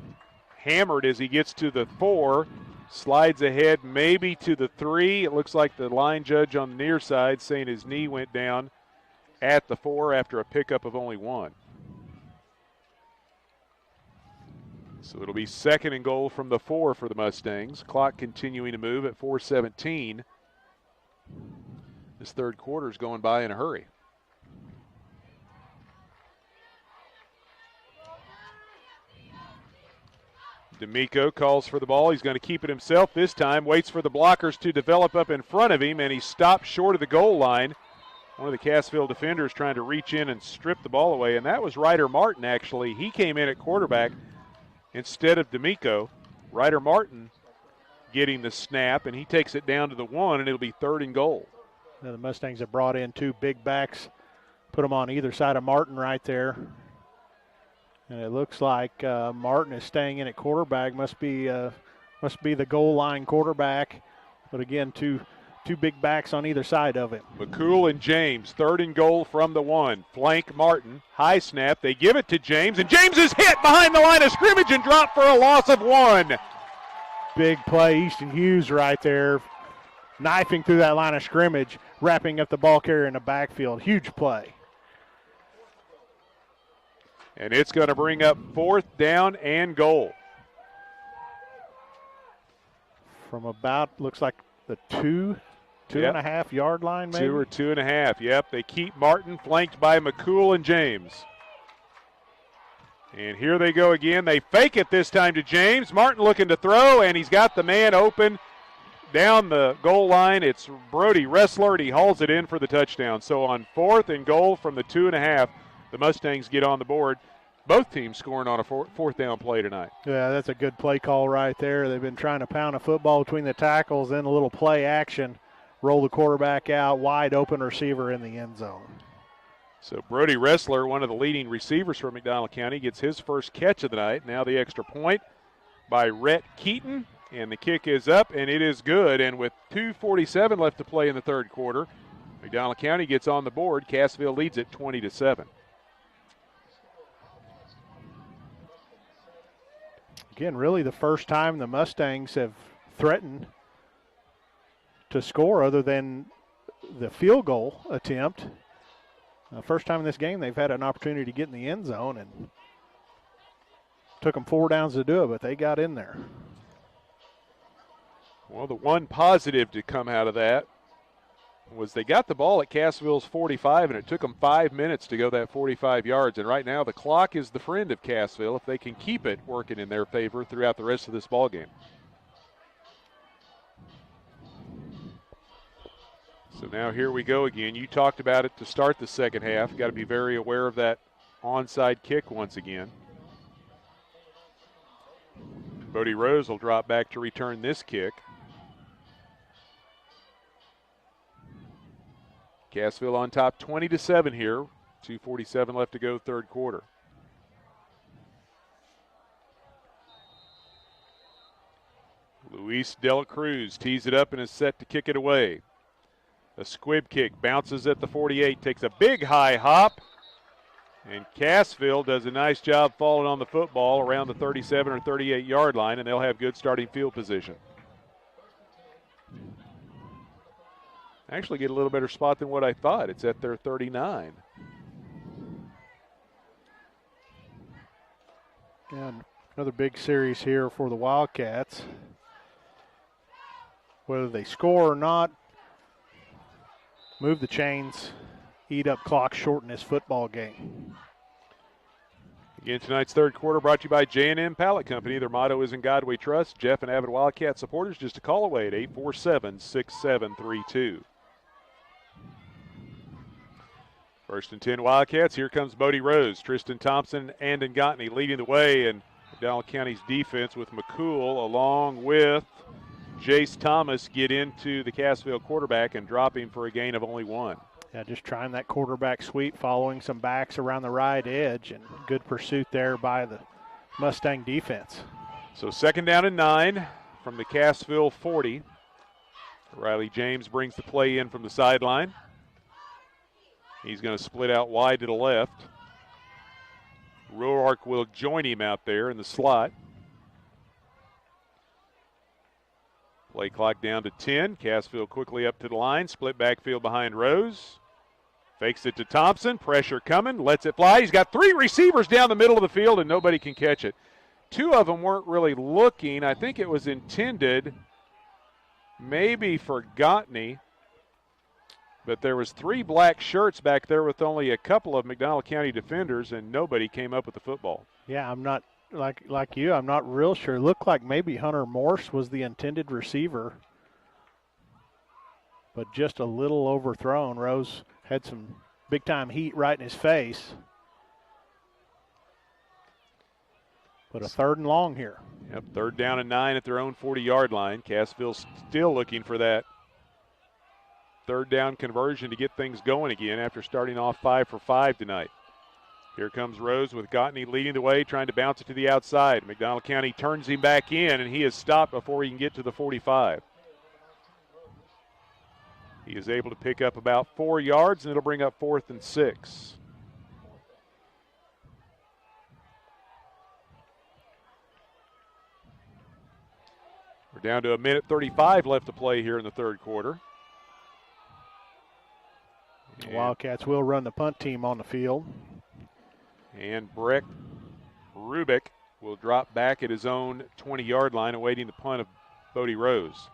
S1: Hammered as he gets to the 4. Slides ahead maybe to the 3. It looks like the line judge on the near side saying his knee went down at the 4 after a pickup of only 1. So it'll be 2nd and goal from the 4 for the Mustangs. Clock continuing to move at 4:17. This 3rd quarter is going by in a hurry. D'Amico calls for the ball. He's going to keep it himself this time. Waits for the blockers to develop up in front of him, and he stopped short of the goal line. One of the Cassville defenders trying to reach in and strip the ball away, and that was Ryder Martin, actually. He came in at quarterback instead of D'Amico. Ryder Martin getting the snap, and he takes it down to the 1, and it'll be 3rd and goal.
S2: Now the Mustangs have brought in 2 big backs, put them on either side of Martin right there. And it looks like Martin is staying in at quarterback. Must be the goal line quarterback. But again, two big backs on either side of it.
S1: McCool and James, 3rd and goal from the 1. Flank Martin, high snap. They give it to James, and James is hit behind the line of scrimmage and dropped for a loss of 1.
S2: Big play, Easton Hughes right there, knifing through that line of scrimmage, wrapping up the ball carrier in the backfield. Huge play.
S1: And it's going to bring up 4th down and goal.
S2: From about, looks like the two and a half yard line, maybe?
S1: 2 or 2.5, yep. They keep Martin flanked by McCool and James. And here they go again. They fake it this time to James. Martin looking to throw, and he's got the man open down the goal line. It's Brody Ressler, and he hauls it in for the touchdown. So on 4th and goal from the 2.5, the Mustangs get on the board. Both teams scoring on a 4th down play tonight.
S2: Yeah, that's a good play call right there. They've been trying to pound a football between the tackles, then a little play action, roll the quarterback out, wide open receiver in the end zone.
S1: So Brody Ressler, one of the leading receivers for McDonald County, gets his first catch of the night. Now the extra point by Rhett Keaton, and the kick is up, and it is good. And with 2:47 left to play in the 3rd quarter, McDonald County gets on the board. Cassville leads it 20-7.
S2: Again, really the first time the Mustangs have threatened to score other than the field goal attempt. First time in this game they've had an opportunity to get in the end zone, and took them 4 downs to do it, but they got in there.
S1: Well, the one positive to come out of that was they got the ball at Cassville's 45, and it took them 5 minutes to go that 45 yards. And right now the clock is the friend of Cassville if they can keep it working in their favor throughout the rest of this ball game. So now here we go again. You talked about it to start the second half. Got to be very aware of that onside kick once again. Bodie Rose will drop back to return this kick. Cassville on top 20-7 here. 2:47 left to go, 3rd quarter. Luis Dela Cruz tees it up and is set to kick it away. A squib kick, bounces at the 48, takes a big high hop, and Cassville does a nice job falling on the football around the 37 or 38 yard line, and they'll have good starting field position. Actually get a little better spot than what I thought. It's at their 39.
S2: And another big series here for the Wildcats. Whether they score or not, move the chains, eat up clock, shorten this football game.
S1: Again, tonight's 3rd quarter brought to you by J&M Pallet Company. Their motto is "In God We Trust." Jeff and avid Wildcat supporters, just a call away at 847-6732. 1st and 10 Wildcats. Here comes Bodie Rose. Tristan Thompson and Ngotny leading the way, and McDonald County's defense with McCool along with Jace Thomas get into the Cassville quarterback and drop him for a gain of only 1.
S2: Yeah, just trying that quarterback sweep, following some backs around the right edge, and good pursuit there by the Mustang defense.
S1: So 2nd down and 9 from the Cassville 40. Riley James brings the play in from the sideline. He's going to split out wide to the left. Roark will join him out there in the slot. Play clock down to 10. Cassville quickly up to the line. Split backfield behind Rose. Fakes it to Thompson. Pressure coming. Lets it fly. He's got 3 receivers down the middle of the field, and nobody can catch it. 2 of them weren't really looking. I think it was intended maybe for Ngotny. But there was 3 black shirts back there with only a couple of McDonald County defenders, and nobody came up with the football.
S2: Yeah, I'm not like you. I'm not real sure. It looked like maybe Hunter Morse was the intended receiver, but just a little overthrown. Rose had some big-time heat right in his face. But a 3rd and long here.
S1: Yep, 3rd down and 9 at their own 40-yard line. Cassville still looking for that 3rd down conversion to get things going again after starting off 5 for 5 tonight. Here comes Rose with Gottney leading the way, trying to bounce it to the outside. McDonald County turns him back in, and he is stopped before he can get to the 45. He is able to pick up about 4 yards, and it'll bring up 4th and 6. We're down to 1:35 left to play here in the third quarter.
S2: The Wildcats will run the punt team on the field.
S1: And Breck Rubick will drop back at his own 20-yard line, awaiting the punt of Bodie Rose.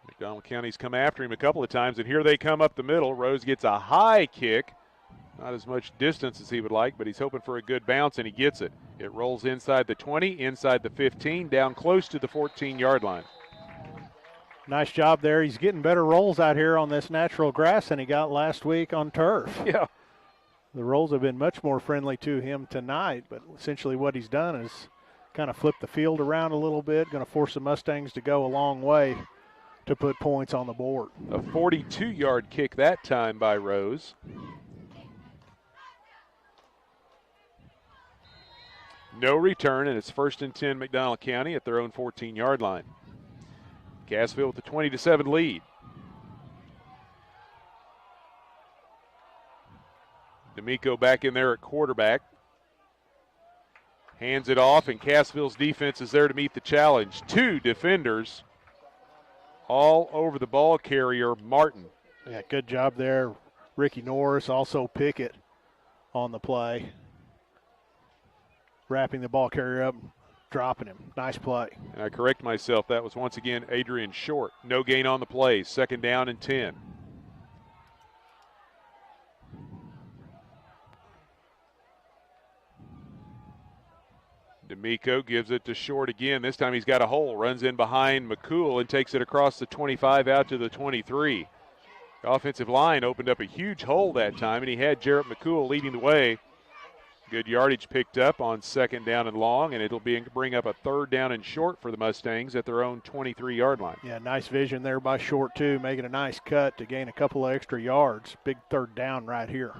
S1: McDonald County's come after him a couple of times, and here they come up the middle. Rose gets a high kick. Not as much distance as he would like, but he's hoping for a good bounce, and he gets it. It rolls inside the 20, inside the 15, down close to the 14-yard line.
S2: Nice job there. He's getting better rolls out here on this natural grass than he got last week on turf.
S1: Yeah.
S2: The rolls have been much more friendly to him tonight, but essentially what he's done is kind of flip the field around a little bit, going to force the Mustangs to go a long way to put points on the board.
S1: A 42-yard kick that time by Rose. No return, and it's 1st and 10 McDonald County at their own 14-yard line. Cassville with a 20-7 lead. D'Amico back in there at quarterback. Hands it off, and Cassville's defense is there to meet the challenge. 2 defenders all over the ball carrier, Martin.
S2: Yeah, good job there. Ricky Norris, also Pickett on the play. Wrapping the ball carrier up, dropping him. Nice play.
S1: And I correct myself. That was once again Adrian Short. No gain on the play. 2nd down and 10. D'Amico gives it to Short again. This time he's got a hole. Runs in behind McCool and takes it across the 25 out to the 23. The offensive line opened up a huge hole that time, and he had Jarrett McCool leading the way. Good yardage picked up on 2nd down and long, and it'll bring up a 3rd down and short for the Mustangs at their own 23-yard line.
S2: Yeah, nice vision there by Short, too, making a nice cut to gain a couple of extra yards. Big 3rd down right here.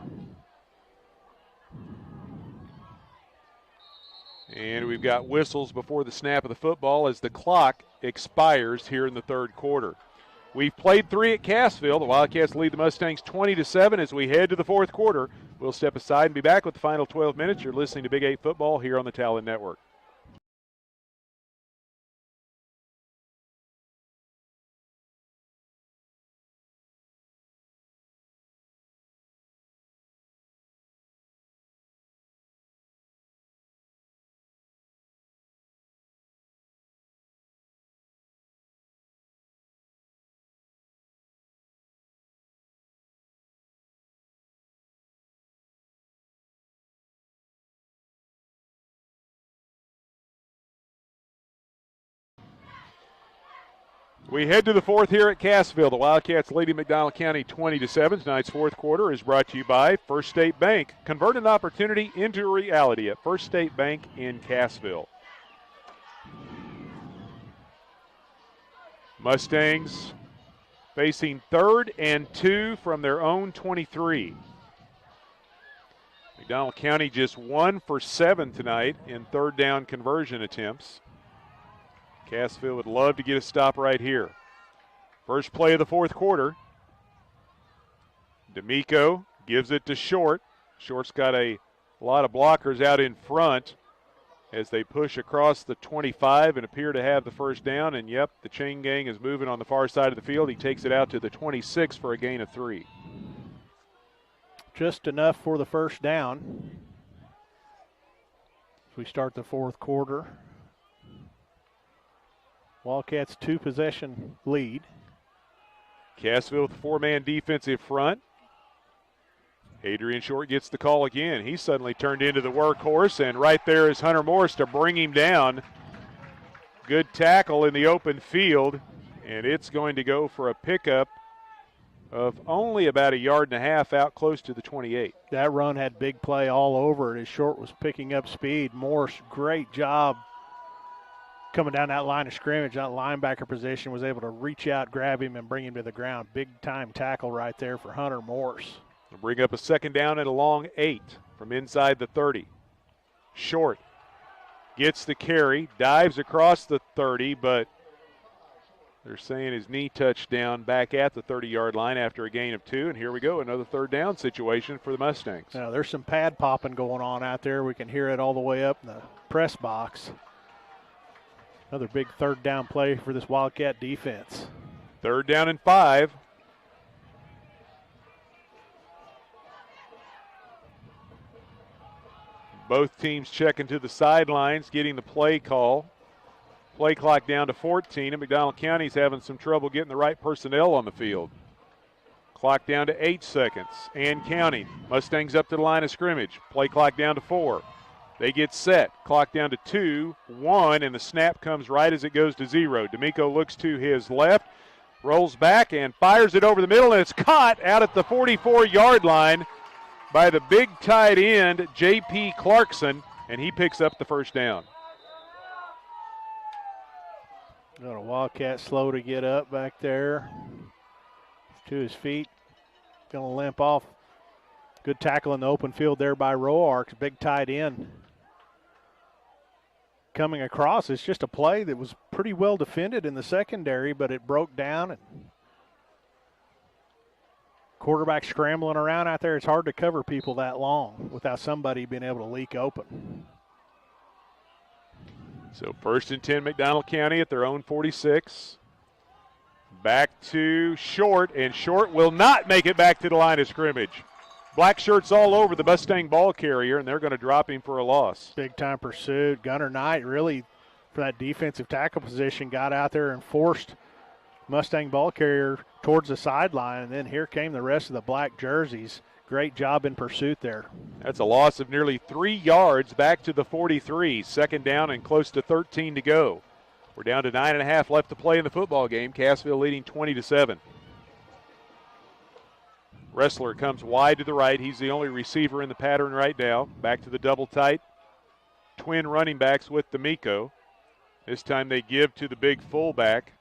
S1: And we've got whistles before the snap of the football as the clock expires here in the third quarter. We've played 3 at Cassville. The Wildcats lead the Mustangs 20-7 as we head to the fourth quarter. We'll step aside and be back with the final 12 minutes. You're listening to Big 8 Football here on the Talon Network. We head to the fourth here at Cassville. The Wildcats leading McDonald County 20-7. Tonight's fourth quarter is brought to you by First State Bank. Convert an opportunity into reality at First State Bank in Cassville. Mustangs facing 3rd and 2 from their own 23. McDonald County just 1 for 7 tonight in 3rd down conversion attempts. Cassville would love to get a stop right here. First play of the fourth quarter. D'Amico gives it to Short. Short's got a lot of blockers out in front as they push across the 25 and appear to have the first down. And, yep, the chain gang is moving on the far side of the field. He takes it out to the 26 for a gain of 3.
S2: Just enough for the first down. As we start the fourth quarter. Wildcats 2-possession lead.
S1: Cassville with a 4-man defensive front. Adrian Short gets the call again. He suddenly turned into the workhorse, and right there is Hunter Morris to bring him down. Good tackle in the open field, and it's going to go for a pickup of only about 1.5 yards out close to the 28.
S2: That run had big play all over it as Short was picking up speed. Morris, great job coming down that line of scrimmage, that linebacker position, was able to reach out, grab him, and bring him to the ground. Big-time tackle right there for Hunter Morse.
S1: We'll bring up a second down and a long 8 from inside the 30. Short gets the carry, dives across the 30, but they're saying his knee touched down back at the 30-yard line after a gain of 2. And here we go, another third down situation for the Mustangs.
S2: Now, there's some pad popping going on out there. We can hear it all the way up in the press box. Another big third down play for this Wildcat defense.
S1: Third down and 5. Both teams checking to the sidelines, getting the play call. Play clock down to 14, and McDonald County's having some trouble getting the right personnel on the field. Clock down to 8 seconds and counting. Mustangs up to the line of scrimmage. Play clock down to 4. They get set. Clock down to 2, 1, and the snap comes right as it goes to 0. D'Amico looks to his left, rolls back, and fires it over the middle, and it's caught out at the 44-yard line by the big tight end, J.P. Clarkson, and he picks up the first down.
S2: Got a Wildcat slow to get up back there. To his feet. Going to limp off. Good tackle in the open field there by Roark's, big tight end. Coming across, it's just a play that was pretty well defended in the secondary, but it broke down. And quarterback scrambling around out there. It's hard to cover people that long without somebody being able to leak open.
S1: So 1st and 10, McDonald County at their own 46. Back to Short, and Short will not make it back to the line of scrimmage. Black shirts all over the Mustang ball carrier, and they're going to drop him for a loss.
S2: Big-time pursuit. Gunnar Knight really, for that defensive tackle position, got out there and forced Mustang ball carrier towards the sideline, and then here came the rest of the black jerseys. Great job in pursuit there.
S1: That's a loss of nearly 3 yards back to the 43. Second down and close to 13 to go. We're down to 9.5 left to play in the football game. Cassville leading 20-7. Wrestler comes wide to the right. He's the only receiver in the pattern right now. Back to the double tight. Twin running backs with D'Amico. This time they give to the big fullback.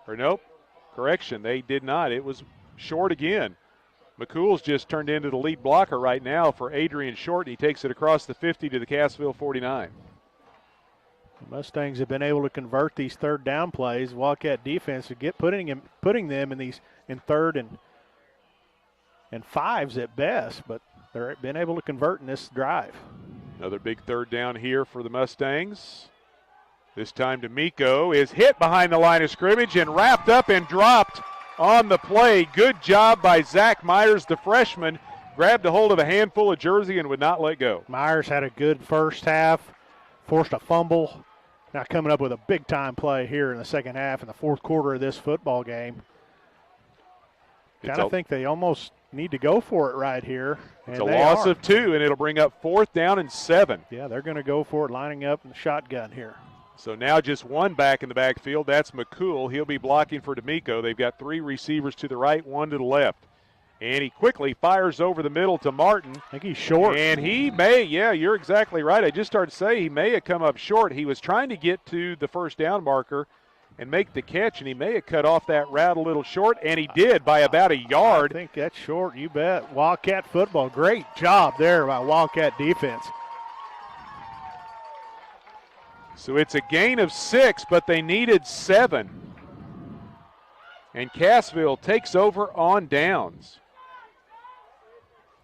S1: Or nope, correction, they did not. It was Short again. McCool's just turned into the lead blocker right now for Adrian Short. He takes it across the 50 to the Cassville 49.
S2: The Mustangs have been able to convert these third down plays. Wildcat defense to get putting them in third and fives at best, but they're been able to convert in this drive.
S1: Another big third down here for the Mustangs. This time D'Amico is hit behind the line of scrimmage and wrapped up and dropped on the play. Good job by Zach Myers, the freshman. Grabbed a hold of a handful of jersey and would not let go.
S2: Myers had a good first half, forced a fumble. Now coming up with a big-time play here in the second half in the fourth quarter of this football game. Kind of think they almost need to go for it right here.
S1: It's a loss of 2, and it'll bring up 4th down and 7.
S2: Yeah, they're going to go for it, lining up in the shotgun here.
S1: So now just one back in the backfield. That's McCool. He'll be blocking for D'Amico. They've got 3 receivers to the right, 1 to the left. And he quickly fires over the middle to Martin.
S2: I think he's short.
S1: And he may, yeah, you're exactly right. I just started to say he may have come up short. He was trying to get to the first down marker and make the catch, and he may have cut off that route a little short, and he did by about a yard.
S2: I think that's short, you bet. Wildcat football, great job there by Wildcat defense.
S1: So it's a gain of 6, but they needed 7. And Cassville takes over on downs.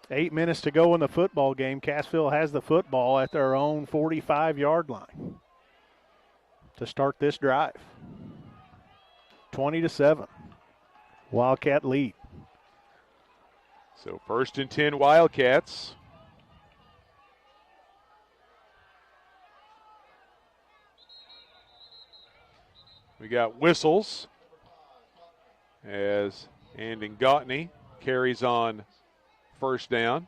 S2: 8 minutes to go in the football game. Cassville has the football at their own 45-yard line to start this drive. 20-7. Wildcat lead.
S1: So 1st and 10 Wildcats. We got whistles as Andon Gautney carries on first down.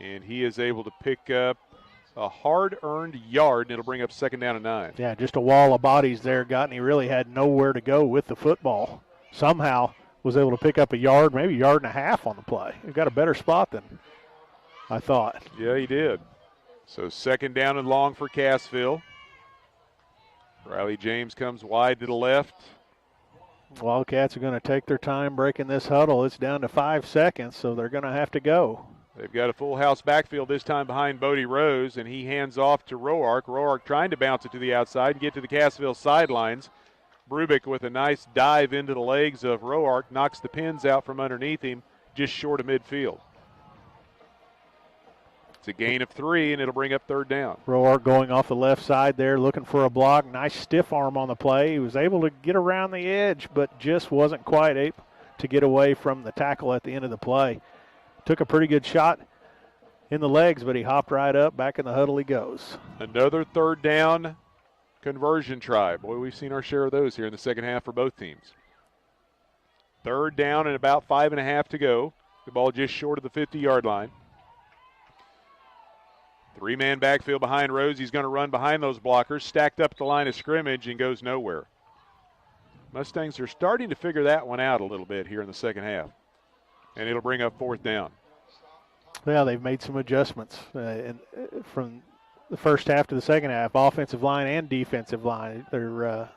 S1: And he is able to pick up a hard-earned yard, and it'll bring up 2nd down and 9.
S2: Yeah, just a wall of bodies there. Gautney really had nowhere to go with the football. Somehow was able to pick up a yard, maybe a yard and a half on the play. He got a better spot than I thought.
S1: Yeah, he did. So second down and long for Cassville. Riley James comes wide to the left.
S2: Wildcats are going to take their time breaking this huddle. It's down to 5 seconds, so they're going to have to go.
S1: They've got a full house backfield this time behind Bodie Rose, and he hands off to Roark. Roark trying to bounce it to the outside and get to the Cassville sidelines. Brubeck with a nice dive into the legs of Roark, knocks the pins out from underneath him, just short of midfield. It's a gain of 3, and it'll bring up third down.
S2: Roark going off the left side there, looking for a block. Nice stiff arm on the play. He was able to get around the edge, but just wasn't quite able to get away from the tackle at the end of the play. Took a pretty good shot in the legs, but he hopped right up. Back in the huddle he goes.
S1: Another third down conversion try. Boy, we've seen our share of those here in the second half for both teams. Third down and about 5.5 to go. The ball just short of the 50-yard line. Three-man backfield behind Rose. He's going to run behind those blockers, stacked up the line of scrimmage, and goes nowhere. Mustangs are starting to figure that one out a little bit here in the second half. And it'll bring up fourth down.
S2: Well, they've made some adjustments from the first half to the second half, offensive line and defensive line. Their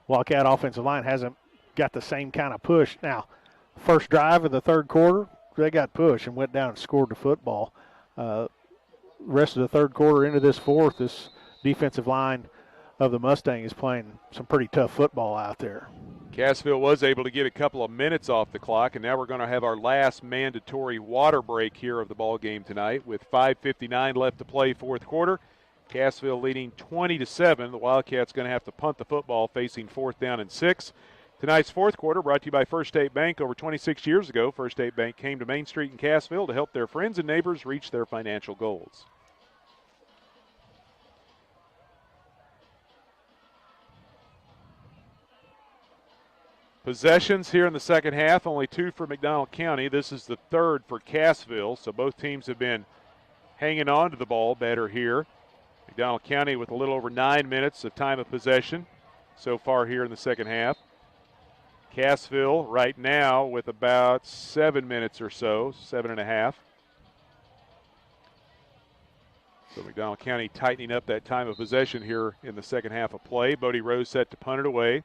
S2: Wildcat offensive line hasn't got the same kind of push. Now, first drive of the third quarter, they got pushed and went down and scored the football. Rest of the third quarter into this fourth, this defensive line of the Mustang is playing some pretty tough football out there.
S1: Cassville was able to get a couple of minutes off the clock, and now we're going to have our last mandatory water break here of the ball game tonight with 5:59 left to play fourth quarter. Cassville leading 20-7. The Wildcats going to have to punt the football facing fourth down and 6. Tonight's fourth quarter brought to you by First State Bank. Over 26 years ago, First State Bank came to Main Street in Cassville to help their friends and neighbors reach their financial goals. Possessions here in the second half, only 2 for McDonald County. This is the third for Cassville, so both teams have been hanging on to the ball better here. McDonald County with a little over 9 minutes of time of possession so far here in the second half. Cassville right now with about 7 minutes or so, 7.5. So McDonald County tightening up that time of possession here in the second half of play. Bodie Rose set to punt it away.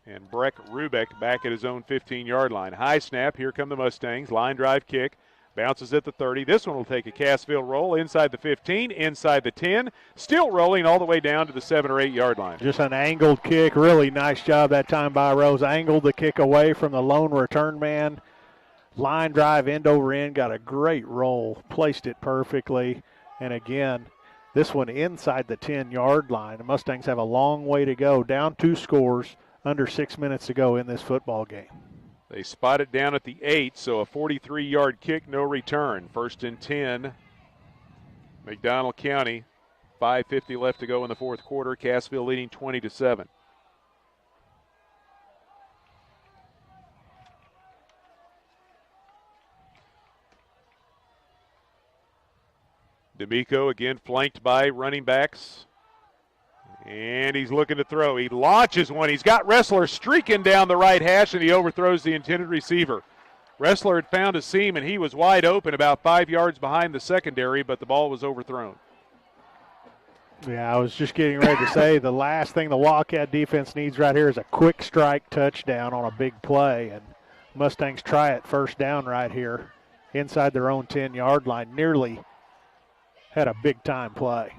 S1: And Breck Rubeck back at his own 15-yard line. High snap, here come the Mustangs. Line drive kick, bounces at the 30. This one will take a Cassville roll inside the 15, inside the 10. Still rolling all the way down to the 7 or 8-yard line.
S2: Just an angled kick, really nice job that time by Rose. Angled the kick away from the lone return man. Line drive end over end, got a great roll, placed it perfectly. And again, this one inside the 10-yard line. The Mustangs have a long way to go, down 2 scores. Under 6 minutes to go in this football game.
S1: They spot it down at the 8, so a 43-yard kick, no return. First and 10, McDonald County. 5:50 left to go in the fourth quarter. Cassville leading 20-7. D'Amico again flanked by running backs. And he's looking to throw. He launches one. He's got Wrestler streaking down the right hash, and he overthrows the intended receiver. Wrestler had found a seam, and he was wide open about 5 yards behind the secondary, but the ball was overthrown.
S2: Yeah, I was just getting ready to say the last thing the Wildcat defense needs right here is a quick strike touchdown on a big play. And Mustangs try it first down right here inside their own 10-yard line. Nearly had a big-time play.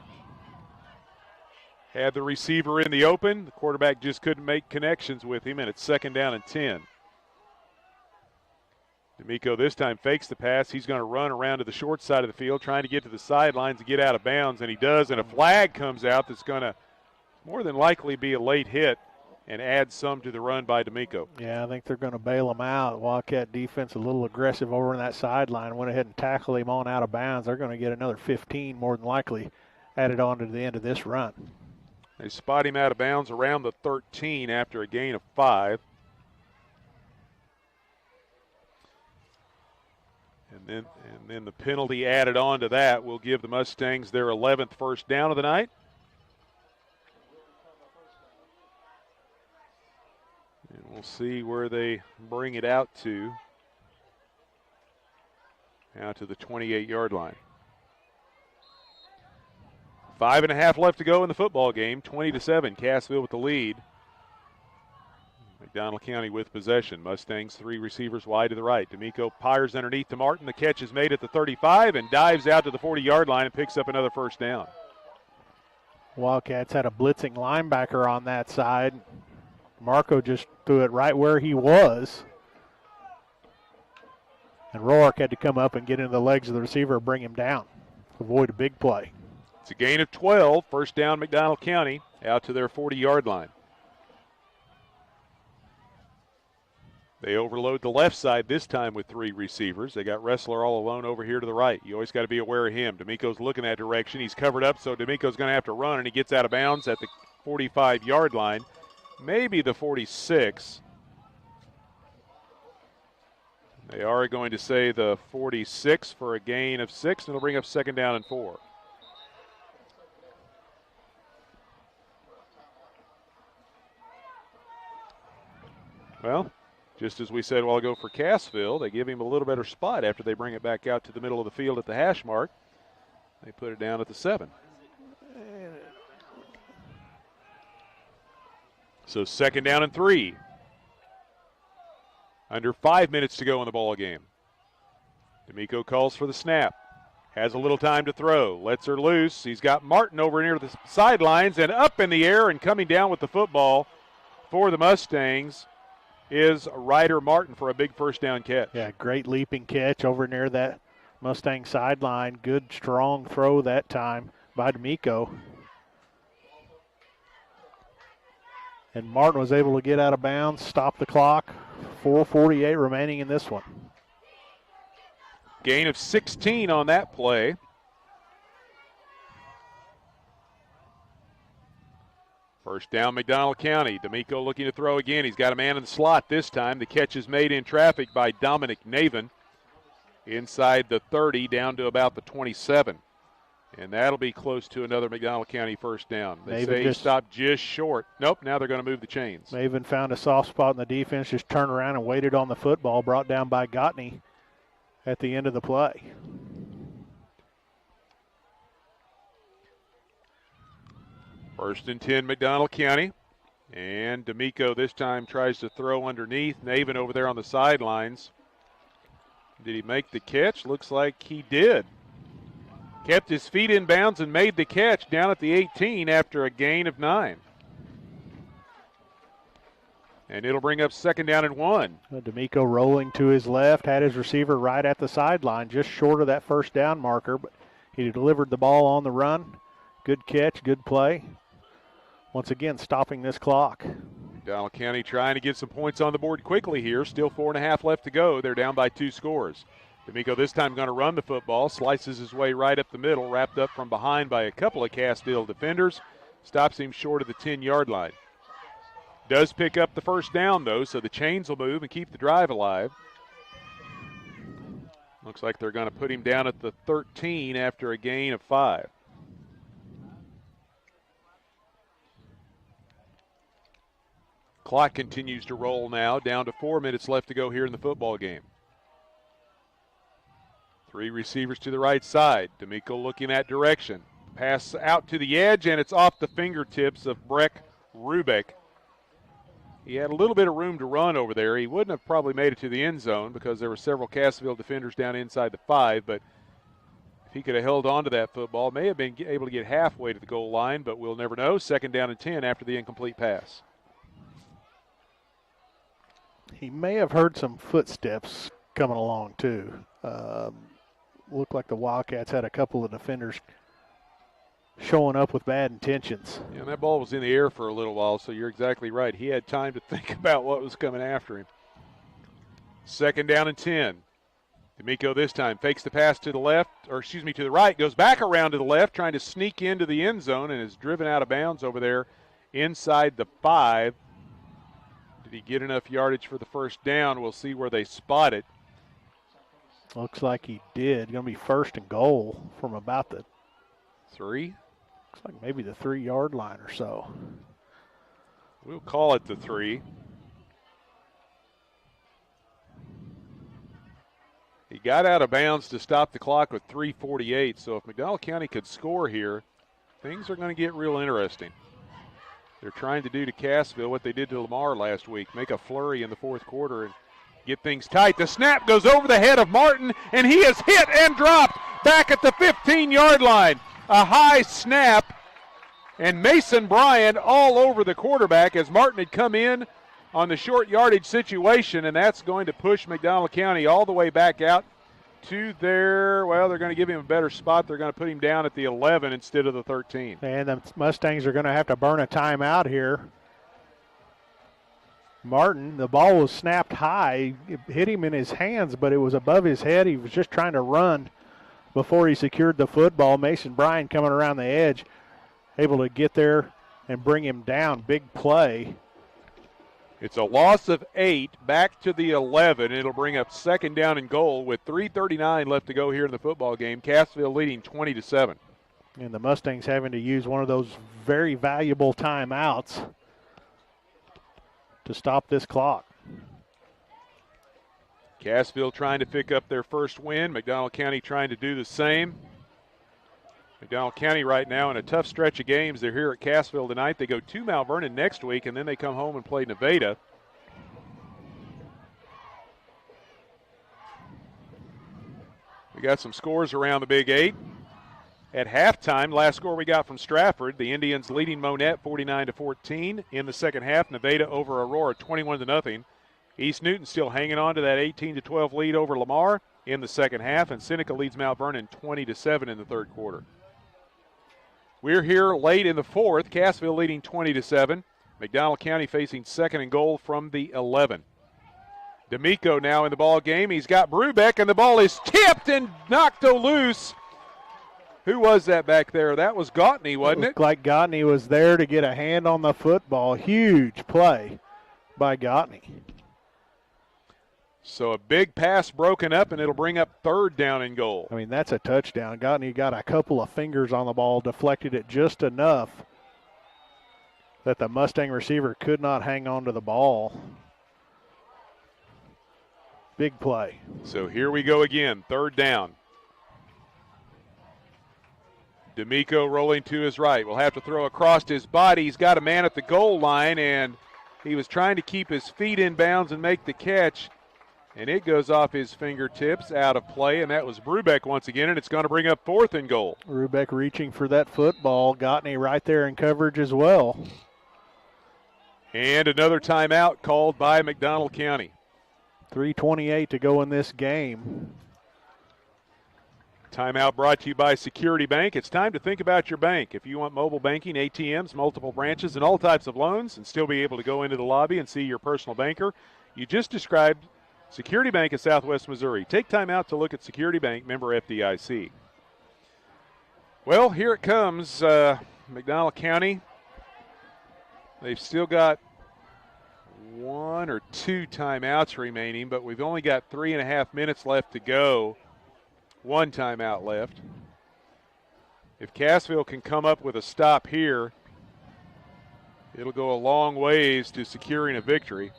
S1: Had the receiver in the open. The quarterback just couldn't make connections with him, and it's second down and 10. D'Amico this time fakes the pass. He's going to run around to the short side of the field, trying to get to the sidelines and get out of bounds, and he does, and a flag comes out that's going to more than likely be a late hit and add some to the run by D'Amico.
S2: Yeah, I think they're going to bail him out. Wildcat defense a little aggressive over in that sideline. Went ahead and tackled him on out of bounds. They're going to get another 15 more than likely added on to the end of this run.
S1: They spot him out of bounds around the 13 after a gain of 5. And then the penalty added on to that will give the Mustangs their 11th first down of the night. And we'll see where they bring it out to. Out to the 28-yard line. 5.5 left to go in the football game. 20-7. Cassville with the lead. McDonald County with possession. Mustangs 3 receivers wide to the right. D'Amico fires underneath to Martin. The catch is made at the 35 and dives out to the 40-yard line and picks up another first down.
S2: Wildcats had a blitzing linebacker on that side. Marco just threw it right where he was. And Rourke had to come up and get into the legs of the receiver and bring him down. Avoid a big play.
S1: It's a gain of 12. First down, McDonald County, out to their 40-yard line. They overload the left side this time with 3 receivers. They got Wrestler all alone over here to the right. You always got to be aware of him. D'Amico's looking that direction. He's covered up, so D'Amico's going to have to run, and he gets out of bounds at the 45-yard line, maybe the 46. They are going to say the 46 for a gain of 6, and it'll bring up second down and 4. Well, just as we said a while ago for Cassville, they give him a little better spot after they bring it back out to the middle of the field at the hash mark. They put it down at the 7. So second down and 3. Under 5 minutes to go in the ball game. D'Amico calls for the snap. Has a little time to throw. Lets her loose. He's got Martin over near the sidelines and up in the air and coming down with the football for the Mustangs is Ryder Martin for a big first down catch.
S2: Yeah, great leaping catch over near that Mustang sideline. Good, strong throw that time by D'Amico. And Martin was able to get out of bounds, stop the clock. 4:48 remaining in this one.
S1: Gain of 16 on that play. First down, McDonald County. D'Amico looking to throw again. He's got a man in the slot this time. The catch is made in traffic by Dominic Navin inside the 30 down to about the 27. And that'll be close to another McDonald County first down. They say he stopped just short. Nope, now they're going to move the chains.
S2: Navin found a soft spot in the defense, just turned around and waited on the football, brought down by Gottney at the end of the play.
S1: First and 10, McDonald County. And D'Amico this time tries to throw underneath. Navin over there on the sidelines. Did he make the catch? Looks like he did. Kept his feet in bounds and made the catch down at the 18 after a gain of 9. And it'll bring up second down and 1.
S2: D'Amico rolling to his left, had his receiver right at the sideline, just short of that first down marker, but he delivered the ball on the run. Good catch, good play. Once again, stopping this clock.
S1: McDonald County trying to get some points on the board quickly here. Still 4.5 left to go. They're down by 2 scores. D'Amico this time going to run the football, slices his way right up the middle, wrapped up from behind by a couple of Cassville defenders, stops him short of the 10-yard line. Does pick up the first down, though, so the chains will move and keep the drive alive. Looks like they're going to put him down at the 13 after a gain of 5. Clock continues to roll now, down to 4 minutes left to go here in the football game. 3 receivers to the right side. D'Amico looking that direction. Pass out to the edge, and it's off the fingertips of Breck Rubeck. He had a little bit of room to run over there. He wouldn't have probably made it to the end zone because there were several Cassville defenders down inside the 5, but if he could have held on to that football, may have been able to get halfway to the goal line, but we'll never know. Second down and 10 after the incomplete pass.
S2: He may have heard some footsteps coming along, too. Looked like the Wildcats had a couple of defenders showing up with bad intentions.
S1: Yeah, and that ball was in the air for a little while, so you're exactly right. He had time to think about what was coming after him. Second down and 10. D'Amico this time fakes the pass to the left, to the right, goes back around to the left, trying to sneak into the end zone, and is driven out of bounds over there inside the 5. Did he get enough yardage for the first down? We'll see where they spot it.
S2: Looks like he did. Going to be first and goal from about the
S1: 3.
S2: Looks like maybe the 3-yard line or so.
S1: We'll call it the 3. He got out of bounds to stop the clock with 3:48. So if McDonald County could score here, things are going to get real interesting. They're trying to do to Cassville what they did to Lamar last week, make a flurry in the fourth quarter and get things tight. The snap goes over the head of Martin, and he is hit and dropped back at the 15-yard line. A high snap, and Mason Bryan all over the quarterback as Martin had come in on the short yardage situation, and that's going to push McDonald County all the way back out to their, well, they're going to give him a better spot. They're going to put him down at the 11 instead of the 13.
S2: And the Mustangs are going to have to burn a timeout here. Martin, the ball was snapped high. It hit him in his hands, but it was above his head. He was just trying to run before he secured the football. Mason Bryan coming around the edge, able to get there and bring him down. Big play.
S1: It's a loss of 8 back to the 11. It'll bring up second down and goal with 3:39 left to go here in the football game. Cassville leading 20-7.
S2: And the Mustangs having to use one of those very valuable timeouts to stop this clock.
S1: Cassville trying to pick up their first win. McDonald County trying to do the same. McDonald County right now in a tough stretch of games. They're here at Cassville tonight. They go to Mount Vernon next week, and then they come home and play Nevada. We got some scores around the Big 8. At halftime, last score we got from Stratford, the Indians leading Monette 49-14. In the second half, Nevada over Aurora 21-0. East Newton still hanging on to that 18-12 lead over Lamar in the second half, and Seneca leads Mount Vernon 20-7 in the third quarter. We're here late in the fourth, Cassville leading 20-7. McDonald County facing second and goal from the 11. D'Amico now in the ball game. He's got Brubeck, and the ball is tipped and knocked loose. Who was that back there? That was Gautney, wasn't it?
S2: Looked like Gautney was there to get a hand on the football. Huge play by Gautney.
S1: So a big pass broken up, and it'll bring up third down and goal.
S2: I mean, that's a touchdown. Gautney got a couple of fingers on the ball, deflected it just enough that the Mustang receiver could not hang on to the ball. Big play.
S1: So here we go again, third down. D'Amico rolling to his right. Will have to throw across his body. He's got a man at the goal line, and he was trying to keep his feet in bounds and make the catch. And it goes off his fingertips, out of play, and that was Brubeck once again, and it's going to bring up fourth and goal.
S2: Brubeck reaching for that football. Gautney right there in coverage as well.
S1: And another timeout called by McDonald County.
S2: 3:28 to go in this game.
S1: Timeout brought to you by Security Bank. It's time to think about your bank. If you want mobile banking, ATMs, multiple branches, and all types of loans, and still be able to go into the lobby and see your personal banker, you just described Security Bank of Southwest Missouri. Take time out to look at Security Bank, member FDIC. Well, here it comes, McDonald County. They've still got 1 or 2 timeouts remaining, but we've only got 3.5 minutes left to go. 1 timeout left. If Cassville can come up with a stop here, it'll go a long ways to securing a victory.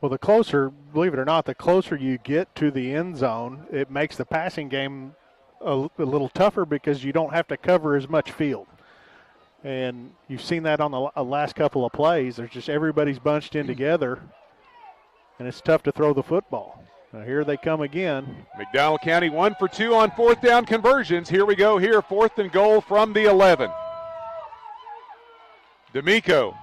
S2: Well, the closer, believe it or not, the closer you get to the end zone, it makes the passing game a little tougher because you don't have to cover as much field. And you've seen that on the last couple of plays. There's just everybody's bunched in together, and it's tough to throw the football. Now here they come again.
S1: McDonald County 1 for 2 on fourth down conversions. Here we go here, fourth and goal from the 11. D'Amico,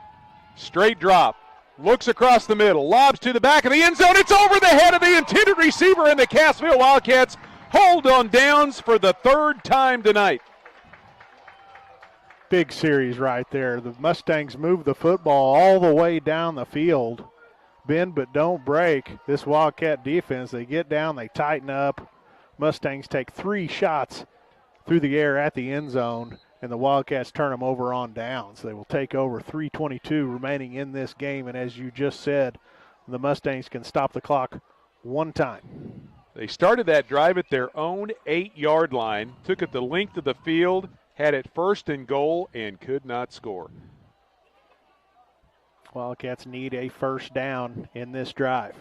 S1: straight drop. Looks across the middle, lobs to the back of the end zone. It's over the head of the intended receiver, and the Cassville Wildcats hold on downs for the third time tonight.
S2: Big series right there. The Mustangs move the football all the way down the field. Bend but don't break. This Wildcat defense, they get down, they tighten up. Mustangs take 3 shots through the air at the end zone, and the Wildcats turn them over on downs. They will take over. 3:22 remaining in this game, and as you just said, the Mustangs can stop the clock 1 time.
S1: They started that drive at their own 8-yard line, took it the length of the field, had it first and goal, and could not score.
S2: Wildcats need a first down in this drive.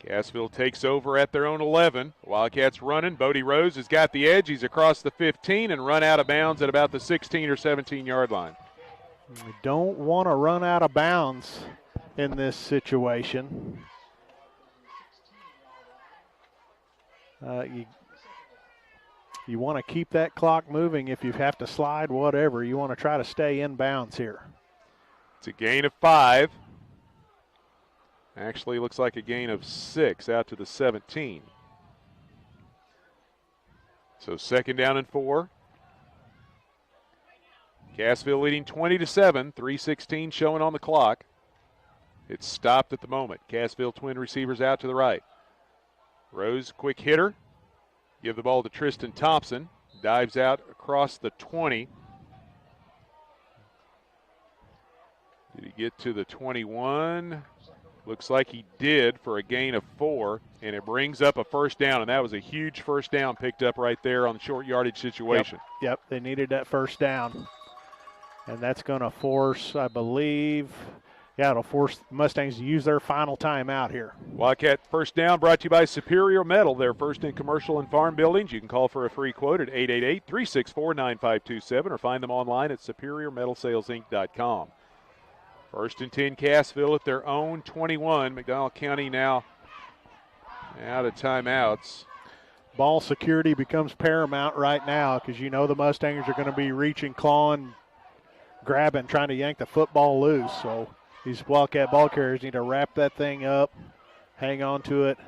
S1: Cassville takes over at their own 11. Wildcats running. Bodie Rose has got the edge. He's across the 15 and run out of bounds at about the 16 or 17-yard line.
S2: We don't want to run out of bounds in this situation. You want to keep that clock moving. If you have to slide, whatever, you want to try to stay in bounds here.
S1: It's a gain of 5. Actually, looks like a gain of 6 out to the 17. So 2nd down and 4. Cassville leading 20-7, 3:16 showing on the clock. It's stopped at the moment. Cassville twin receivers out to the right. Rose, quick hitter. Give the ball to Tristan Thompson. Dives out across the 20. Did he get to the 21? Looks like he did for a gain of 4, and it brings up a 1st down, and that was a huge 1st down picked up right there on the short yardage situation.
S2: Yep, they needed that 1st down. And that's going to force, I believe, it'll force Mustangs to use their final timeout here.
S1: Wildcat 1st down brought to you by Superior Metal. They're first in commercial and farm buildings. You can call for a free quote at 888-364-9527 or find them online at superiormetalsalesinc.com. 1st and 10, Cassville at their own 21. McDonald County now out of timeouts.
S2: Ball security becomes paramount right now because you know the Mustangs are going to be reaching, clawing, grabbing, trying to yank the football loose. So these Wildcat ball carriers need to wrap that thing up, hang on to it.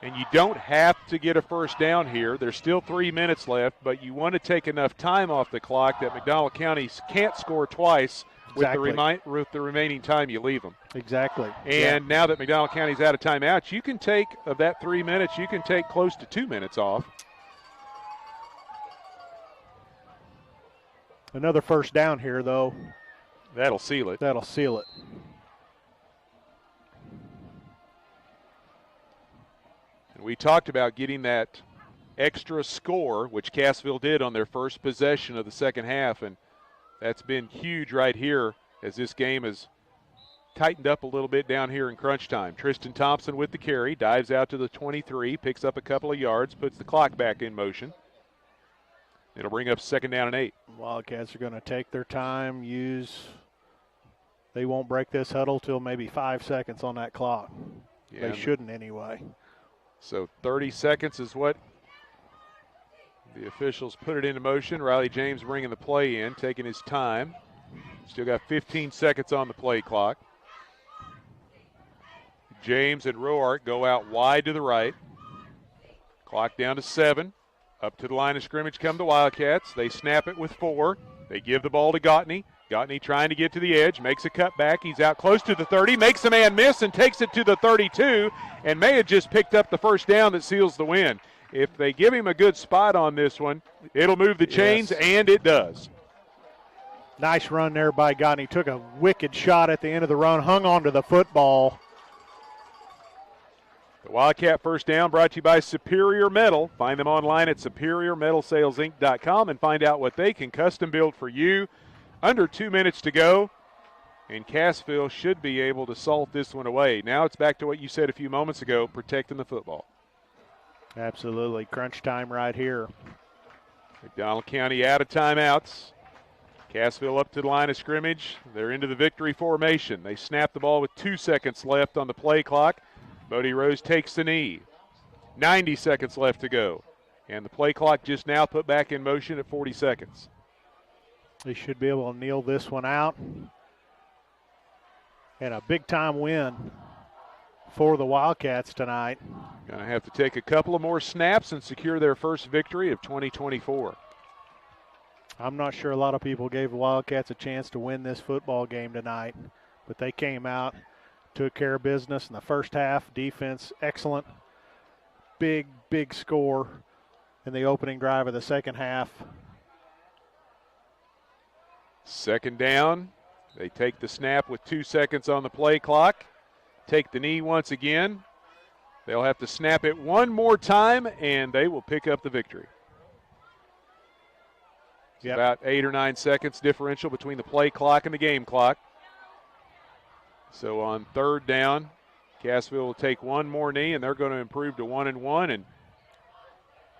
S1: And you don't have to get a 1st down here. There's still 3 minutes left, but you want to take enough time off the clock that McDonald County can't score twice.
S2: Exactly.
S1: With the remaining time you leave them.
S2: Exactly.
S1: And now that McDonald County's out of timeouts, you can take, of that 3 minutes, you can take close to 2 minutes off.
S2: Another 1st down here, though.
S1: That'll seal it.
S2: That'll seal it.
S1: And we talked about getting that extra score, which Cassville did on their first possession of the second half, and that's been huge right here as this game has tightened up a little bit down here in crunch time. Tristan Thompson with the carry, dives out to the 23, picks up a couple of yards, puts the clock back in motion. It'll bring up 2nd down and 8.
S2: Wildcats are going to take their time, they won't break this huddle till maybe 5 seconds on that clock.
S1: Yeah,
S2: they shouldn't anyway.
S1: So 30 seconds is what the officials put it into motion. Riley James bringing the play in, taking his time. Still got 15 seconds on the play clock. James and Roark go out wide to the right. Clock down to 7. Up to the line of scrimmage come the Wildcats. They snap it with 4. They give the ball to Gottney. Gottney trying to get to the edge, makes a cut back. He's out close to the 30, makes a man miss and takes it to the 32, and may have just picked up the 1st down that seals the win. If they give him a good spot on this one, it'll move the chains, and it does.
S2: Nice run there by Gottney. Took a wicked shot at the end of the run, hung on to the football.
S1: The Wildcat 1st down brought to you by Superior Metal. Find them online at superiormetalsalesinc.com and find out what they can custom build for you. Under 2 minutes to go, and Cassville should be able to salt this one away. Now it's back to what you said a few moments ago, protecting the football.
S2: Absolutely. Crunch time right here.
S1: McDonald County out of timeouts. Cassville up to the line of scrimmage. They're into the victory formation. They snap the ball with 2 seconds left on the play clock. Bodie Rose takes the knee. 90 seconds left to go. And the play clock just now put back in motion at 40 seconds.
S2: They should be able to kneel this one out. And a big-time win for the Wildcats tonight.
S1: Going to have to take a couple of more snaps and secure their first victory of 2024.
S2: I'm not sure a lot of people gave the Wildcats a chance to win this football game tonight, but they came out, took care of business in the first half. Defense, excellent. Big score in the opening drive of the second half.
S1: 2nd down. They take the snap with 2 seconds on the play clock. Take the knee once again. They'll have to snap it one more time, and they will pick up the victory. It's about 8 or 9 seconds differential between the play clock and the game clock. So on 3rd down, Cassville will take one more knee, and they're going to improve to 1-1, and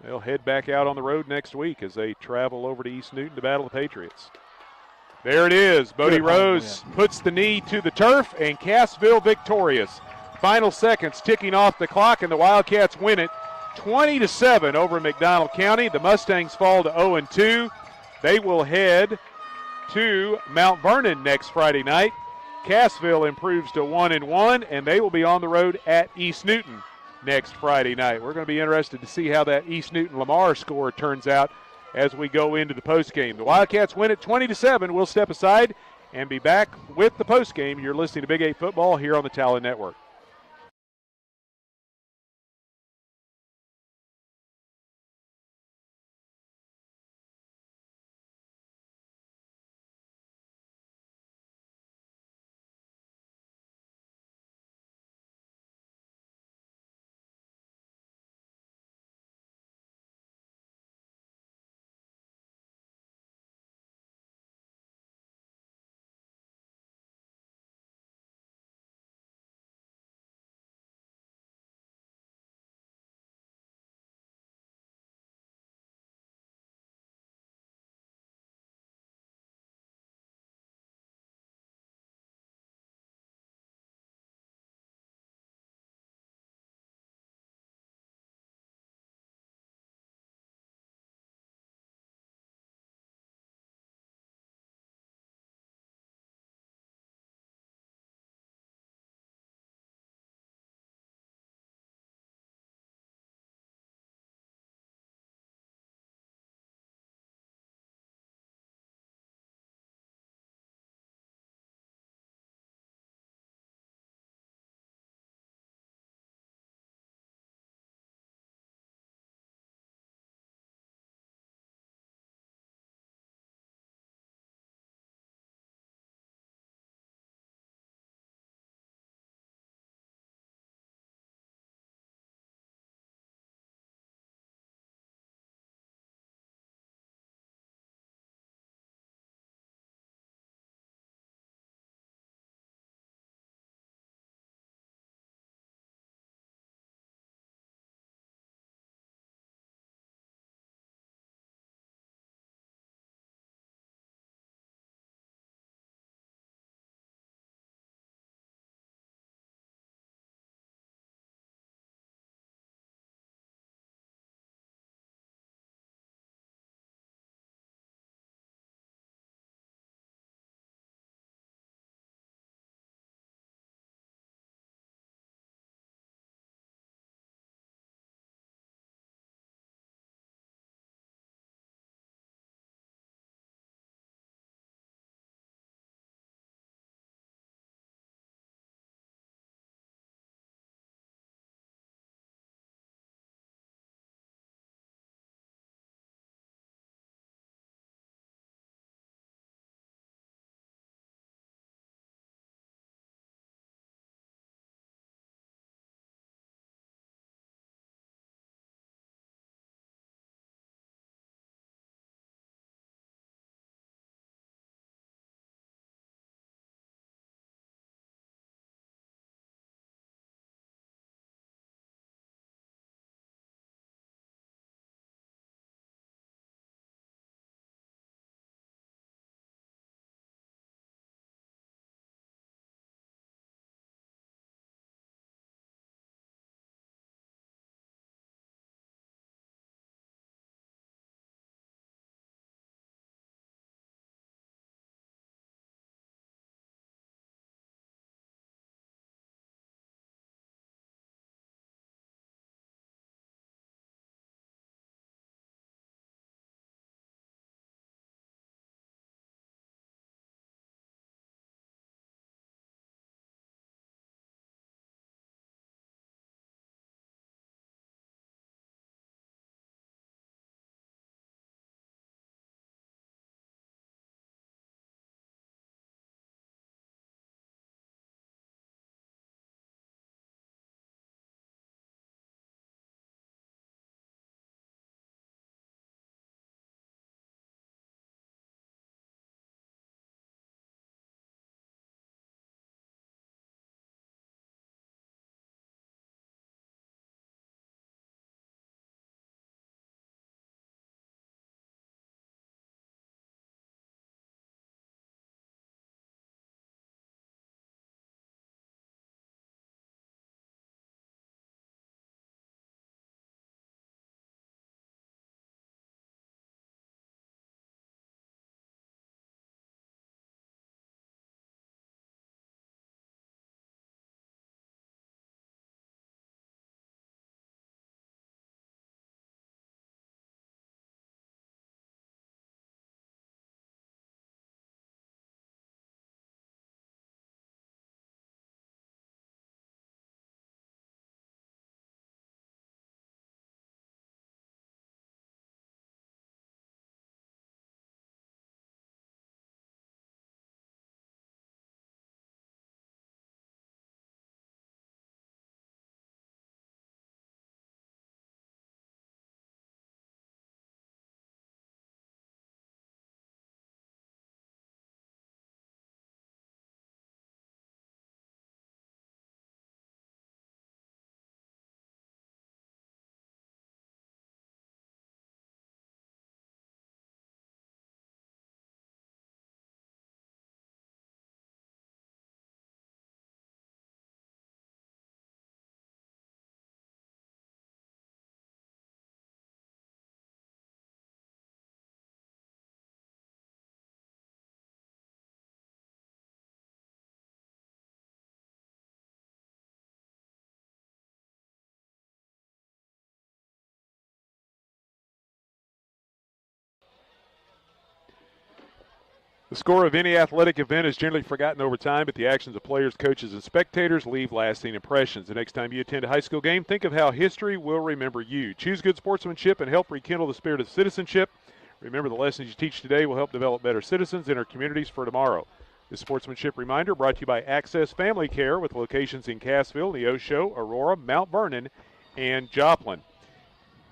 S1: they'll head back out on the road next week as they travel over to East Newton to battle the Patriots. There it is. Bodie Rose puts the knee to the turf, and Cassville victorious. Final seconds ticking off the clock, and the Wildcats win it 20-7 over McDonald County. The Mustangs fall to 0-2. They will head to Mount Vernon next Friday night. Cassville improves to 1-1, and they will be on the road at East Newton next Friday night. We're going to be interested to see how that East Newton-Lamar score turns out as we go into the postgame. The Wildcats win it 20-7. We'll step aside and be back with the postgame. You're listening to Big 8 Football here on the Talon Network. The score of any athletic event is generally forgotten over time, but the actions of players, coaches, and spectators leave lasting impressions. The next time you attend a high school game, think of how history will remember you. Choose good sportsmanship and help rekindle the spirit of citizenship. Remember, the lessons you teach today will help develop better citizens in our communities for tomorrow. This sportsmanship reminder brought to you by Access Family Care with locations in Cassville, Neosho, Aurora, Mount Vernon, and Joplin.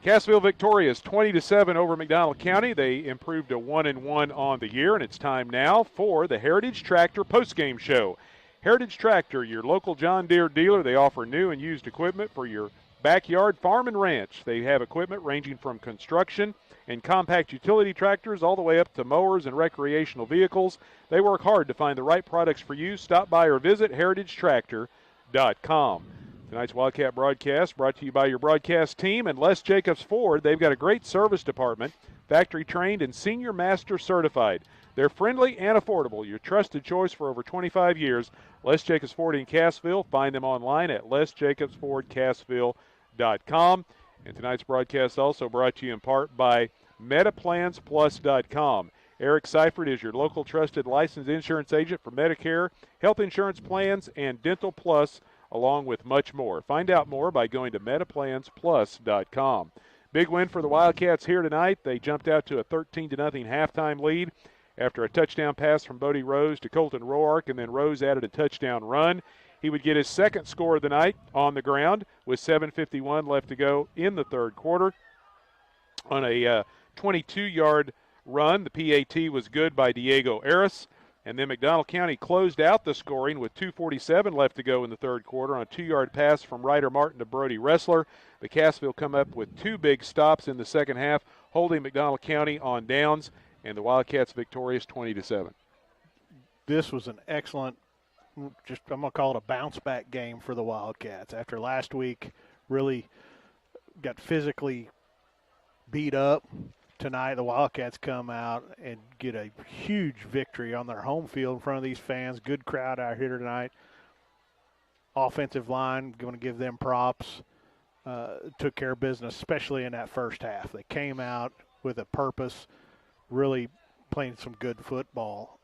S1: Cassville victorious 20-7 over McDonald County. They improved to 1-1 on the year, and it's time now for the Heritage Tractor postgame show. Heritage Tractor, your local John Deere dealer. They offer new and used equipment for your backyard farm and ranch. They have equipment ranging from construction and compact utility tractors all the way up to mowers and recreational vehicles. They work hard to find the right products for you. Stop by or visit heritagetractor.com. Tonight's Wildcat broadcast brought to you by your broadcast team and Les Jacobs Ford. They've got a great service department, factory trained and senior master certified. They're friendly and affordable. Your trusted choice for over 25 years. Les Jacobs Ford in Cassville. Find them online at lesjacobsfordcassville.com. And tonight's broadcast also brought to you in part by MetaPlansPlus.com. Eric Seifert is your local trusted licensed insurance agent for Medicare, health insurance plans, and Dental Plus, along with much more. Find out more by going to MetaPlansPlus.com. Big win for the Wildcats here tonight. They jumped out to a 13-0 halftime lead after a touchdown pass from Bodie Rose to Colton Roark, and then Rose added a touchdown run. He would get his second score of the night on the ground with 7:51 left to go in the third quarter on a 22-yard run. The PAT was good by Diego Aris. And then McDonald County closed out the scoring with 2:47 left to go in the third quarter on a 2-yard pass from Ryder Martin to Brody Ressler. The Cassville come up with 2 big stops in the second half, holding McDonald County on downs, and the Wildcats victorious 20-7.
S2: This was an excellent, I'm going to call it a bounce-back game for the Wildcats. After last week, really got physically beat up. Tonight, the Wildcats come out and get a huge victory on their home field in front of these fans. Good crowd out here tonight. Offensive line, going to give them props. Took care of business, especially in that first half. They came out with a purpose, really playing some good football.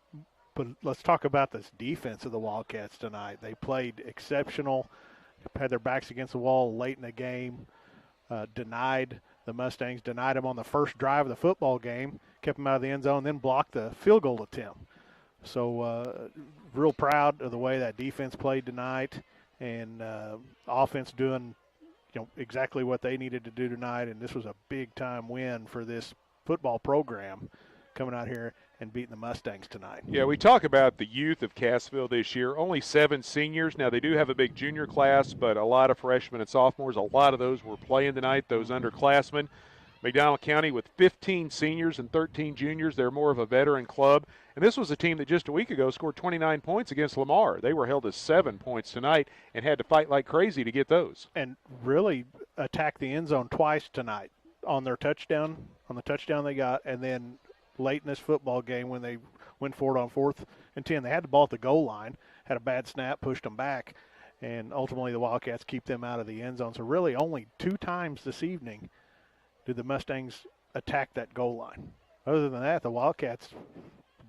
S2: But let's talk about this defense of the Wildcats tonight. They played exceptional, had their backs against the wall late in the game, the Mustangs denied them on the first drive of the football game, kept them out of the end zone, then blocked the field goal attempt. So real proud of the way that defense played tonight, and offense doing exactly what they needed to do tonight. And this was a big-time win for this football program coming out here and beating the Mustangs tonight.
S1: Yeah, we talk about the youth of Cassville this year. Only 7 seniors. Now, they do have a big junior class, but a lot of freshmen and sophomores. A lot of those were playing tonight, those underclassmen. McDonald County with 15 seniors and 13 juniors. They're more of a veteran club. And this was a team that just a week ago scored 29 points against Lamar. They were held to 7 points tonight and had to fight like crazy to get those.
S2: And really attacked the end zone twice tonight on the touchdown they got, and then late in this football game when they went for it on 4th and 10. They had the ball at the goal line, had a bad snap, pushed them back, and ultimately the Wildcats keep them out of the end zone. So really only 2 times this evening did the Mustangs attack that goal line. Other than that, the Wildcats,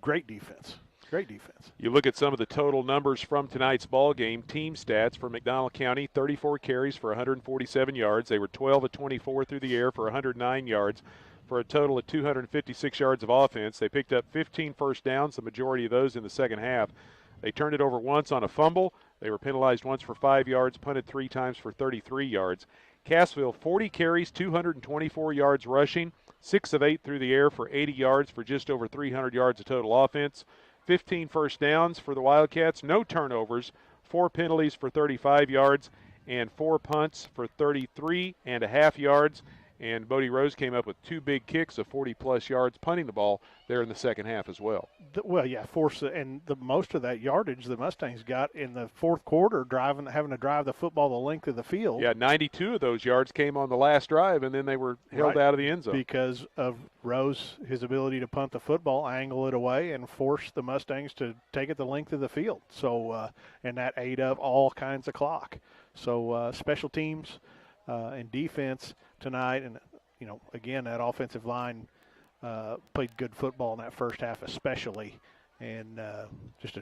S2: great defense. Great defense.
S1: You look at some of the total numbers from tonight's ball game. Team stats for McDonald County: 34 carries for 147 yards. They were 12 of 24 through the air for 109 yards. For a total of 256 yards of offense. They picked up 15 first downs, the majority of those in the second half. They turned it over once on a fumble. They were penalized once for 5 yards, punted 3 times for 33 yards. Cassville, 40 carries, 224 yards rushing, 6 of 8 through the air for 80 yards for just over 300 yards of total offense. 15 first downs for the Wildcats, no turnovers, 4 penalties for 35 yards, and 4 punts for 33.5 yards. And Bodie Rose came up with 2 big kicks of 40-plus yards, punting the ball there in the second half as well.
S2: Well, yeah, and the most of that yardage the Mustangs got in the fourth quarter, having to drive the football the length of the field.
S1: Yeah, 92 of those yards came on the last drive, and then they were held out of the end zone.
S2: Because of Rose, his ability to punt the football, angle it away, and force the Mustangs to take it the length of the field. So, and that ate up all kinds of clock. So, special teams and defense tonight, and again, that offensive line played good football in that first half especially, and just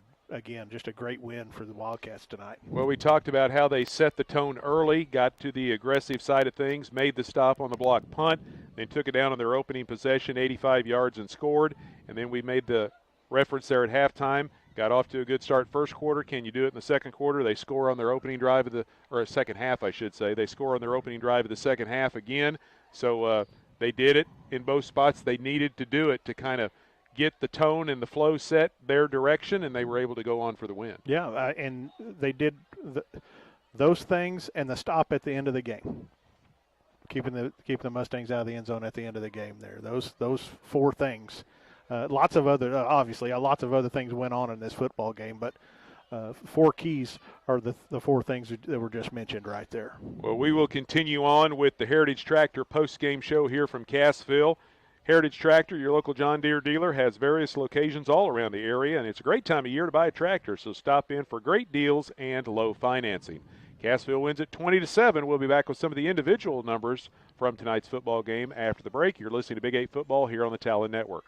S2: a great win for the Wildcats tonight.
S1: Well, we talked about how they set the tone early, got to the aggressive side of things, made the stop on the block punt, then took it down on their opening possession, 85 yards, and scored. And then we made the reference there at halftime. Got off to a good start first quarter. Can you do it in the second quarter? They score on their opening drive or second half, I should say. They score on their opening drive of the second half again. So they did it in both spots. They needed to do it to kind of get the tone and the flow set their direction, and they were able to go on for the win.
S2: Yeah, and they did those things and the stop at the end of the game, keeping the Mustangs out of the end zone at the end of the game. There, those four things. Lots of other things went on in this football game, but four keys are the four things that were just mentioned right there.
S1: Well, we will continue on with the Heritage Tractor post-game show here from Cassville. Heritage Tractor, your local John Deere dealer, has various locations all around the area, and it's a great time of year to buy a tractor, so stop in for great deals and low financing. Cassville wins at 20-7. We'll be back with some of the individual numbers from tonight's football game after the break. You're listening to Big 8 Football here on the Talon Network.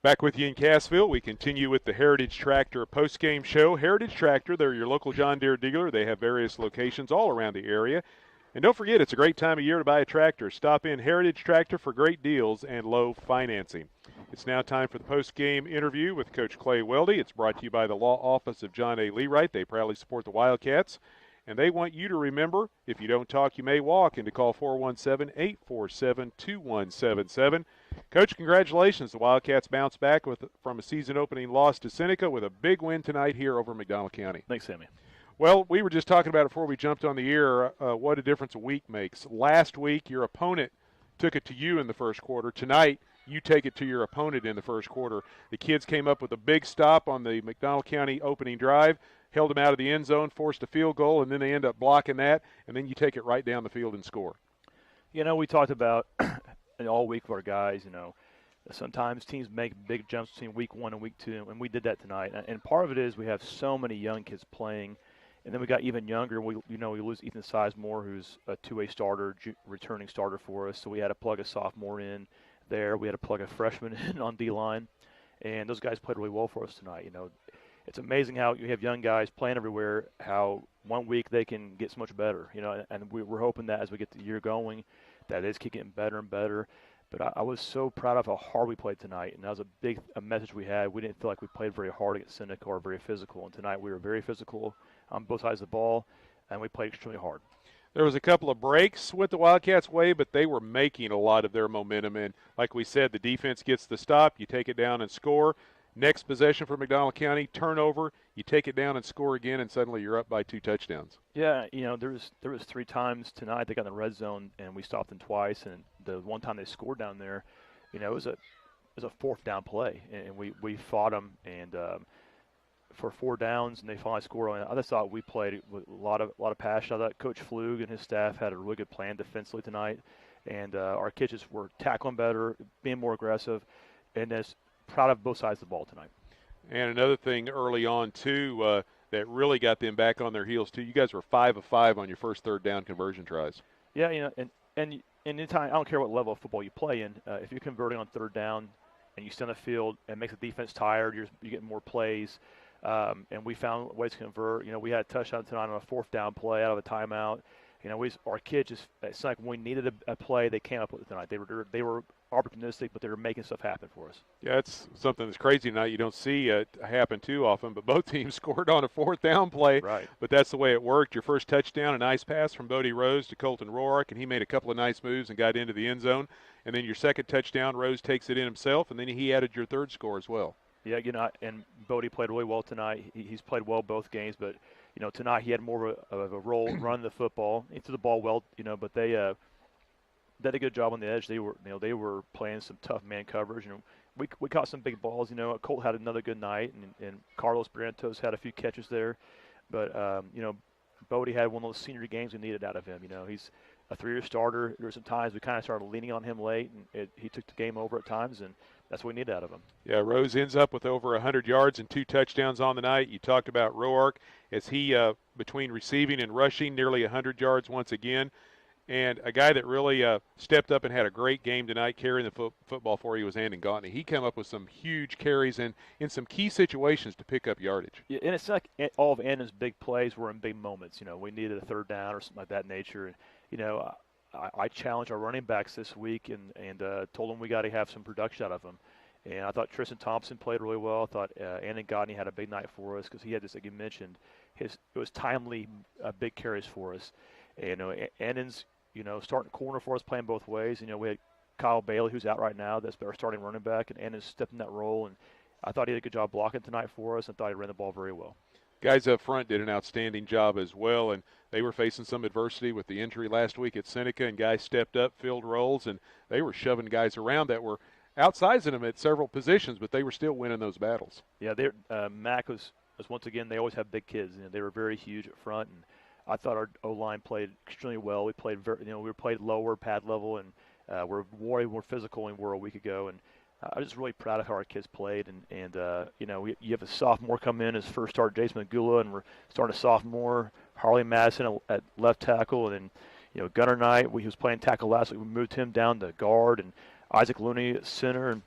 S1: Back with you in Cassville. We continue with the Heritage Tractor postgame show. Heritage Tractor, they're your local John Deere dealer. They have various locations all around the area. And don't forget, it's a great time of year to buy a tractor. Stop in Heritage Tractor for great deals and low financing. It's now time for the post-game interview with Coach Clay Weldy. It's brought to you by the Law Office of John A. Leewright. They proudly support the Wildcats. And they want you to remember, if you don't talk, you may walk, and to call 417-847-2177. Coach, congratulations. The Wildcats bounced back from a season-opening loss to Seneca with a big win tonight here over McDonald County.
S3: Thanks, Sammy.
S1: Well, we were just talking about it before we jumped on the air, what a difference a week makes. Last week, your opponent took it to you in the first quarter. Tonight, you take it to your opponent in the first quarter. The kids came up with a big stop on the McDonald County opening drive, held them out of the end zone, forced a field goal, and then they end up blocking that, and then you take it right down the field and score.
S3: You know, we talked about all week with our guys, sometimes teams make big jumps between week 1 and week 2, and we did that tonight. And part of it is we have so many young kids playing, and then we got even younger. We lose Ethan Sizemore, who's a two-way starter, returning starter for us, so we had to plug a sophomore in there. We had to plug a freshman in on D-line, and those guys played really well for us tonight. It's amazing how you have young guys playing everywhere, how 1 week they can get so much better, and we're hoping that as we get the year going, that it's keep getting better and better. But I was so proud of how hard we played tonight, and that was a message we had. We didn't feel like we played very hard against Seneca or very physical, and tonight we were very physical on both sides of the ball, and we played extremely hard.
S1: There was a couple of breaks with the Wildcats' way, but they were making a lot of their momentum. And like we said, the defense gets the stop, you take it down and score. Next possession for McDonald County, turnover, you take it down and score again, and suddenly you're up by 2 touchdowns.
S3: Yeah, there was 3 times tonight they got in the red zone, and we stopped them twice. And the one time they scored down there, it was a 4th down play, and we fought them and for 4 downs, and they finally scored. I just thought we played with a lot of passion. I thought Coach Flug and his staff had a really good plan defensively tonight, and our kids just were tackling better, being more aggressive, and just proud of both sides of the ball tonight.
S1: And another thing early on, too, that really got them back on their heels, too, you guys were 5 of 5 on your first third down conversion tries.
S3: Yeah, and anytime, I don't care what level of football you play in, if you're converting on third down and you stay on the field and makes the defense tired, you're getting more plays. And we found ways to convert. We had a touchdown tonight on a 4th down play out of a timeout. Our kids it's like when we needed a play, they came up with it tonight. They were opportunistic, but they were making stuff happen for us.
S1: Yeah, it's something that's crazy tonight. You don't see it happen too often, but both teams scored on a 4th down play.
S3: Right.
S1: But that's the way it worked. Your first touchdown, a nice pass from Bodie Rose to Colton Roark, and he made a couple of nice moves and got into the end zone. And then your second touchdown, Rose takes it in himself, and then he added your third score as well.
S3: Yeah, and Bodie played really well tonight. He's played well both games, but tonight he had more of a role running the football. He threw the ball well, but they did a good job on the edge. They were playing some tough man coverage, and we caught some big balls. Colt had another good night, and Carlos Brientos had a few catches there, but Bodie had one of those senior games we needed out of him. He's a 3-year starter. There were some times we kind of started leaning on him late, and he took the game over at times, and that's what we need out of him. Yeah,
S1: Rose ends up with over 100 yards and 2 touchdowns on the night. You talked about Roark as he, between receiving and rushing, nearly 100 yards once again. And a guy that really stepped up and had a great game tonight carrying the football for you was Andon Gautney. He came up with some huge carries and in some key situations to pick up yardage.
S3: Yeah, and it's like all of Andon's big plays were in big moments. We needed a 3rd down or something like that nature. And, I challenged our running backs this week and told them we got to have some production out of them. And I thought Tristan Thompson played really well. I thought Andon Gautney had a big night for us because he had this, like you mentioned, it was timely big carries for us. And Andon's starting corner for us, playing both ways. We had Kyle Bailey, who's out right now, that's our starting running back, and Andon stepped in that role. And I thought he did a good job blocking tonight for us. I thought he ran the ball very well.
S1: Guys up front did an outstanding job as well, and they were facing some adversity with the injury last week at Seneca, and guys stepped up, filled roles, and they were shoving guys around that were outsizing them at several positions, but they were still winning those battles.
S3: Yeah, Mac was once again, they always have big kids. They were very huge up front, and I thought our O-line played extremely well. We played we played lower pad level, and we're way more physical than we were a week ago. And I'm just really proud of how our kids played. And you have a sophomore come in as first start, Jason Magula, and we're starting a sophomore, Harley Madison at left tackle, and then Gunnar Knight, he was playing tackle last week. We moved him down to guard, and Isaac Looney at center, and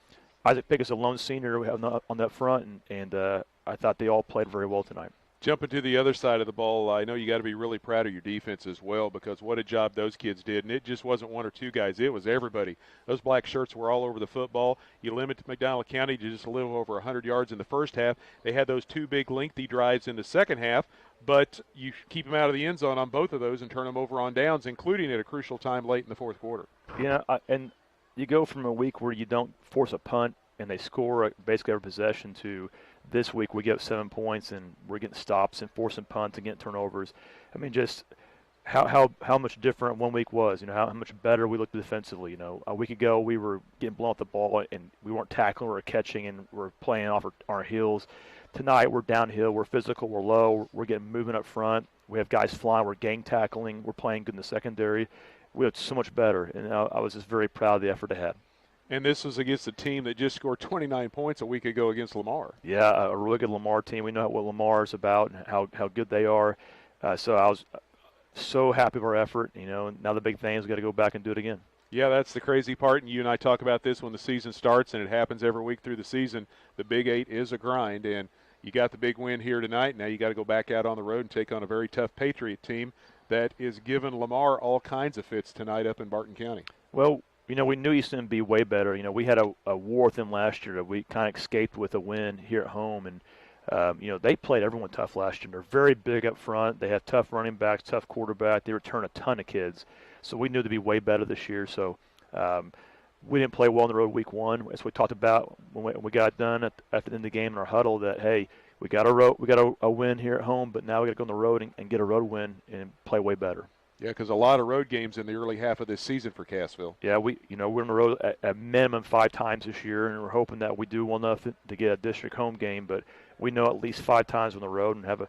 S3: Isaac Pickett's a lone senior on that front, and I thought they all played very well tonight.
S1: Jumping to the other side of the ball, I know you got to be really proud of your defense as well, because what a job those kids did. And it just wasn't one or two guys. It was everybody. Those black shirts were all over the football. You limit McDonald County to just a little over 100 yards in the first half. They had those two big lengthy drives in the second half, but you keep them out of the end zone on both of those and turn them over on downs, including at a crucial time late in the fourth quarter.
S3: Yeah, and you go from a week where you don't force a punt and they score basically every possession to this week we get 7 points and we're getting stops and forcing punts and getting turnovers. I mean, just how much different 1 week was. How much better we looked defensively. A week ago we were getting blown off the ball and we weren't tackling, we were catching, and we're playing off our heels. Tonight we're downhill, we're physical, we're low, we're getting movement up front. We have guys flying, we're gang tackling, we're playing good in the secondary. We looked so much better, and I was just very proud of the effort they had.
S1: And this was against a team that just scored 29 points a week ago against Lamar.
S3: Yeah, a really good Lamar team. We know what Lamar is about and how good they are. So I was so happy with our effort. Now the big thing is we got to go back and do it again.
S1: Yeah, that's the crazy part, and you and I talk about this when the season starts, and it happens every week through the season. The Big 8 is a grind, and you got the big win here tonight. Now you got to go back out on the road and take on a very tough Patriot team that is giving Lamar all kinds of fits tonight up in Barton County.
S3: Well, we knew Easton would be way better. We had a war with them last year that we kind of escaped with a win here at home. And, they played everyone tough last year. They're very big up front. They have tough running backs, tough quarterback. They return a ton of kids. So we knew they'd be way better this year. So we didn't play well on the road week 1. As we talked about when we got done at the end of the game in our huddle that, hey, we got a win here at home, but now we got to go on the road and get a road win and play way better.
S1: Yeah, because a lot of road games in the early half of this season for Cassville.
S3: Yeah, we're on the road at minimum 5 times this year, and we're hoping that we do well enough to get a district home game. But we know at least 5 times on the road and have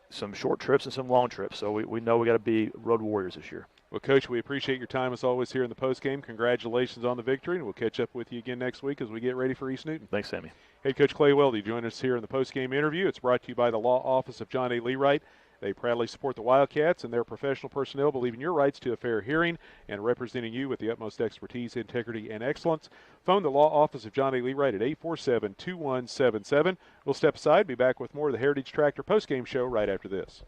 S3: some short trips and some long trips. So we know we got to be road warriors this year.
S1: Well, Coach, we appreciate your time as always here in the postgame. Congratulations on the victory, and we'll catch up with you again next week as we get ready for East Newton.
S3: Thanks, Sammy.
S1: Hey, Coach Clay Weldy, join us here in the postgame interview. It's brought to you by the Law Office of John A. Leewright. They proudly support the Wildcats, and their professional personnel believe in your rights to a fair hearing and representing you with the utmost expertise, integrity, and excellence. Phone the Law Office of John A. Leewright at 847-2177. We'll step aside, be back with more of the Heritage Tractor postgame show right after this.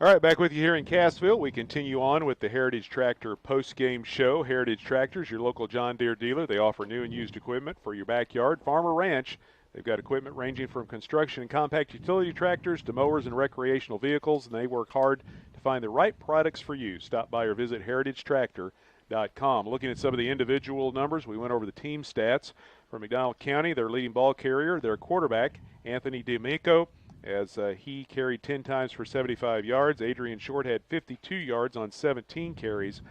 S1: All right, back with you here in Cassville. We continue on with the Heritage Tractor post-game show. Heritage Tractors, your local John Deere dealer. They offer new and used equipment for your backyard, farm, or ranch. They've got equipment ranging from construction and compact utility tractors to mowers and recreational vehicles, and they work hard to find the right products for you. Stop by or visit heritagetractor.com. Looking at some of the individual numbers, we went over the team stats for McDonald County. Their leading ball carrier, their quarterback, Anthony D'Amico, as he carried 10 times for 75 yards. Adrian Short had 52 yards on 17 carries.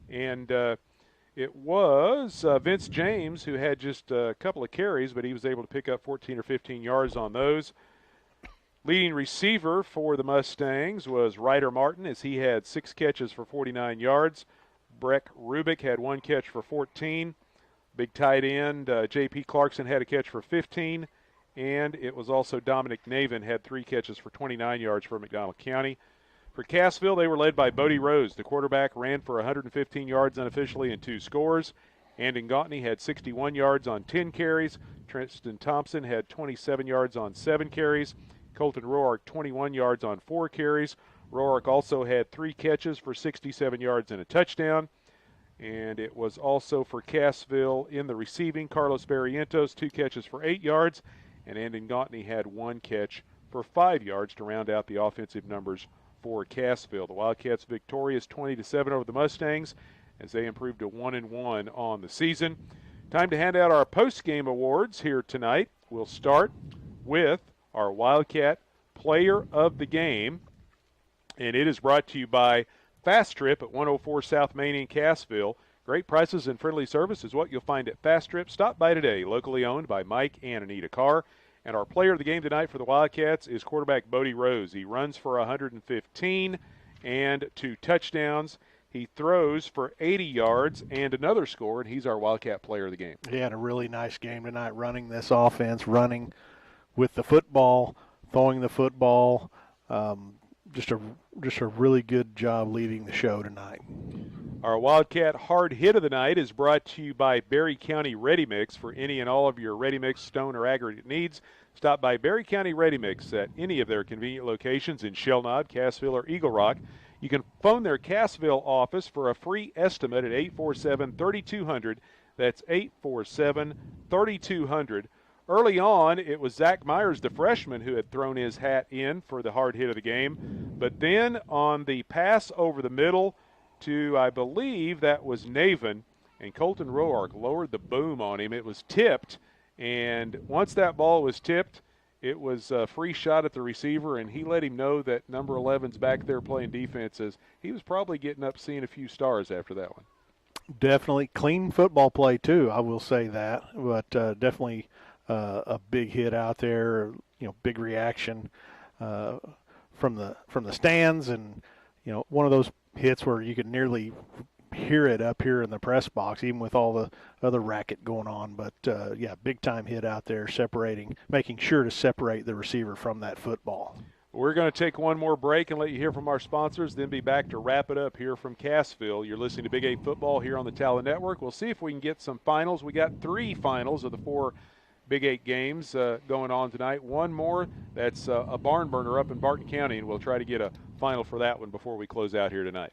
S1: And it was Vince James who had just a couple of carries, but he was able to pick up 14 or 15 yards on those. Leading receiver for the Mustangs was Ryder Martin, as he had 6 catches for 49 yards. Breck Rubik had 1 catch for 14. Big tight end J.P. Clarkson had a catch for 15. And it was also Dominic Navin had 3 catches for 29 yards for McDonald County. For Cassville, they were led by Bodie Rose. The quarterback ran for 115 yards unofficially and 2 scores. Andon Gautney had 61 yards on 10 carries. Tristan Thompson had 27 yards on 7 carries. Colton Roark 21 yards on 4 carries. Roark also had 3 catches for 67 yards and a touchdown. And it was also for Cassville in the receiving, Carlos Barrientos, 2 catches for 8 yards. And Andon Gautney had 1 catch for 5 yards to round out the offensive numbers for Cassville. The Wildcats victorious 20-7 over the Mustangs as they improved to 1-1 on the season. Time to hand out our post-game awards here tonight. We'll start with our Wildcat Player of the Game, and it is brought to you by Fast Trip at 104 South Main in Cassville. Great prices and friendly service is what you'll find at Fast Trip. Stop by today. Locally owned by Mike and Anita Carr. And our player of the game tonight for the Wildcats is quarterback Bodie Rose. He runs for 115 and 2 touchdowns. He throws for 80 yards and another score, and he's our Wildcat player of the game.
S2: He had a really nice game tonight running this offense, running with the football, throwing the football. Just a really good job leading the show tonight.
S1: Our Wildcat hard hit of the night is brought to you by Berry County Ready Mix. For any and all of your ready mix, stone, or aggregate needs, stop by Berry County Ready Mix at any of their convenient locations in Shellnod, Cassville, or Eagle Rock. You can phone their Cassville office for a free estimate at 847-3200. That's 847-3200. Early on, it was Zach Myers, the freshman, who had thrown his hat in for the hard hit of the game. But then on the pass over the middle to, I believe that was Navin, and Colton Roark lowered the boom on him. It was tipped, and once that ball was tipped, it was a free shot at the receiver, and he let him know that number 11's back there playing defenses. He was probably getting up seeing a few stars after that one.
S2: Definitely clean football play, too, I will say that, but definitely a big hit out there, big reaction from the stands, and one of those hits where you could nearly hear it up here in the press box, even with all the other racket going on. But big time hit out there, making sure to separate the receiver from that football.
S1: We're going to take one more break and let you hear from our sponsors, then be back to wrap it up here from Cassville. You're listening to Big 8 Football here on the Talon Network. We'll see if we can get some finals. We got 3 finals of the 4 Big 8 games going on tonight. One more, that's a barn burner up in Barton County, and we'll try to get a final for that one before we close out here tonight.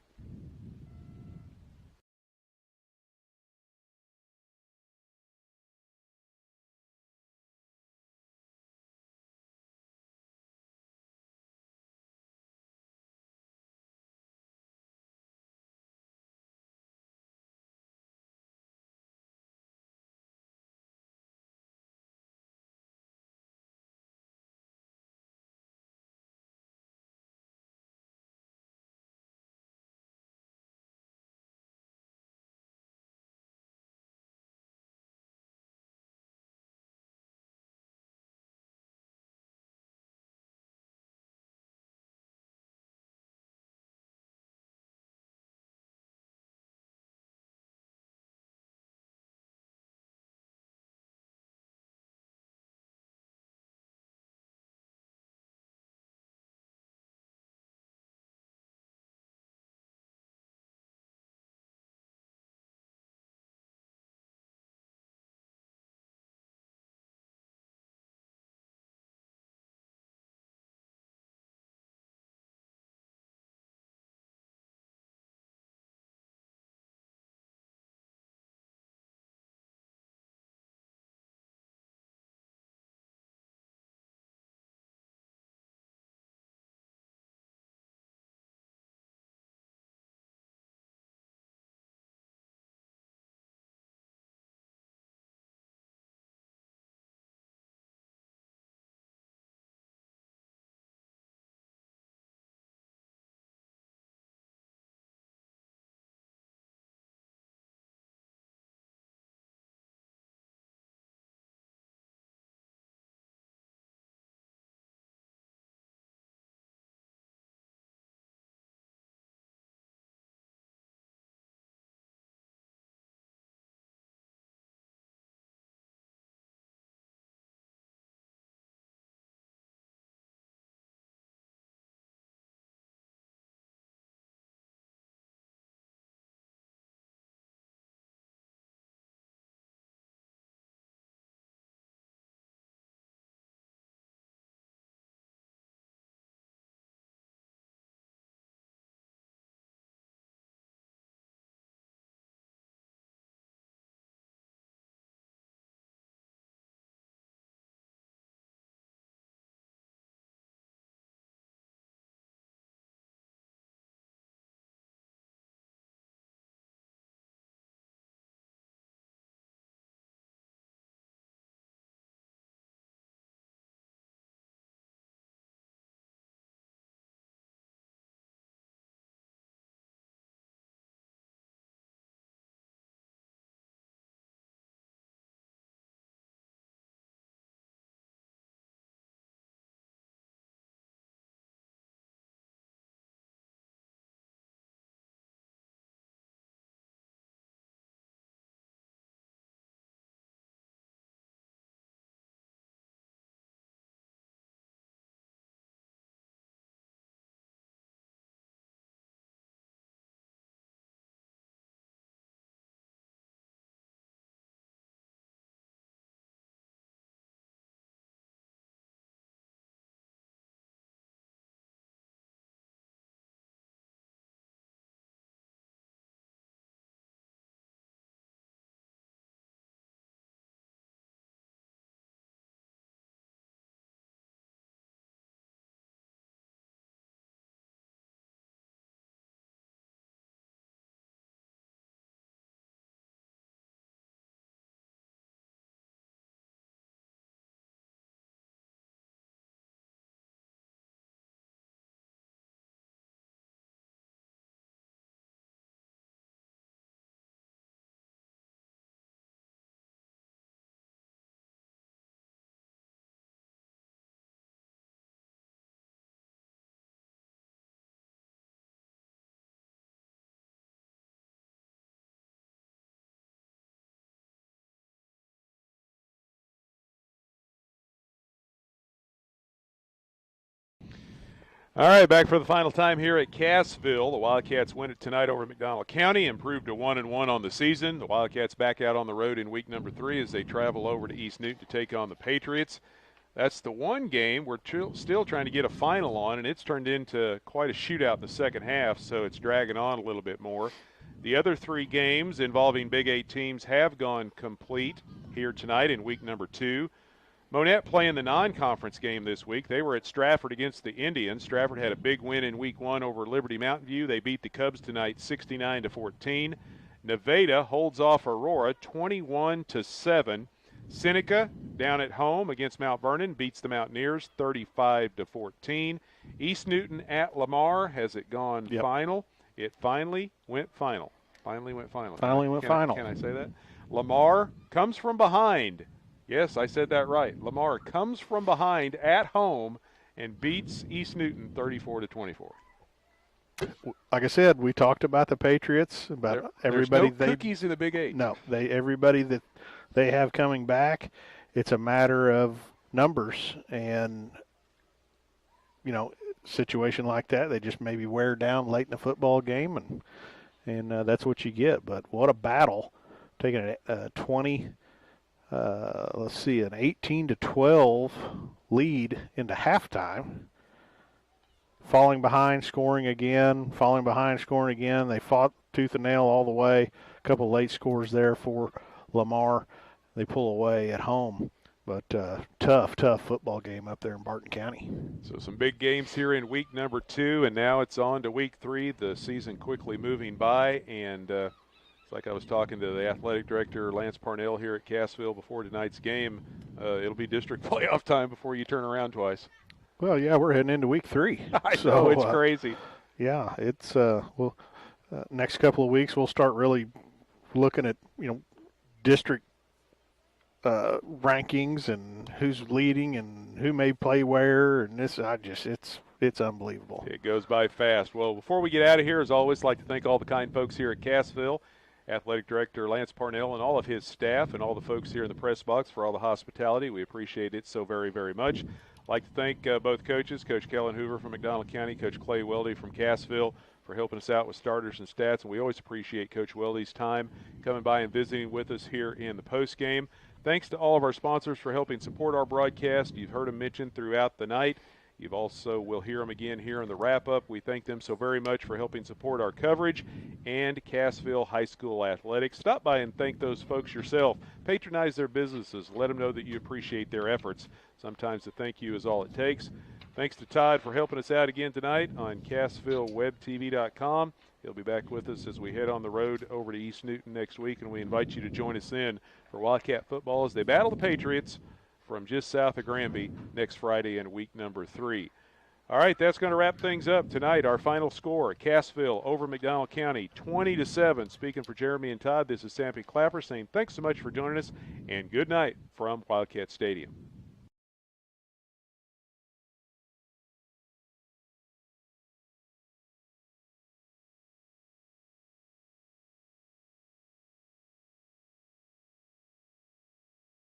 S1: All right, back for the final time here at Cassville. The Wildcats win it tonight over McDonald County, improved to 1-1 on the season. The Wildcats back out on the road in week number 3 as they travel over to East Newton to take on the Patriots. That's the one game we're still trying to get a final on, and it's turned into quite a shootout in the second half, so it's dragging on a little bit more. The other 3 games involving Big 8 teams have gone complete here tonight in week number 2. Monette playing the non-conference game this week. They were at Stratford against the Indians. Stratford had a big win in week 1 over Liberty Mountain View. They beat the Cubs tonight 69-14. Nevada holds off Aurora 21-7. Seneca down at home against Mount Vernon beats the Mountaineers 35-14. East Newton at Lamar. Has it gone final? It finally went final. Finally went final. Can I say that? Lamar comes from behind. Yes, I said that right. Lamar comes from behind at home and beats East Newton 34-24.
S2: Like I said, we talked about the Patriots, about everybody.
S1: There's no cookies in the Big 8.
S2: No, everybody that they have coming back. It's a matter of numbers, and situation like that, they just maybe wear down late in the football game, and that's what you get. But what a battle, taking a 20. An 18-12 lead into halftime, falling behind, scoring again, falling behind, scoring again. They fought tooth and nail all the way. A couple late scores there for Lamar. They pull away at home. But tough football game up there in Barton County.
S1: So some big games here in week number 2, and now it's on to week 3. The season quickly moving by, and it's like I was talking to the athletic director, Lance Parnell, here at Cassville before tonight's game. It'll be district playoff time before you turn around twice.
S2: Well, yeah, we're heading into week 3.
S1: I know, it's crazy.
S2: Yeah, it's next couple of weeks we'll start really looking at district rankings and who's leading and who may play where, and it's unbelievable.
S1: It goes by fast. Well, before we get out of here, as always, I'd like to thank all the kind folks here at Cassville. Athletic Director Lance Parnell and all of his staff and all the folks here in the press box for all the hospitality. We appreciate it so very, very much. I'd like to thank both coaches, Coach Kellen Hoover from McDonald County, Coach Clay Weldy from Cassville, for helping us out with starters and stats. And we always appreciate Coach Weldy's time coming by and visiting with us here in the postgame. Thanks to all of our sponsors for helping support our broadcast. You've heard them mentioned throughout the night. You've also will hear them again here in the wrap-up. We thank them so very much for helping support our coverage and Cassville High School athletics. Stop by and thank those folks yourself. Patronize their businesses. Let them know that you appreciate their efforts. Sometimes a thank you is all it takes. Thanks to Todd for helping us out again tonight on CassvilleWebTV.com. He'll be back with us as we head on the road over to East Newton next week, and we invite you to join us in for Wildcat football as they battle the Patriots from just south of Granby next Friday in week number 3. All right, that's going to wrap things up tonight. Our final score, Cassville over McDonald County, 20-7. Speaking for Jeremy and Todd, this is Sampy Clapper saying thanks so much for joining us, and good night from Wildcat Stadium.